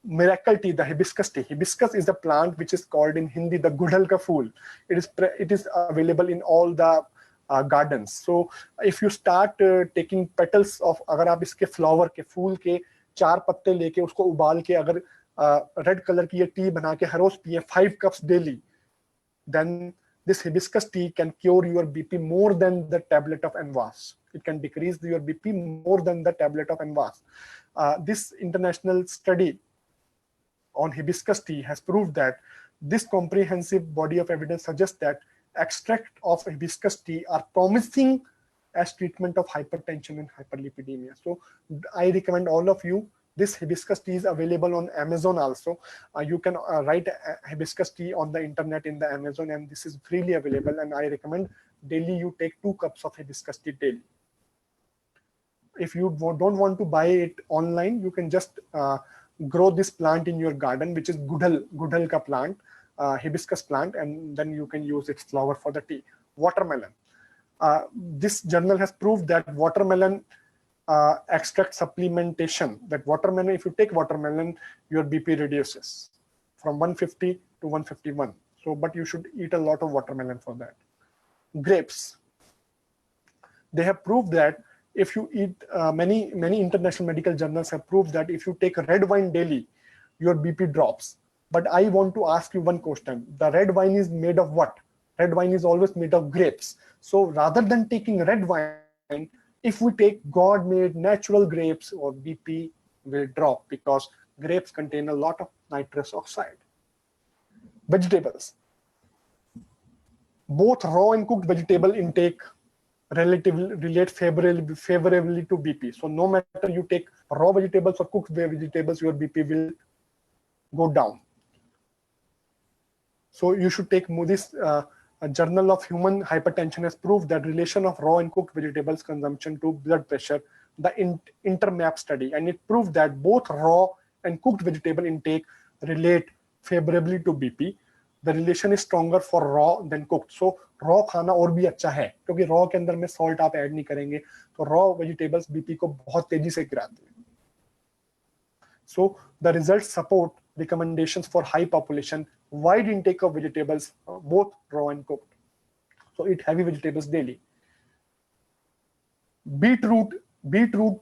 Miracle tea, the hibiscus tea. Hibiscus is a plant which is called in Hindi the gudhal ka phool. It is available in all the gardens. So if you start taking petals of, अगर आप इसके flower के फूल के 4 पत्ते लेके उसको उबाल के अगर red color की ये tea बना के हर रोज पिए 5 cups daily, then this hibiscus tea can cure your BP more than the tablet of Envas. It can decrease your BP more than the tablet of Envas. This international study on hibiscus tea has proved that this comprehensive body of evidence suggests that extract of hibiscus tea are promising as treatment of hypertension and hyperlipidemia. So I recommend all of you, this hibiscus tea is available on Amazon also. You can write hibiscus tea on the internet in the Amazon, and this is freely available, and I recommend daily you take 2 cups of hibiscus tea daily. If you don't want to buy it online, you can just grow this plant in your garden, which is gudhal ka plant, hibiscus plant, and then you can use its flower for the tea. Watermelon. This journal has proved that watermelon extract supplementation, that watermelon, if you take watermelon, your BP reduces from 150 to 151. So, but you should eat a lot of watermelon for that. Grapes. They have proved that if you eat, many international medical journals have proved that if you take red wine daily, your BP drops. But I want to ask you one question. The red wine is made of what? Red wine is always made of grapes. So rather than taking red wine, if we take God-made natural grapes, our BP will drop, because grapes contain a lot of nitrous oxide. Vegetables. Both raw and cooked vegetable intake relate favorably to BP. So no matter you take raw vegetables or cooked vegetables, your BP will go down. So you should take this. A Journal of Human Hypertension has proved that relation of raw and cooked vegetables consumption to blood pressure, the InterMap study, and it proved that both raw and cooked vegetable intake relate favorably to BP. The relation is stronger for raw than cooked. So raw खाना और भी अच्छा है, क्योंकि raw के अंदर में salt आप ऐड नहीं करेंगे, तो raw vegetables BP को बहुत तेजी से गिराते हैं. So the results support recommendations for high population, wide intake of vegetables, both raw and cooked. So eat heavy vegetables daily. Beetroot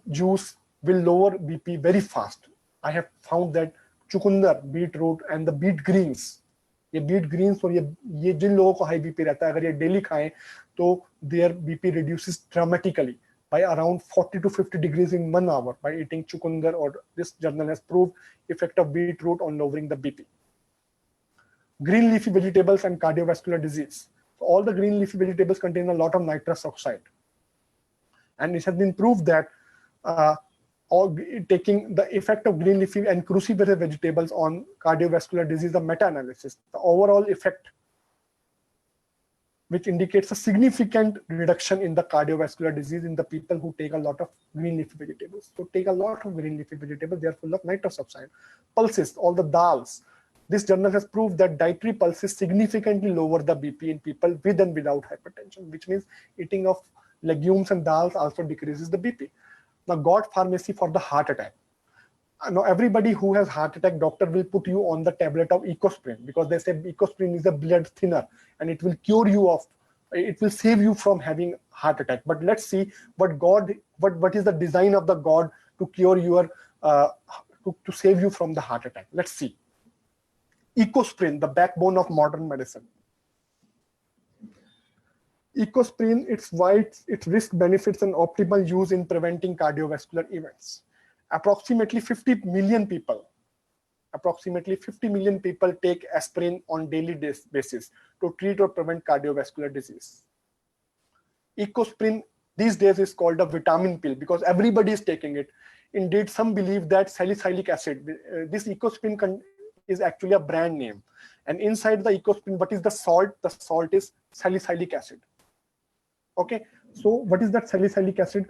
juice will lower BP very fast. I have found that chucundar, beetroot, and the beet greens, ये beet greens और ये जिन लोगों को high BP रहता है, अगर ये daily खाएं, तो their BP reduces dramatically by around 40 to 50 degrees in 1 hour by eating chucundar, or this journal has proved effect of beetroot on lowering the BP. Green leafy vegetables and cardiovascular disease. So all the green leafy vegetables contain a lot of nitrous oxide. And it has been proved that or taking the effect of green leafy and cruciferous vegetables on cardiovascular disease, the meta-analysis, the overall effect, which indicates a significant reduction in the cardiovascular disease in the people who take a lot of green leafy vegetables. So take a lot of green leafy vegetables, they are full of nitrous oxide. Pulses, all the dals. This journal has proved that dietary pulses significantly lower the BP in people with and without hypertension, which means eating of legumes and dals also decreases the BP. Now, God pharmacy for the heart attack. Now, everybody who has heart attack, doctor will put you on the tablet of Ecosprin, because they say Ecosprin is a blood thinner and it will cure you of, it will save you from having heart attack. But let's see what is the design of the God to cure your, to save you from the heart attack. Let's see. Ecosprin, the backbone of modern medicine. Ecosprin, its risk benefits and optimal use in preventing cardiovascular events. Approximately 50 million people take aspirin on daily basis to treat or prevent cardiovascular disease. Ecosprin these days is called a vitamin pill because everybody is taking it. Indeed, some believe that salicylic acid, this Ecosprin is actually a brand name. And inside the Ecosprin, what is the salt? The salt is salicylic acid. Okay, so what is that salicylic acid?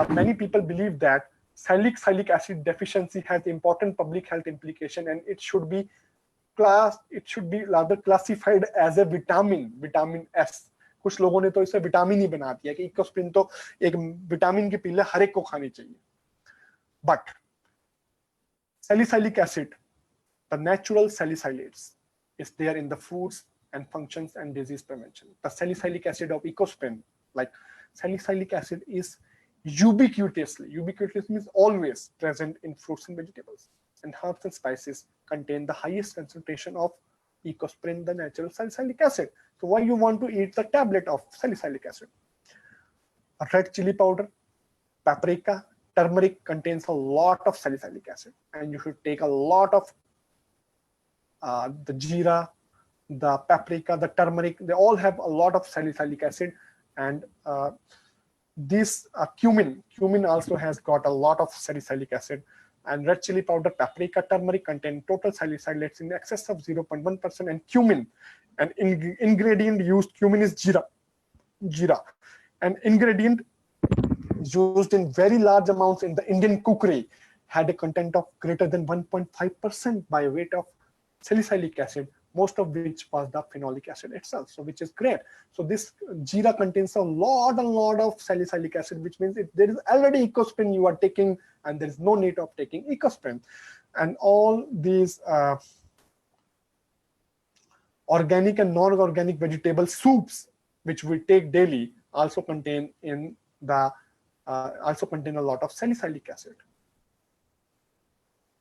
Many people believe that salicylic acid deficiency has important public health implication, and it should be rather classified as a vitamin S. कुछ लोगों ने तो इसे vitamin ही बना दिया कि Ecosprin तो एक विटामिन की पिल है, हर एक को खानी चाहिए. But salicylic acid, the natural salicylates, is there in the foods and functions and disease prevention. The salicylic acid of Ecosprin, like salicylic acid, is ubiquitous means always present in fruits and vegetables. And herbs and spices contain the highest concentration of Ecosprin, the natural salicylic acid. So why you want to eat the tablet of salicylic acid? Red chili powder, paprika, turmeric contains a lot of salicylic acid, and you should take a lot of the jeera, the paprika, the turmeric. They all have a lot of salicylic acid, and this cumin also has got a lot of salicylic acid. And red chili powder, paprika, turmeric contain total salicylates in excess of 0.1%, and cumin, an ingredient used, cumin is jeera, an ingredient used in very large amounts in the Indian cookery, had a content of greater than 1.5% by weight of salicylic acid, most of which was the phenolic acid itself, so which is great. So this jeera contains a lot of salicylic acid, which means there is already Ecosprin you are taking, and there is no need of taking Ecosprin. And all these organic and non-organic vegetable soups, which we take daily, also contain a lot of salicylic acid.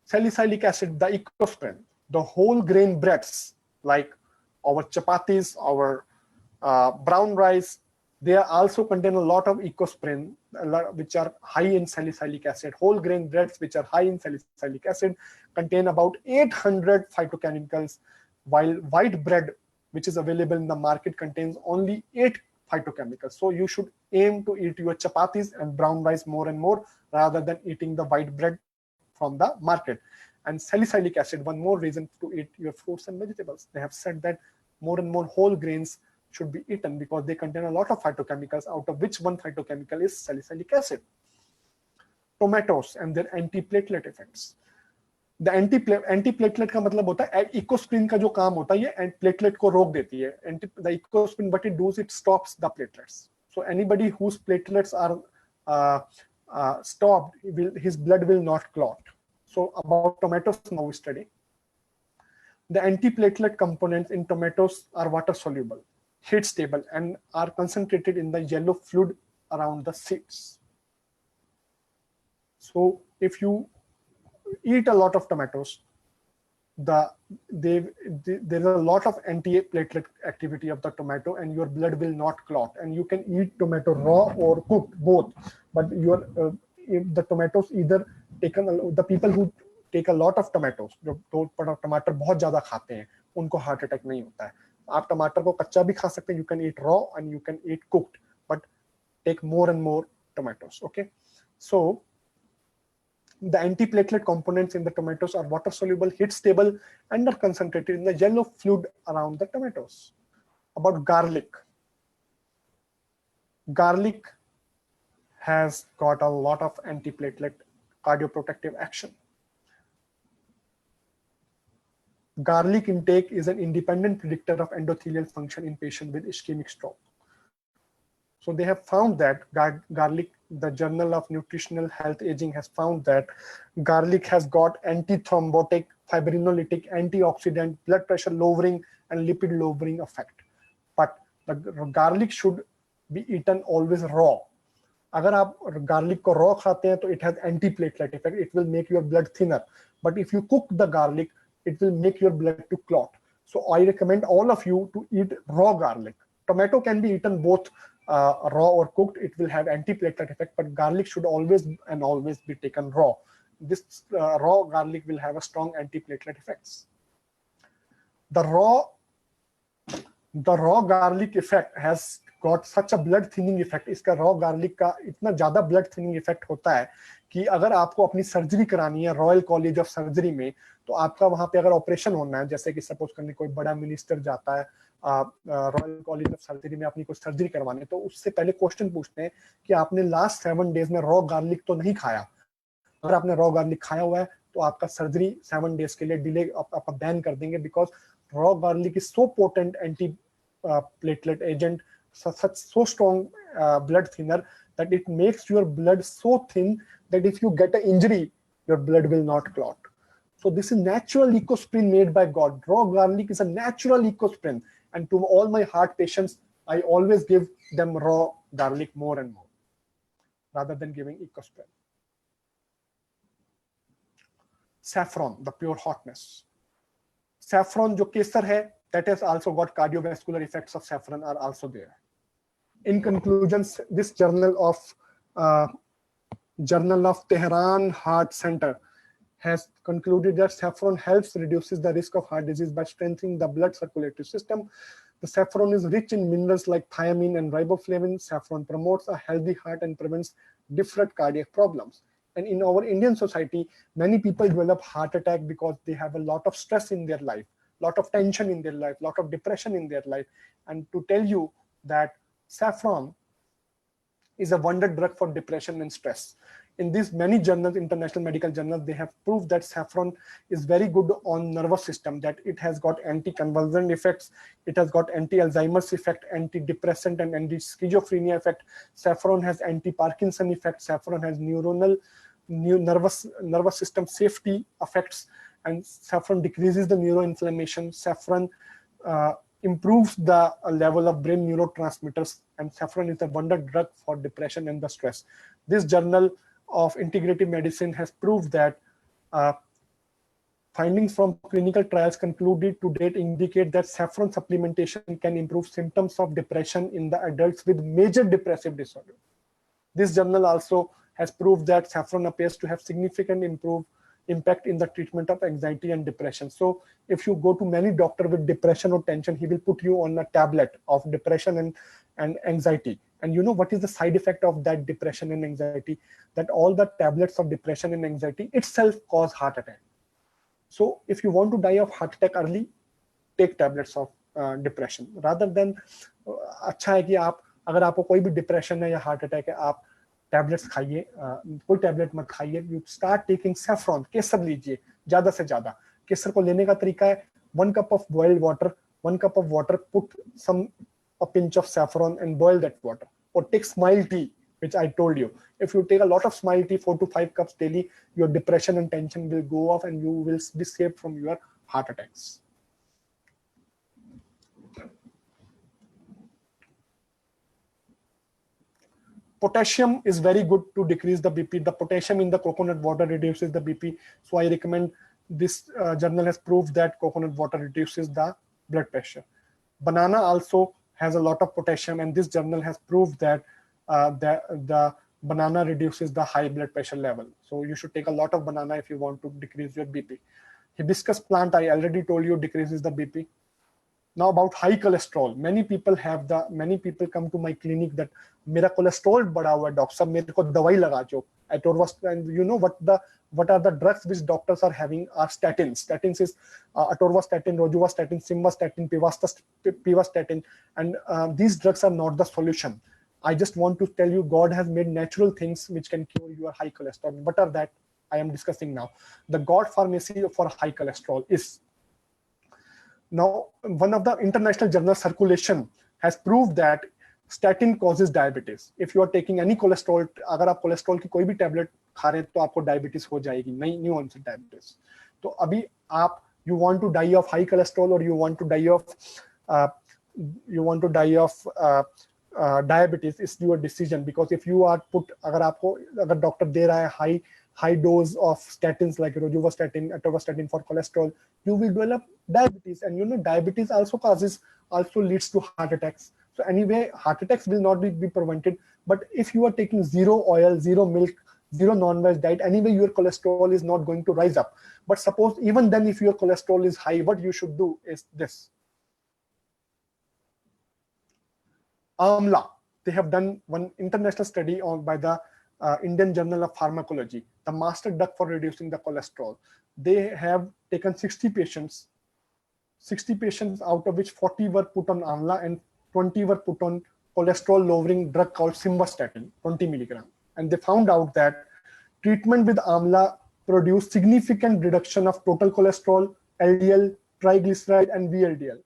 Salicylic acid, the Ecosprin, the whole grain breads like our chapatis, our brown rice, they also contain a lot of Ecosprin, which are high in salicylic acid. Whole grain breads, which are high in salicylic acid, contain about 800 phytochemicals, while white bread, which is available in the market, contains only 8 phytochemicals. So you should aim to eat your chapatis and brown rice more and more, rather than eating the white bread from the market. And salicylic acid, one more reason to eat your fruits and vegetables. They have said that more and more whole grains should be eaten because they contain a lot of phytochemicals, out of which one phytochemical is salicylic acid. Tomatoes and their antiplatelet effects. The antiplatelet का मतलब होता है Ecosprin का जो काम होता है ये platelet को रोक देती है. The Ecosprin, what it does, it stops the platelets. So anybody whose platelets are stopped, his blood will not clot. So about tomatoes now we study. The antiplatelet components in tomatoes are water soluble, heat stable, and are concentrated in the yellow fluid around the seeds. So if you eat a lot of tomatoes, there is a lot of antiplatelet activity of the tomato, and your blood will not clot. And you can eat tomato raw or cooked, both. But if the tomatoes either taken, the people who take a lot of tomatoes, जो टमाटर बहुत ज्यादा खाते हैं, उनको heart attack नहीं होता है. आप टमाटर को कच्चा भी खा सकते हैं, you can eat raw and you can eat cooked, but take more and more tomatoes. Okay, so The antiplatelet components in the tomatoes are water soluble, heat stable, and are concentrated in the yellow fluid around the tomatoes. About garlic. Garlic has got a lot of antiplatelet cardioprotective action. Garlic intake is an independent predictor of endothelial function in patients with ischemic stroke. So they have found that garlic, the Journal of Nutritional Health Aging has found that garlic has got antithrombotic, fibrinolytic, antioxidant, blood pressure lowering, and lipid lowering effect. But the garlic should be eaten always raw. अगर आप garlic को raw खाते हैं तो it has antiplatelet effect. It will make your blood thinner. But if you cook the garlic, it will make your blood to clot. So I recommend all of you to eat raw garlic. Tomato can be eaten both raw or cooked. It will have antiplatelet effect, but garlic should always be taken raw. This raw garlic will have a strong antiplatelet effects. The raw garlic effect has got such a blood thinning effect. इसका raw garlic का इतना ज़्यादा blood thinning effect होता है कि अगर आपको अपनी सर्जरी करानी है रॉयल कॉलेज ऑफ सर्जरी में, तो आपका वहां पे अगर ऑपरेशन होना है, जैसे कि सपोज करने कोई बड़ा मिनिस्टर जाता है रॉयल कॉलेज ऑफ सर्जरी में अपनी कोई सर्जरी करवाने, तो उससे पहले क्वेश्चन पूछते हैं कि आपने लास्ट 7 डेज में रॉ गार्लिक तो नहीं खाया. अगर आपने रॉ गार्लिक खाया हुआ है तो आपका सर्जरी 7 डेज के लिए डिले आपका बैन कर देंगे, because raw garlic is so potent anti platelet agent, so strong blood thinner that it makes your blood so thin that if you get an injury, your blood will not clot. So this is natural ecosprin made by God. Raw garlic is a natural ecosprin, and to all my heart patients, I always give them raw garlic more and more rather than giving ecosprin. Saffron, the pure hotness. Saffron जो केसर है, that has also got cardiovascular effects of saffron are also there. In conclusion, this Journal of Tehran Heart Center has concluded that saffron reduces the risk of heart disease by strengthening the blood circulatory system. The saffron is rich in minerals like thiamine and riboflavin. Saffron promotes a healthy heart and prevents different cardiac problems. And in our Indian society, many people develop heart attack because they have a lot of stress in their life, lot of tension in their life, lot of depression in their life. And to tell you that saffron is a wonder drug for depression and stress. In these many journals, international medical journals, they have proved that saffron is very good on nervous system, that it has got anti-convulsant effects, it has got anti-Alzheimer's effect, antidepressant and anti-schizophrenia effect. Saffron has anti-Parkinson effect. Saffron has nervous system safety effects, and saffron decreases the neuroinflammation. Saffron improves the level of brain neurotransmitters, and saffron is a wonder drug for depression and the stress. This Journal of Integrative Medicine has proved that findings from clinical trials concluded to date indicate that saffron supplementation can improve symptoms of depression in the adults with major depressive disorder. This journal also has proved that saffron appears to have significant impact in the treatment of anxiety and depression. So if you go to many doctors with depression or tension, he will put you on a tablet of depression and anxiety. And you know what is the side effect of that depression and anxiety? That all the tablets of depression and anxiety itself cause heart attack. So if you want to die of heart attack early, take tablets of depression. Rather than अच्छा है कि आप अगर आपको कोई भी depression है या heart attack है, आप टैबलेट्स खाइए, कोई टैबलेट मत खाइए. यू स्टार्ट टेकिंग सैफ्रॉन, केसर लीजिए ज्यादा से ज्यादा. केसर को लेने का तरीका है 1 cup of boiled water, 1 cup of water, put a pinch of saffron and boil that water. Or take smile tea, which I told you. If you take a lot of smile tea, 4 to 5 cups daily, your depression and tension will go off and you will be saved from your heart attacks. Potassium is very good to decrease the BP. The potassium in the coconut water reduces the BP. So I recommend this journal has proved that coconut water reduces the blood pressure. Banana also has a lot of potassium, and this journal has proved that the banana reduces the high blood pressure level. So you should take a lot of banana if you want to decrease your BP. Hibiscus plant, I already told you, decreases the BP. Now about high cholesterol, many people come to my clinic that मेरा cholesterol बढ़ा हुआ है, doctor साहब मेरे को दवाई लगा दो. atorvastatin. And you know what are the drugs which doctors are having are statins. Statins is atorvastatin, rosuvastatin, simvastatin, pivastatin, and these drugs are not the solution. I just want to tell you, God has made natural things which can cure your high cholesterol. What are that? I am discussing now. The God pharmacy for high cholesterol is, now one of the international journal Circulation has proved that statin causes diabetes. If you are taking any cholesterol, अगर आप cholesterol की कोई भी tablet खा रहे हैं तो आपको diabetes हो जाएगी, नहीं new onset diabetes. तो अभी आप you want to die of high cholesterol or you want to die of diabetes is your decision, because if you are put, अगर doctor दे रहा है high dose of statins like rosuvastatin, atorvastatin for cholesterol, you will develop diabetes. And you know, diabetes also leads to heart attacks. So anyway, heart attacks will not be prevented. But if you are taking zero oil, zero milk, zero non-veg diet, anyway your cholesterol is not going to rise up. But suppose even then, if your cholesterol is high, what you should do is this. Amla. They have done one international study by the Indian Journal of Pharmacology, the master drug for reducing the cholesterol. They have taken 60 patients, out of which 40 were put on amla and 20 were put on cholesterol lowering drug called simvastatin, 20 milligram. And they found out that treatment with amla produced significant reduction of total cholesterol, LDL, triglyceride, and VLDL,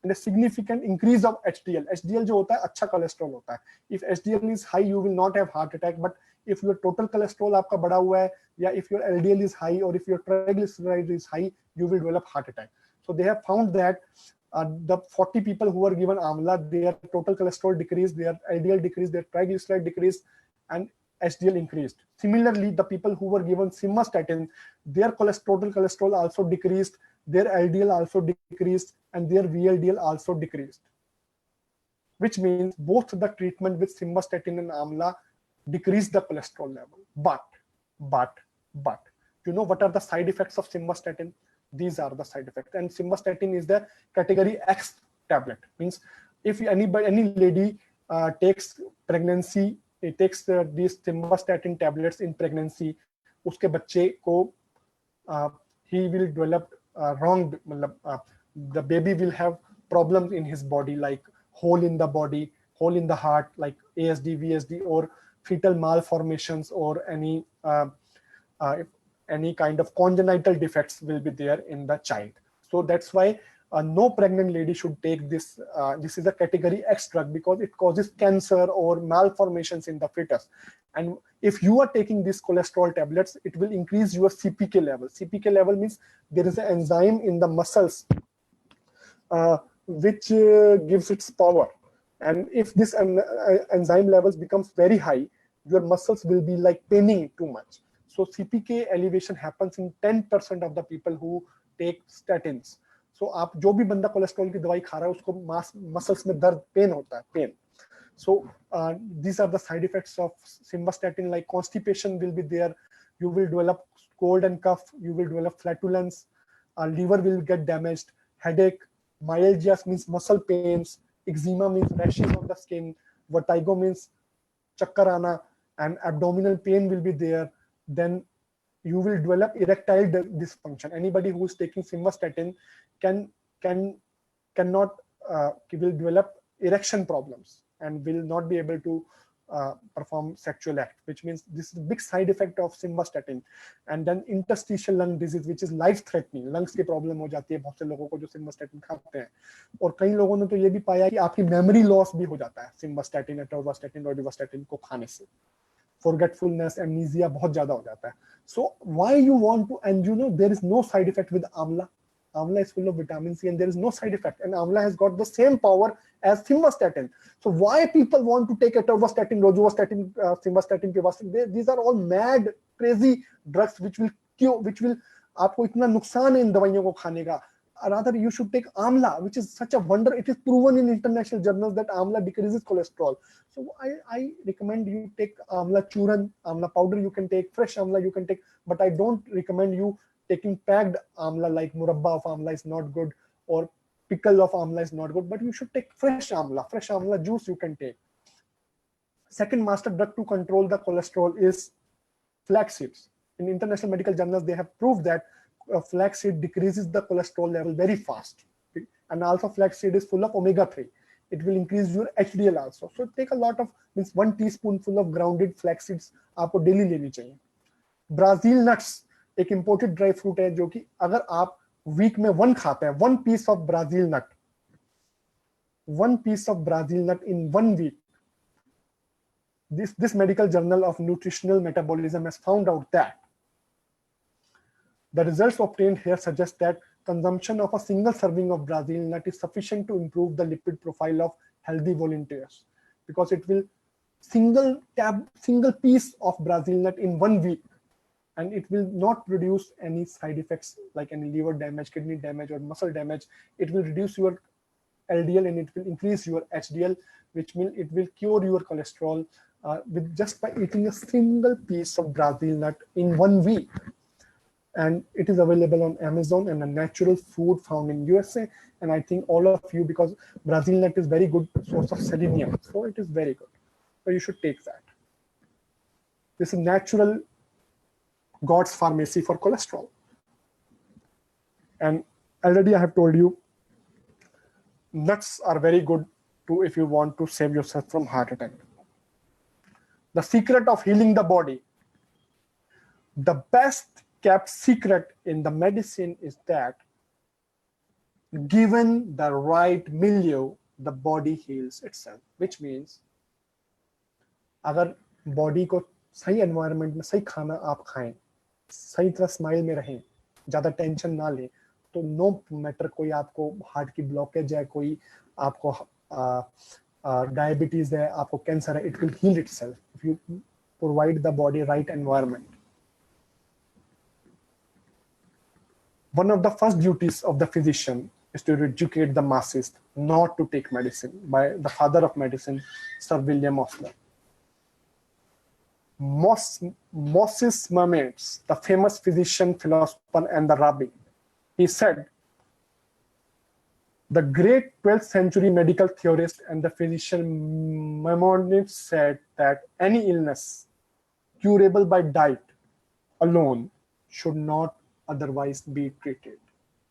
and a significant increase of HDL. HDL जो होता है अच्छा cholesterol होता है. If HDL is high, you will not have heart attack. But if your total cholesterol आपका बढ़ा हुआ है, या if your LDL is high or if your triglyceride is high, you will develop heart attack. So they have found that the 40 people who were given amla, their total cholesterol decreased, their LDL decreased, their triglyceride decreased, and HDL increased. Similarly, the people who were given simvastatin, their total cholesterol also decreased, their LDL also decreased, and their VLDL also decreased. Which means both the treatment with simvastatin and amla decreased the cholesterol level. But, you know what are the side effects of simvastatin? These are the side effects. And simvastatin is the category X tablet. Means if any lady takes pregnancy, it takes these simvastatin tablets in pregnancy, uske bachche ko he will develop the baby will have problems in his body, like hole in the body, hole in the heart, like ASD, VSD, or fetal malformations, or any kind of congenital defects will be there in the child. So that's why no pregnant lady should take this. This is a category X drug because it causes cancer or malformations in the fetus. And if you are taking these cholesterol tablets, it will increase your CPK level. CPK level means there is an enzyme in the muscles which gives its power. And if this enzyme levels becomes very high, your muscles will be like paining too much. So CPK elevation happens in 10% of the people who take statins. So आप जो भी बंदा cholesterol की दवाई खा रहा है उसको मसल्स में दर्द, पेन होता है, pen. So these are the side effects of simvastatin, like constipation will be there. You will develop cold and cough. You will develop flatulence. Liver will get damaged. Headache. Myalgia means muscle pains. Eczema means rashes on the skin. Vertigo means chakkar aana, and abdominal pain will be there. Then you will develop erectile dysfunction. Anybody who is taking simvastatin will develop erection problems and will not be able to perform sexual act, which means this is a big side effect of simvastatin. And then interstitial lung disease, which is life threatening. Lungs की problem हो जाती है बहुत से लोगों को जो simvastatin खाते हैं. और कई लोगों ने तो ये भी पाया कि आपकी memory loss भी हो जाता है simvastatin, atorvastatin, rosuvastatin को खाने से. Forgetfulness, amnesia बहुत ज्यादा हो जाता है. So why you want to, and you know there is no side effect with amla. Amla is full of vitamin C and there is no side effect, and amla has got the same power as simvastatin. So why people want to take atorvastatin, rosuvastatin, simvastatin, pivastatin? These are all mad, crazy drugs which will cure, which will आपको इतना नुकसान है इन दवाइयों को खाने का. Rather, you should take amla, which is such a wonder. It is proven in international journals that amla decreases cholesterol. So I recommend you take amla churan, amla powder you can take, fresh amla you can take, but I don't recommend you taking packed amla, like murabba of amla is not good, or pickle of amla is not good, but you should take fresh amla juice you can take. Second master drug to control the cholesterol is flax seeds. In international medical journals, they have proved that flax seed decreases the cholesterol level very fast. And also flax seed is full of omega-3. It will increase your HDL also. So take a lot of, means 1 teaspoonful of grounded flax seeds आपको daily लेनी चाहिए. Brazil nuts एक imported dry fruit है जो कि अगर आप week में 1 खाते हैं, 1 piece of Brazil nut, 1 piece of Brazil nut in 1 week. This medical journal of nutritional metabolism has found out that the results obtained here suggest that consumption of a single serving of Brazil nut is sufficient to improve the lipid profile of healthy volunteers, because it will single piece of Brazil nut in 1 week, and it will not produce any side effects like any liver damage, kidney damage, or muscle damage. It will reduce your LDL and it will increase your HDL, which means it will cure your cholesterol with just by eating a single piece of Brazil nut in 1 week. And it is available on Amazon and a natural food found in USA. And I think all of you, because Brazil nut is very good source of selenium, so it is very good. So you should take that. This is natural God's pharmacy for cholesterol. And already I have told you, nuts are very good too if you want to save yourself from heart attack. The secret of healing the body. The best kept secret in the medicine is that given the right milieu, the body heals itself, which means अगर body को सही environment में सही खाना आप खाएं, सही तरह स्माइल में रहें, ज़्यादा टेंशन ना लें, तो नो मैटर कोई आपको हार्ट की ब्लॉकेज है, कोई आपको डायबिटीज है, आपको कैंसर है, it will heal itself if you provide the body right environment. One of the first duties of the physician is to educate the masses not to take medicine, by the father of medicine, Sir William Osler. Moses Maimonides, the famous physician, philosopher, and the rabbi, he said, the great 12th century medical theorist and the physician Maimonides said that any illness curable by diet alone should not otherwise be treated.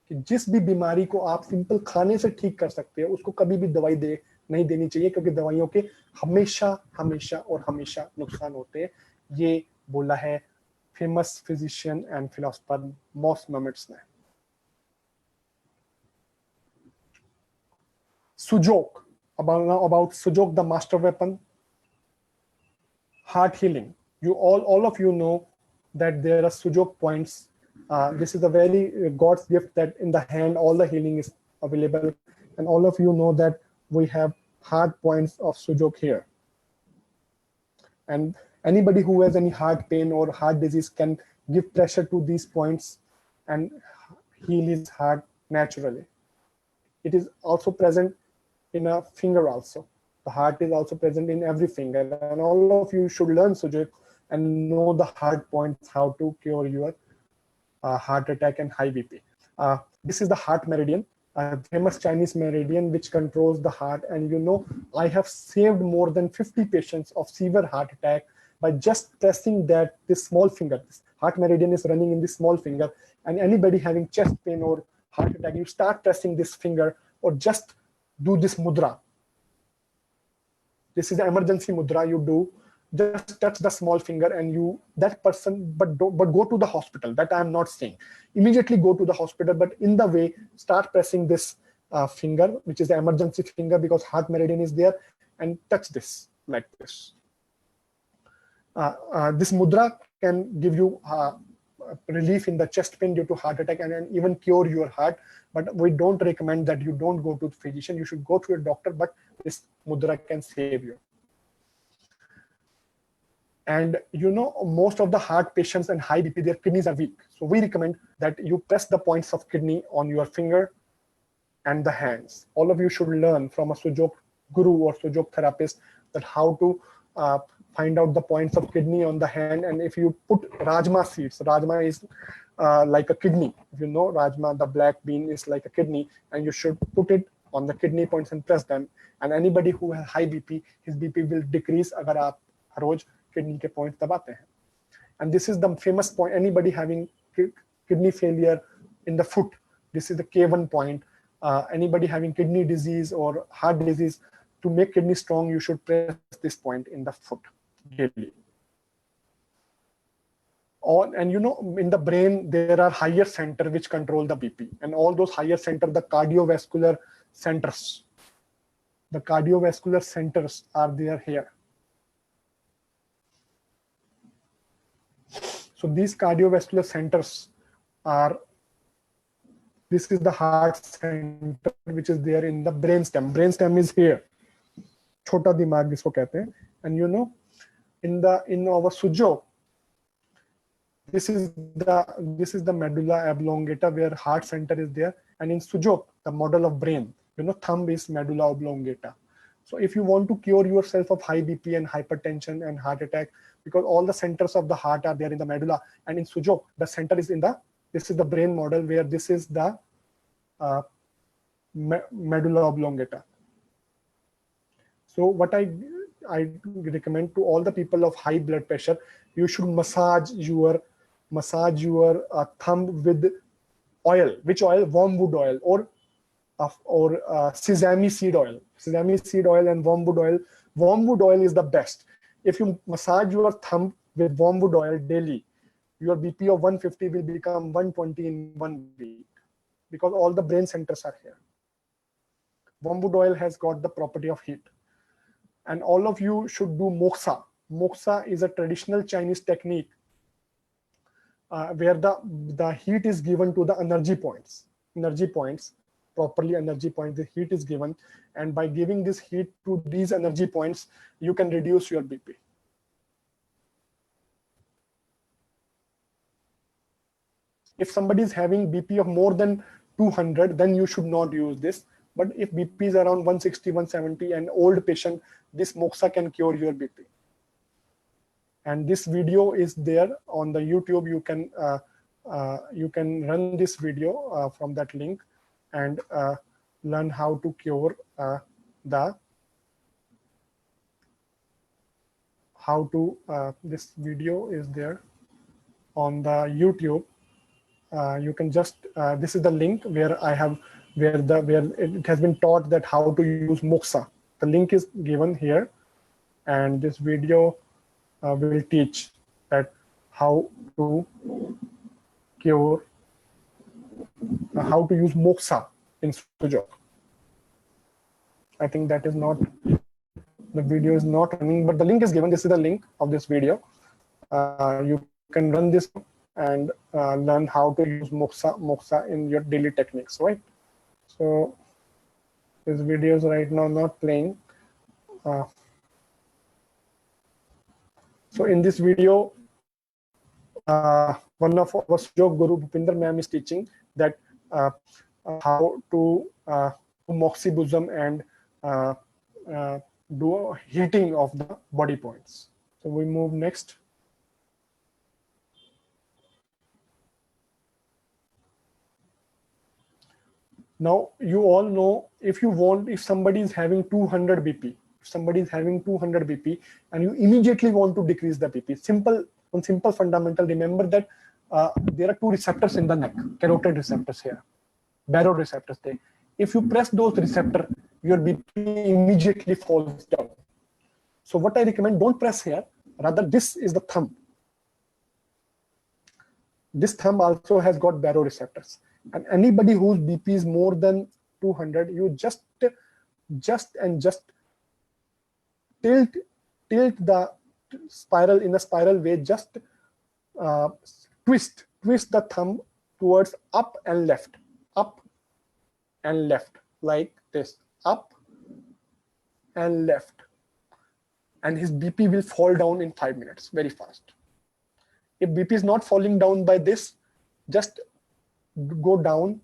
कि जिस भी बीमारी को आप simple खाने से ठीक कर सकते हैं, उसको कभी भी दवाई नहीं देनी चाहिए, क्योंकि दवाइयों के हमेशा और हमेशा नुकसान होते हैं. ये बोला है famous physician and philosopher Moses Maimonides ने. Sujok, about Sujok, the master weapon, heart healing. You all of you know that there are Sujok points. This is a very God's gift that in the hand all the healing is available, and all of you know that we have heart points of Sujok here. And anybody who has any heart pain or heart disease can give pressure to these points and heal his heart naturally. It is also present in a finger also. The heart is also present in every finger, and all of you should learn Sujok and know the heart points, how to cure your heart attack and high BP. This is the heart meridian, a famous Chinese meridian which controls the heart. And you know, I have saved more than 50 patients of severe heart attack by just pressing this small finger. This heart meridian is running in this small finger, and anybody having chest pain or heart attack, you start pressing this finger or just do this mudra. This is the emergency mudra you do. Just touch the small finger and that person, but go to the hospital. That I am not saying. Immediately go to the hospital, but in the way, start pressing this finger, which is the emergency finger, because heart meridian is there, and touch this like this. This mudra can give you relief in the chest pain due to heart attack and even cure your heart. But we don't recommend that you don't go to the physician. You should go to your doctor, but this mudra can save you. And you know, most of the heart patients and high BP, their kidneys are weak. So we recommend that you press the points of kidney on your finger and the hands. All of you should learn from a Sujok guru or Sujok therapist that how to find out the points of kidney on the hand. And if you put rajma seeds, rajma is like a kidney. If you know rajma, the black bean is like a kidney, and you should put it on the kidney points and press them. And anybody who has high BP, his BP will decrease agar aap roz kidney के point दबाते हैं. And this is the famous point. Anybody having kidney failure in the foot, this is the K1 point. Anybody having kidney disease or heart disease, to make kidney strong, you should press this point in the foot daily. And you know, in the brain, there are higher centers which control the BP. And all those higher centers, the cardiovascular centers. The cardiovascular centers are there here. So these cardiovascular centers are, this is the heart center which is there in the brainstem. Brainstem is here. Chota dimag jisko kehte hain. And you know, in our sujo, this is the medulla oblongata where heart center is there. And in sujok, the model of brain, you know, thumb is medulla oblongata. So if you want to cure yourself of high BP and hypertension and heart attack, because all the centers of the heart are there in the medulla, and in sujok, the center is in the, this is the brain model where this is the medulla oblongata. So what I recommend to all the people of high blood pressure, you should massage your thumb with oil. Which oil? Wormwood oil or sesame seed oil. Sesame seed oil and wormwood oil. Wormwood oil is the best. If you massage your thumb with wormwood oil daily, your BP of 150 will become 120 in 1 week, because all the brain centers are here. Wormwood oil has got the property of heat. And all of you should do moksha. Moksha is a traditional Chinese technique where the heat is given to the energy points. Properly energy points, the heat is given. And by giving this heat to these energy points, you can reduce your BP. If somebody is having BP of more than 200, then you should not use this. But if BP is around 160, 170, and old patient, this moksha can cure your BP. And this video is there on the YouTube. You can run this video from that link and learn how to cure this video is there on the YouTube. You can just this is the link where I have where it has been taught that how to use moksha. The link is given here, and this video will teach that how to cure, how to use moksha in sujok. I think that is not, the video is not running, but the link is given. This is the link of this video. You can run this and learn how to use moksha in your daily techniques, right? So this video is right now not playing. So in this video, one of our Sujok Guru Bhupinder ma'am is teaching that how to do moxibusm and do heating of the body points. So we move next. Now you all know, if somebody is having 200 BP, and you immediately want to decrease the BP, one simple fundamental, remember that there are two receptors in the neck, carotid receptors here, baroreceptors there. If you press those receptors, your BP immediately falls down. So what I recommend, don't press here, rather this is the thumb. This thumb also has got baroreceptors. And anybody whose BP is more than 200, you just tilt the spiral in a spiral way, just twist the thumb towards up and left, like this, up and left. And his BP will fall down in 5 minutes, very fast. If BP is not falling down by this, just go down,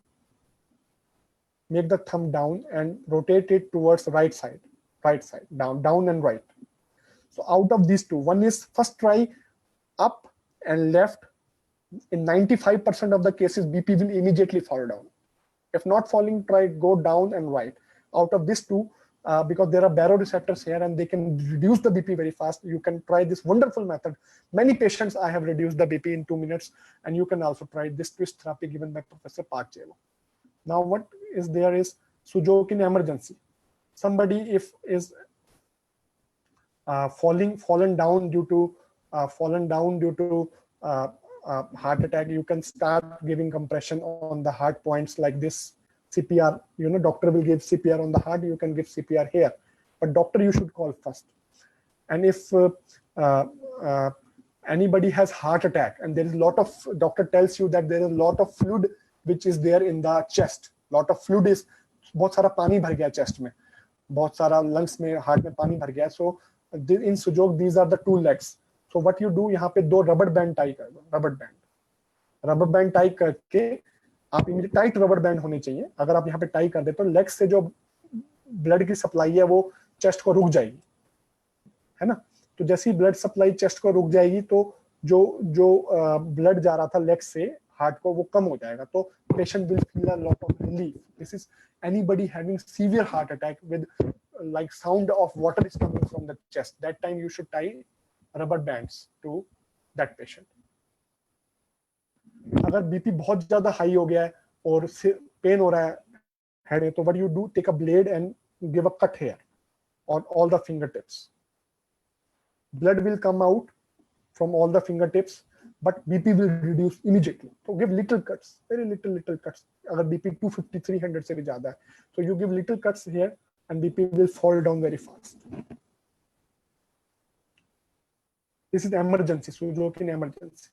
make the thumb down and rotate it towards right side, down and right. So out of these two, one is, first try up and left. In 95% of the cases, BP will immediately fall down. If not falling, try go down and right. Out of these two, because there are baroreceptors here and they can reduce the BP very fast. You can try this wonderful method. Many patients I have reduced the BP in 2 minutes, and you can also try this twist therapy given by Professor Park Jae-woo. Now what is there is Sujok in emergency. Somebody if is fallen down due to heart attack, you can start giving compression on the heart points like this. CPR, doctor will give CPR on the heart, you can give CPR here, but doctor you should call first. And if anybody has heart attack and there is a lot of, doctor tells you that there is a lot of fluid which is there in the chest, lot of fluid is, बहुत सारा पानी भर गया chest में, बहुत सारा lungs में, heart में पानी भर गया. So in Sujok these are the two legs. So what you do, यहाँ पे दो rubber band tie कर दो, rubber band tie करके आप इमीडिएट टाइट रबर बैंड होने चाहिए. अगर आप यहाँ पे टाई कर दे तो लेग से जो ब्लड की सप्लाई है वो चेस्ट को रुक जाएगी, है ना. तो जैसे ही ब्लड सप्लाई चेस्ट को रुक जाएगी तो जो ब्लड जा रहा था लेग से हार्ट को वो कम हो जाएगा. तो patient will feel a lot of relief. This is anybody having severe heart attack with like sound of water is coming from the chest. That time you should tie rubber bands to that patient. अगर BP बहुत ज्यादा high हो गया है और pen हो रहा है हेड में, तो what you do, take a blade and give a cut here on all the fingertips. Blood will come out from all the fingertips, but BP will reduce immediately. So give little cuts, very little cuts. अगर BP 250 300 से भी ज्यादा है, so you give little cuts here and BP will fall down very fast. This is emergency, Sujok in emergency.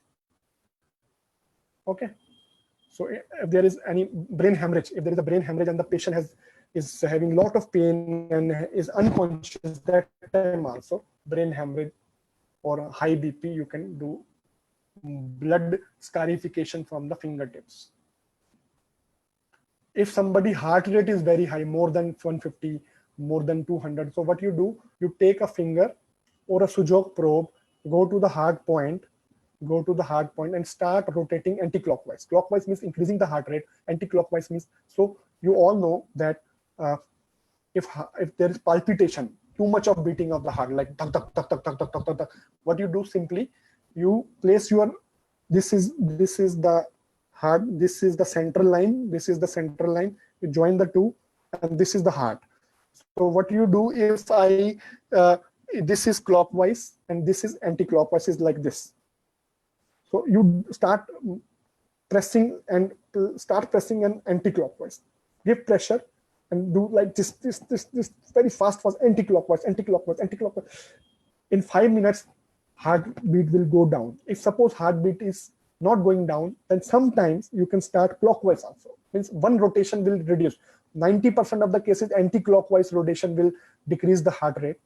Okay, so if there is any brain hemorrhage, if there is a brain hemorrhage and the patient is having lot of pain and is unconscious, that time also brain hemorrhage or high BP, you can do blood scarification from the fingertips. If somebody heart rate is very high, more than 150, more than 200, so what you do, you take a finger or a Sujok probe, go to the heart point and start rotating anti-clockwise. Clockwise means increasing the heart rate, anti-clockwise means, so you all know that if there is palpitation, too much of beating of the heart, like tak tak tak tak tak tak tak tak, what you do, simply you place your, this is the heart, this is the central line, this is the central line, you join the two and this is the heart. So what you do, if this is clockwise and this is anti-clockwise, is like this. So you start pressing and anti-clockwise. Give pressure and do like this very fast anti-clockwise. In 5 minutes, heartbeat will go down. If suppose heartbeat is not going down, then sometimes you can start clockwise also. Means one rotation will reduce. 90% of the cases, anti-clockwise rotation will decrease the heart rate.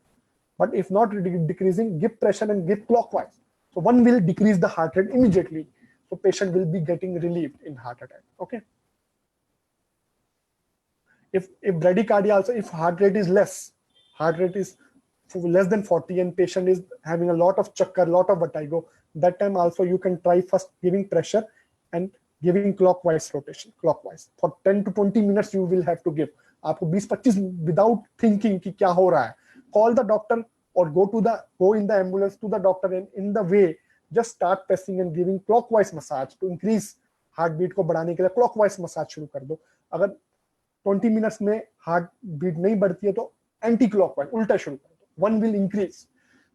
But if not decreasing, give pressure and give clockwise. So one will decrease the heart rate immediately. So patient will be getting relieved in heart attack. Okay. If bradycardia also, if heart rate is less than 40 and patient is having a lot of chakkar, lot of vertigo, that time also you can try first giving pressure and giving clockwise rotation, clockwise. For 10 to 20 minutes you will have to give. आपको 20-25 without thinking कि क्या हो रहा है. Call the doctor or go in the ambulance to the doctor, and in the way just start pressing and giving clockwise massage to increase heartbeat को बढ़ाने के लिए clockwise massage शुरू कर दो. अगर 20 minutes में heartbeat नहीं बढ़ती है तो anti clockwise उल्टा शुरू कर दो. One will increase.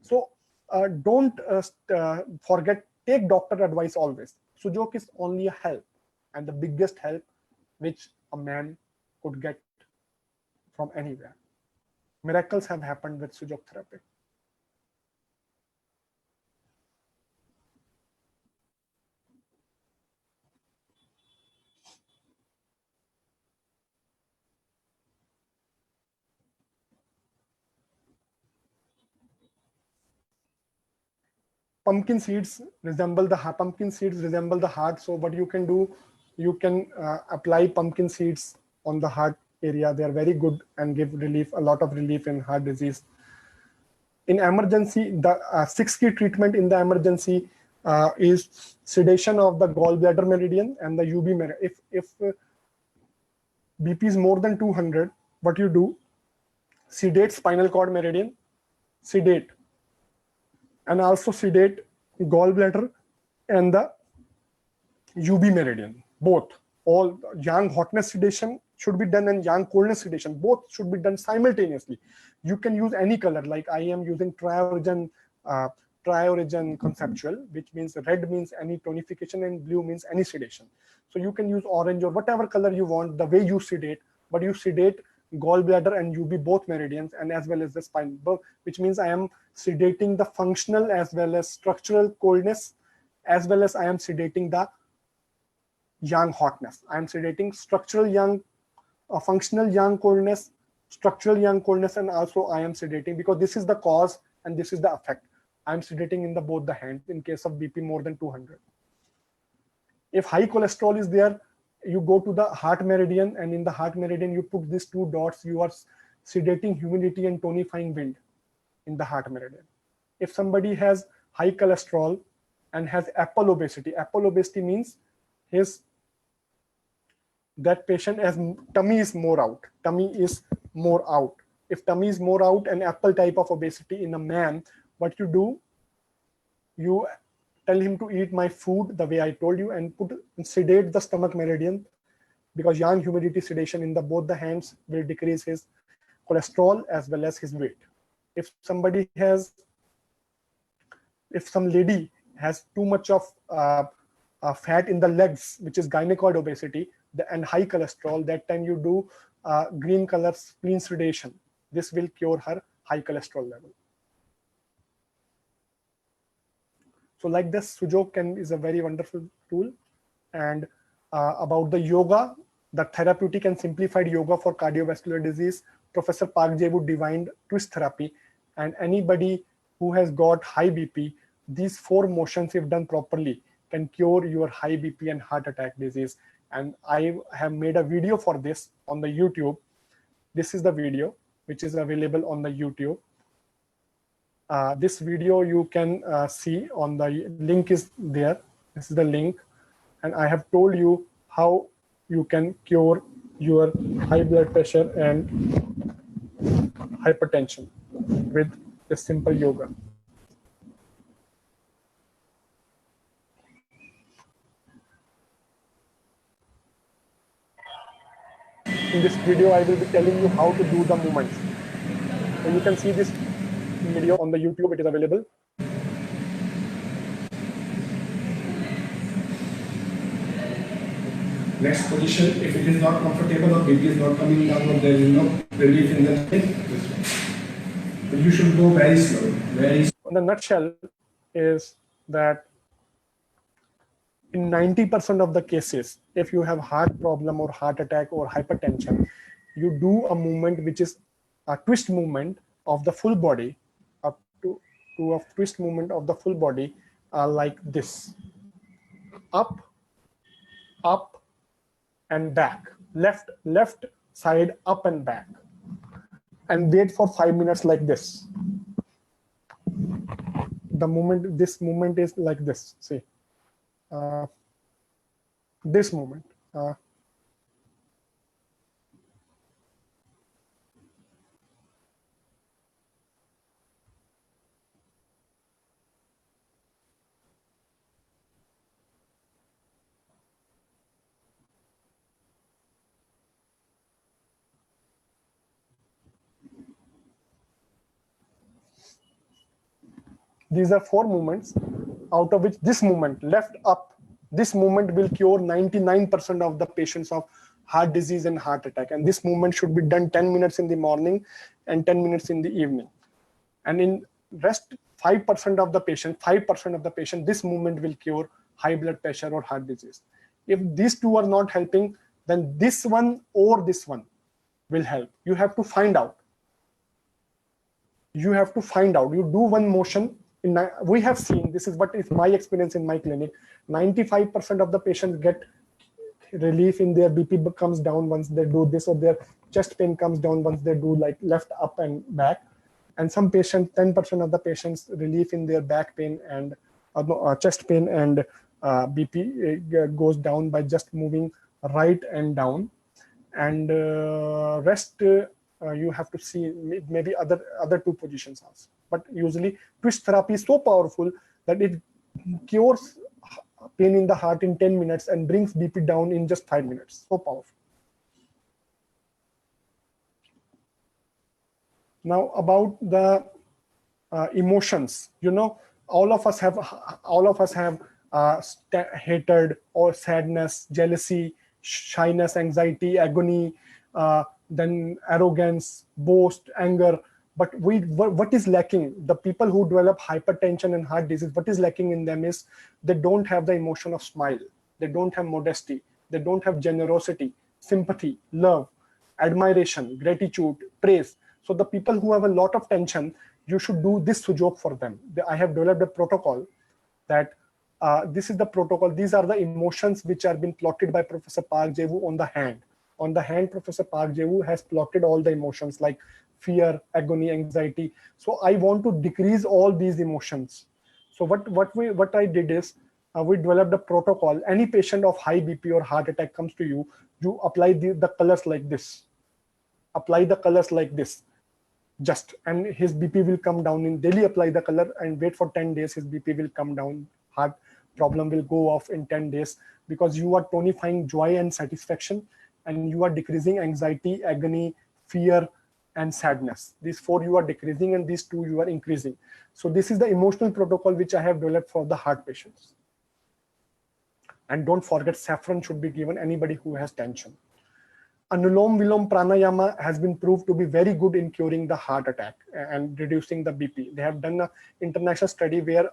So don't forget, take doctor advice always. Sujok is only a help, and the biggest help which a man could get from anywhere. Miracles have happened with Sujok therapy. Pumpkin seeds resemble the heart. So what you can do, you can apply pumpkin seeds on the heart area. They are very good and give relief, a lot of relief in heart disease. In emergency, the 6 key treatment in the emergency is sedation of the gallbladder meridian and the UB meridian. If BP is more than 200, what you do, sedate spinal cord meridian, sedate, and also sedate gallbladder and the UB meridian, both. All yang hotness sedation should be done and yang coldness sedation, both should be done simultaneously. You can use any color, like I am using triorigin conceptual, which means red means any tonification and blue means any sedation. So you can use orange or whatever color you want, the way you sedate, but you sedate gallbladder and UB both meridians, and as well as the spine, which means I am sedating the functional as well as structural coldness, as well as I am sedating the yang hotness. I am sedating structural yang, functional yang coldness, structural yang coldness, and also I am sedating, because this is the cause and this is the effect. I am sedating in both the hands in case of BP more than 200. If high cholesterol is there, you go to the heart meridian, and in the heart meridian you put these two dots. You are sedating humidity and tonifying wind in the heart meridian. If somebody has high cholesterol and has apple obesity means that patient has tummy is more out. If tummy is more out and apple type of obesity in a man, what you do, you tell him to eat my food the way I told you, and sedate the stomach meridian, because yang humidity sedation in both the hands will decrease his cholesterol as well as his weight. If some lady has too much of fat in the legs, which is gynecoid obesity, and high cholesterol, that time you do green color spleen sedation. This will cure her high cholesterol level. So like this, Sujok is a very wonderful tool. And about the yoga, the therapeutic and simplified yoga for cardiovascular disease, Professor Park Jae-wood divined twist therapy. And anybody who has got high BP, these 4 motions, if done properly, can cure your high BP and heart attack disease. And I have made a video for this on the YouTube. This is the video which is available on the YouTube. This video you can see on the link is there. This is the link, and I have told you how you can cure your high blood pressure and hypertension with the simple yoga. In this video, I will be telling you how to do the movements. So you can see this video on the YouTube, it is available. Next position, if it is not comfortable or BP is not coming down or there is no relief in the neck, so you should go very slow, very slow. The nutshell is that in 90% of the cases, if you have heart problem or heart attack or hypertension, you do a movement which is a twist movement of the full body, up to a twist movement of the full body, like this: up, up, and back. Left side up and back, and wait for 5 minutes like this. This movement is like this. See, this movement. These are 4 movements, out of which this movement, left up, this movement will cure 99% of the patients of heart disease and heart attack. And this movement should be done 10 minutes in the morning and 10 minutes in the evening. And in rest 5% of the patient, this movement will cure high blood pressure or heart disease. If these 2 are not helping, then this one or this one will help. You have to find out. You do one motion. We have seen, this is what is my experience in my clinic, 95% of the patients get relief in their BP comes down once they do this, or their chest pain comes down once they do like left up and back. And some patients, 10% of the patients, relief in their back pain and chest pain and BP goes down by just moving right and down. And rest you have to see maybe other two positions also. But usually twist therapy is so powerful that it cures pain in the heart in 10 minutes and brings BP down in just 5 minutes. So powerful. Now about the emotions, all of us have hatred or sadness, jealousy, shyness, anxiety, agony, then arrogance, boast, anger. But what is lacking? The people who develop hypertension and heart disease, what is lacking in them is they don't have the emotion of smile. They don't have modesty. They don't have generosity, sympathy, love, admiration, gratitude, praise. So the people who have a lot of tension, you should do this sujok for them. I have developed a protocol that this is the protocol. These are the emotions which are been plotted by Professor Park Jae-woo on the hand. On the hand, Professor Park Jae-woo has plotted all the emotions like fear, agony, anxiety. So I want to decrease all these emotions. So what I did is we developed a protocol. Any patient of high BP or heart attack comes to you, you apply the colors like this. Apply the colors like this. And his BP will come down. In daily apply the color and wait for 10 days, his BP will come down. Heart problem will go off in 10 days because you are tonifying joy and satisfaction, and you are decreasing anxiety, agony, fear, and sadness. These 4 you are decreasing, and these 2 you are increasing. So this is the emotional protocol which I have developed for the heart patients. And don't forget, saffron should be given anybody who has tension. Anulom Vilom Pranayama has been proved to be very good in curing the heart attack and reducing the BP. They have done an international study where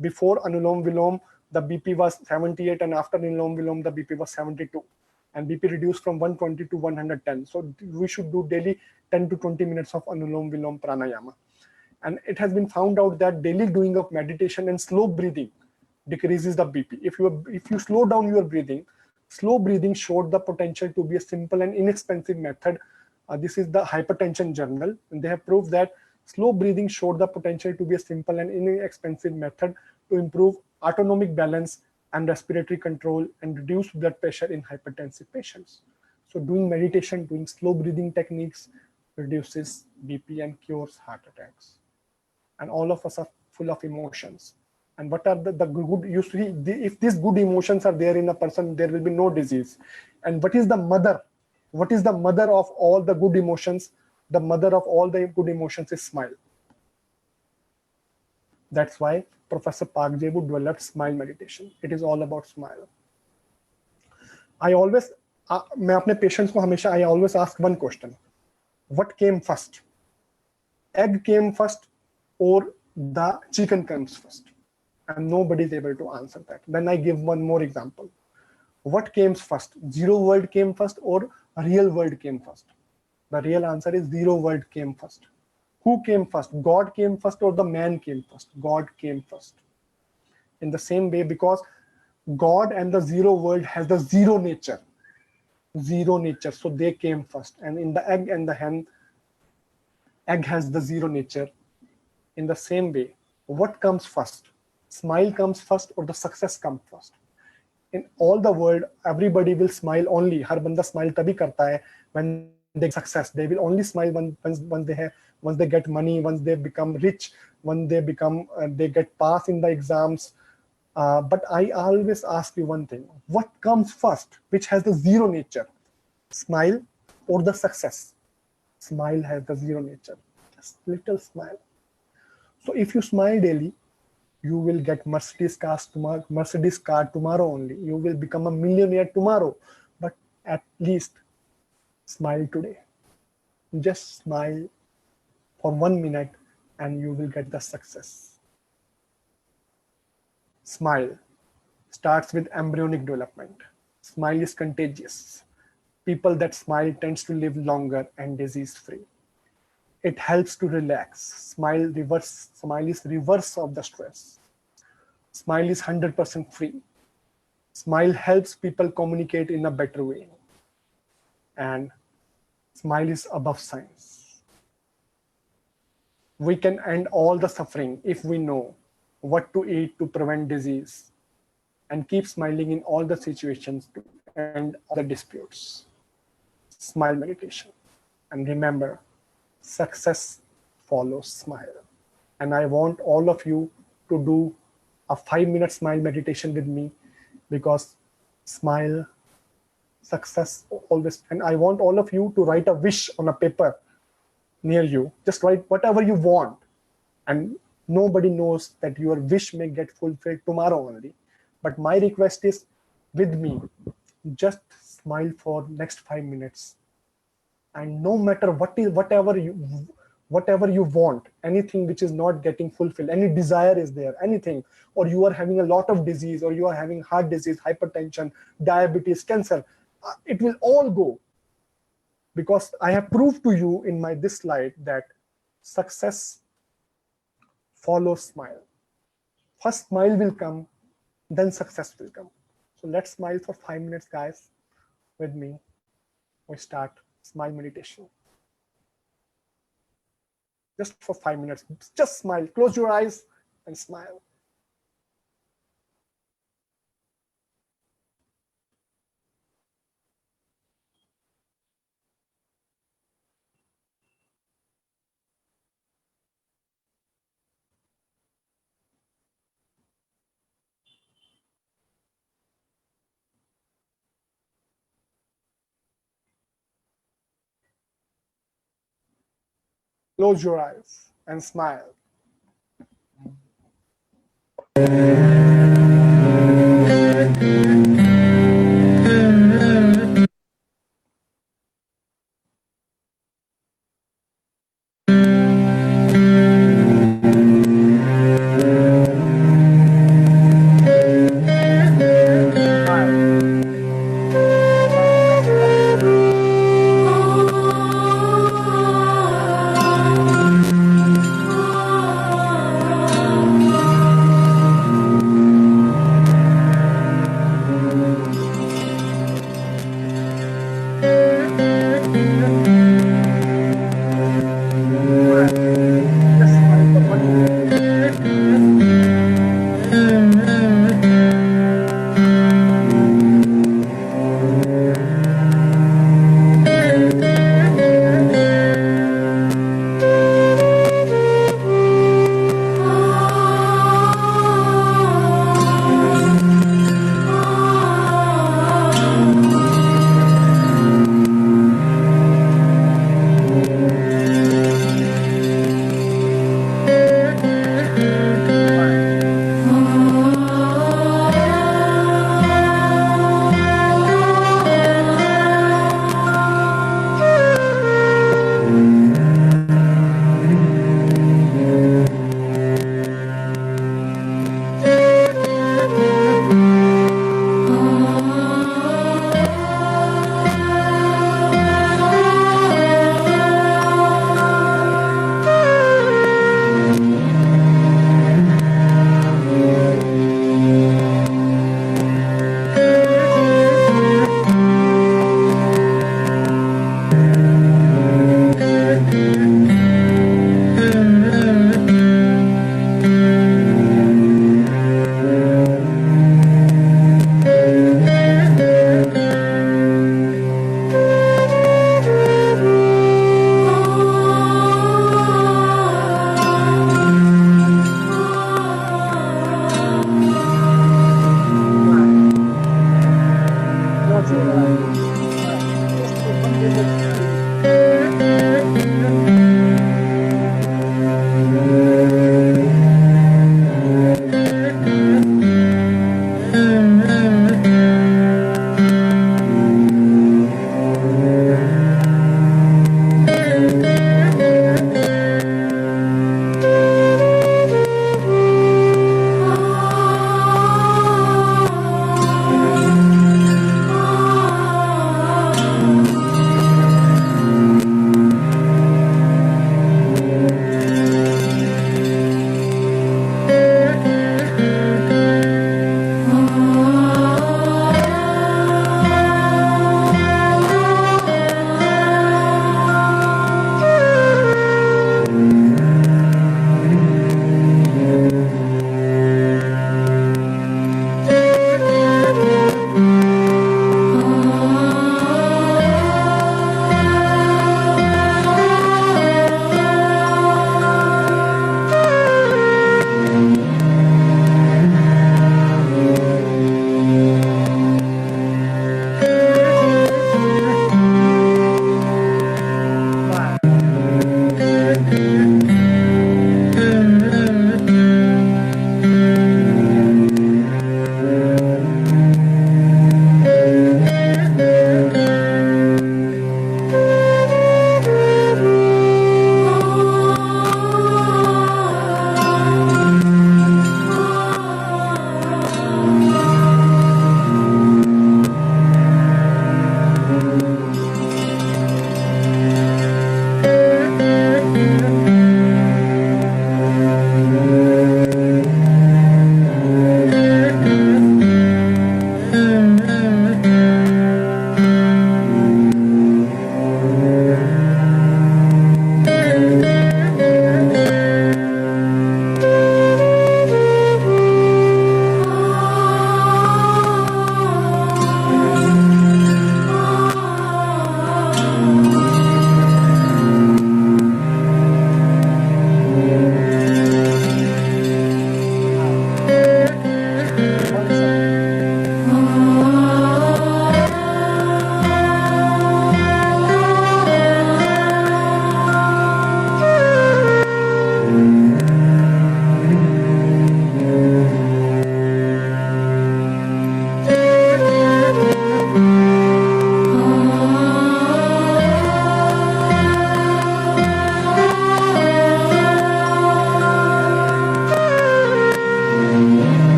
before Anulom Vilom, the BP was 78, and after Anulom Vilom, the BP was 72. And BP reduced from 120 to 110. So we should do daily 10 to 20 minutes of Anulom Vilom Pranayama. And it has been found out that daily doing of meditation and slow breathing decreases the BP. If you slow down your breathing, slow breathing showed the potential to be a simple and inexpensive method. This is the Hypertension Journal, and they have proved that slow breathing showed the potential to be a simple and inexpensive method to improve autonomic balance and respiratory control and reduce blood pressure in hypertensive patients. So doing meditation, doing slow breathing techniques reduces BP and cures heart attacks. And all of us are full of emotions. And what are the good, you see, if these good emotions are there in a person, there will be no disease. And what is the mother? What is the mother of all the good emotions? The mother of all the good emotions is smile. That's why Professor Park Jae-woo developed smile meditation. It is all about smile. I always ask one question. What came first? Egg came first or the chicken comes first? And nobody is able to answer that. Then I give one more example. What came first? Zero world came first or real world came first? The real answer is zero world came first. Who came first? God came first or the man came first? God came first. In the same way, because God and the zero world has the zero nature. Zero nature, so they came first. And in the egg and the hen, egg has the zero nature. In the same way, what comes first? Smile comes first or the success comes first? In all the world, everybody will smile only. Har banda smile tabhi karta hai when they get success. They will only smile once they get money, once they become rich, when they get pass in the exams. But I always ask you one thing: what comes first, which has the zero nature? Smile or the success? Smile has the zero nature. Just little smile. So if you smile daily, you will get Mercedes car tomorrow only. You will become a millionaire tomorrow. But at least smile today. Just smile for 1 minute and you will get the success. Smile starts with embryonic development. Smile is contagious. People that smile tends to live longer and disease-free. It helps to relax. Smile is reverse of the stress. Smile is 100% free. Smile helps people communicate in a better way. And smile is above science. We can end all the suffering if we know what to eat to prevent disease and keep smiling in all the situations to end all the disputes. Smile meditation. And remember, success follows smile. And I want all of you to do a 5-minute smile meditation with me, because smile, success always. And I want all of you to write a wish on a paper near you. Just write whatever you want. And nobody knows that your wish may get fulfilled tomorrow only. But my request is, with me, just smile for next 5 minutes. And no matter whatever you want, anything which is not getting fulfilled, any desire is there, anything, or you are having a lot of disease, or you are having heart disease, hypertension, diabetes, cancer, it will all go. Because I have proved to you in this slide that success follows smile. First smile will come, then success will come. So let's smile for 5 minutes, guys, with me. We start smile meditation. Just for 5 minutes, just smile. Close your eyes and smile. Close your eyes and smile.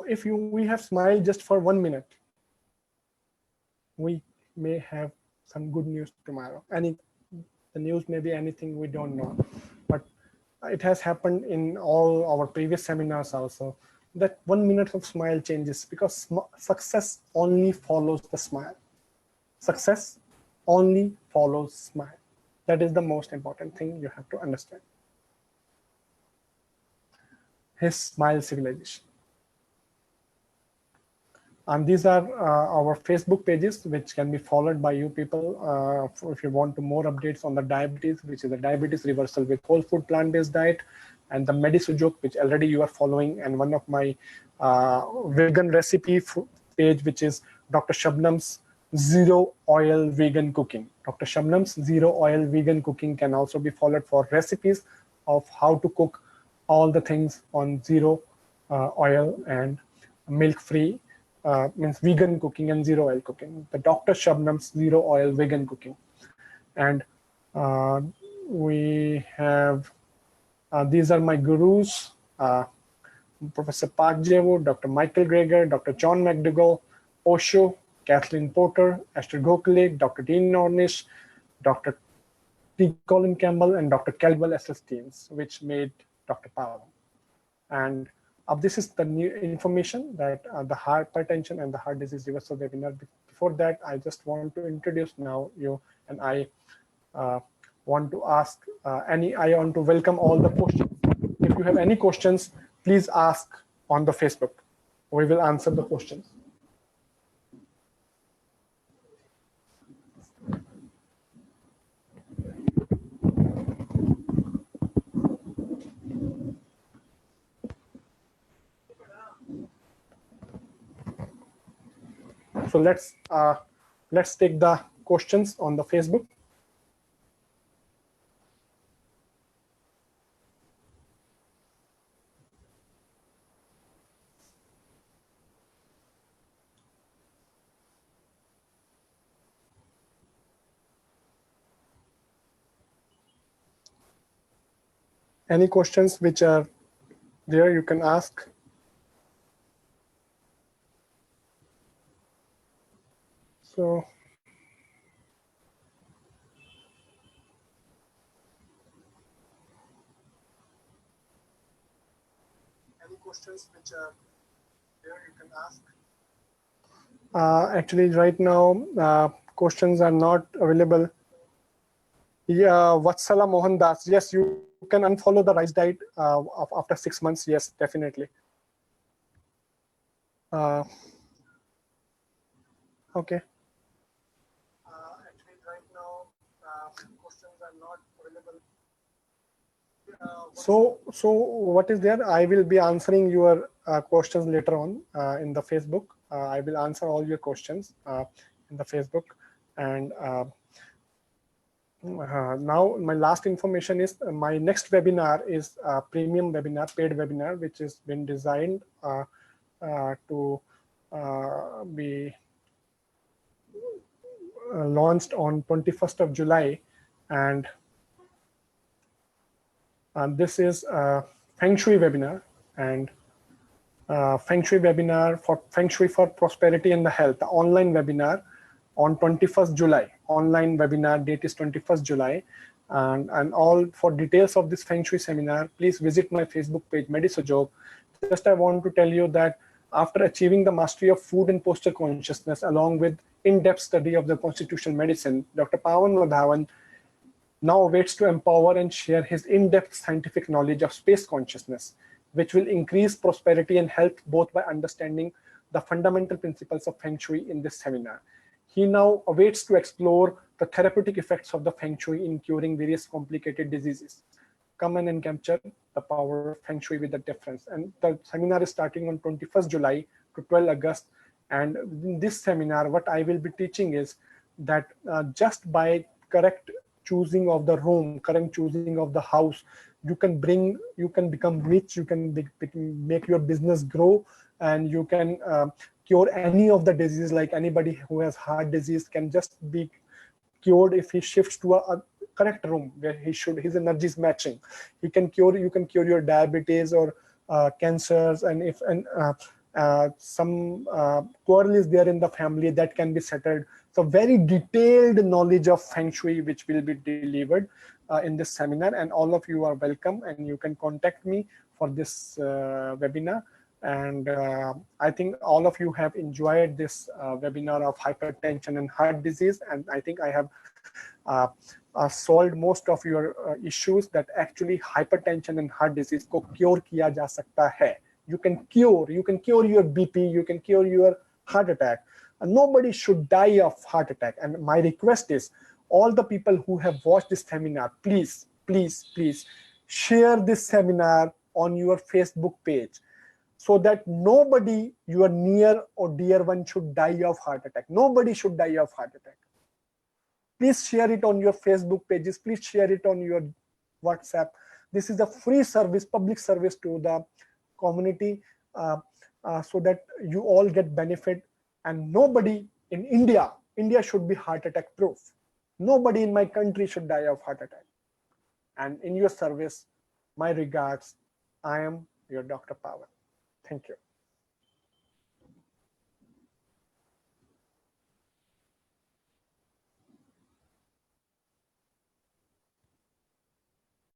if we have smiled just for 1 minute, we may have some good news tomorrow. The news may be anything, we don't know, but it has happened in all our previous seminars also, that 1 minute of smile changes, because success only follows the smile. Success only follows smile. That is the most important thing you have to understand. His smile civilization. And these are our Facebook pages, which can be followed by you people if you want to more updates on the diabetes, which is the diabetes reversal with whole food plant-based diet, and the Medisujuk, which already you are following, and one of my vegan recipe page, which is Dr. Shabnam's Zero Oil Vegan Cooking. Dr. Shabnam's Zero Oil Vegan Cooking can also be followed for recipes of how to cook all the things on zero oil and milk-free. Means vegan cooking and zero oil cooking. The Dr. Shabnam's Zero Oil Vegan Cooking. And we have, these are my gurus, Professor Park Jae-woo, Dr. Michael Greger, Dr. John McDougall, Osho, Kathleen Porter, Esther Gokhale, Dr. Dean Ornish, Dr. T. Colin Campbell, and Dr. Caldwell SS teams, which made Dr. Powell. And this is the new information that the hypertension and the heart disease reversal webinar. Before that, I just want to introduce now you, and I want to ask I want to welcome all the questions. If you have any questions, please ask on the Facebook. We will answer the questions. So let's take the questions on the Facebook. Any questions which are there, you can ask. So any questions which are there, you can ask. Actually, right now, questions are not available. Yeah, Vatsala Mohan Das. Yes, you can unfollow the rice diet after 6 months. Yes, definitely. Okay. Actually, right now, questions are not available. So what is there? I will be answering your questions later on in the Facebook. I will answer all your questions in the Facebook. And now my last information is my next webinar is a premium webinar, paid webinar, which has been designed to be launched on 21st of July. And this is a Feng Shui webinar, and Feng Shui webinar for Feng Shui for Prosperity and the Health, the online webinar on 21st July. Online webinar date is 21st July. And all for details of this Feng Shui seminar, please visit my Facebook page, Medisojog. Just I want to tell you that after achieving the mastery of food and posture consciousness, along with in-depth study of the constitutional medicine, Dr. Pawan Vadhavan now waits to empower and share his in-depth scientific knowledge of space consciousness, which will increase prosperity and health both by understanding the fundamental principles of Feng Shui in this seminar. He now awaits to explore the therapeutic effects of the Feng Shui in curing various complicated diseases. Come in and capture the power of Feng Shui with the difference. And the seminar is starting on 21st July to 12 August. And in this seminar, what I will be teaching is that just by correct choosing of the room, correct choosing of the house, you can become rich, you can make your business grow, and you can cure any of the diseases. Like anybody who has heart disease can just be cured if he shifts to a correct room where his energy is matching. You can cure your diabetes or cancers, and some quarrel is there in the family, that can be settled. So very detailed knowledge of Feng Shui which will be delivered in this seminar, and all of you are welcome, and you can contact me for this webinar. And I think all of you have enjoyed this webinar of hypertension and heart disease, and I think I have solved most of your issues, that actually hypertension and heart disease को cure किया जा सकता है. You can cure your BP, you can cure your heart attack. And nobody should die of heart attack. And my request is, all the people who have watched this seminar, please, please, please share this seminar on your Facebook page, so that nobody, your near or dear one, should die of heart attack. Nobody should die of heart attack. Please share it on your Facebook pages. Please share it on your WhatsApp. This is a free service, public service to the community, so that you all get benefit. And nobody in India should be heart attack proof. Nobody in my country should die of heart attack. And in your service, my regards. I am your Dr. Pawan. Thank you.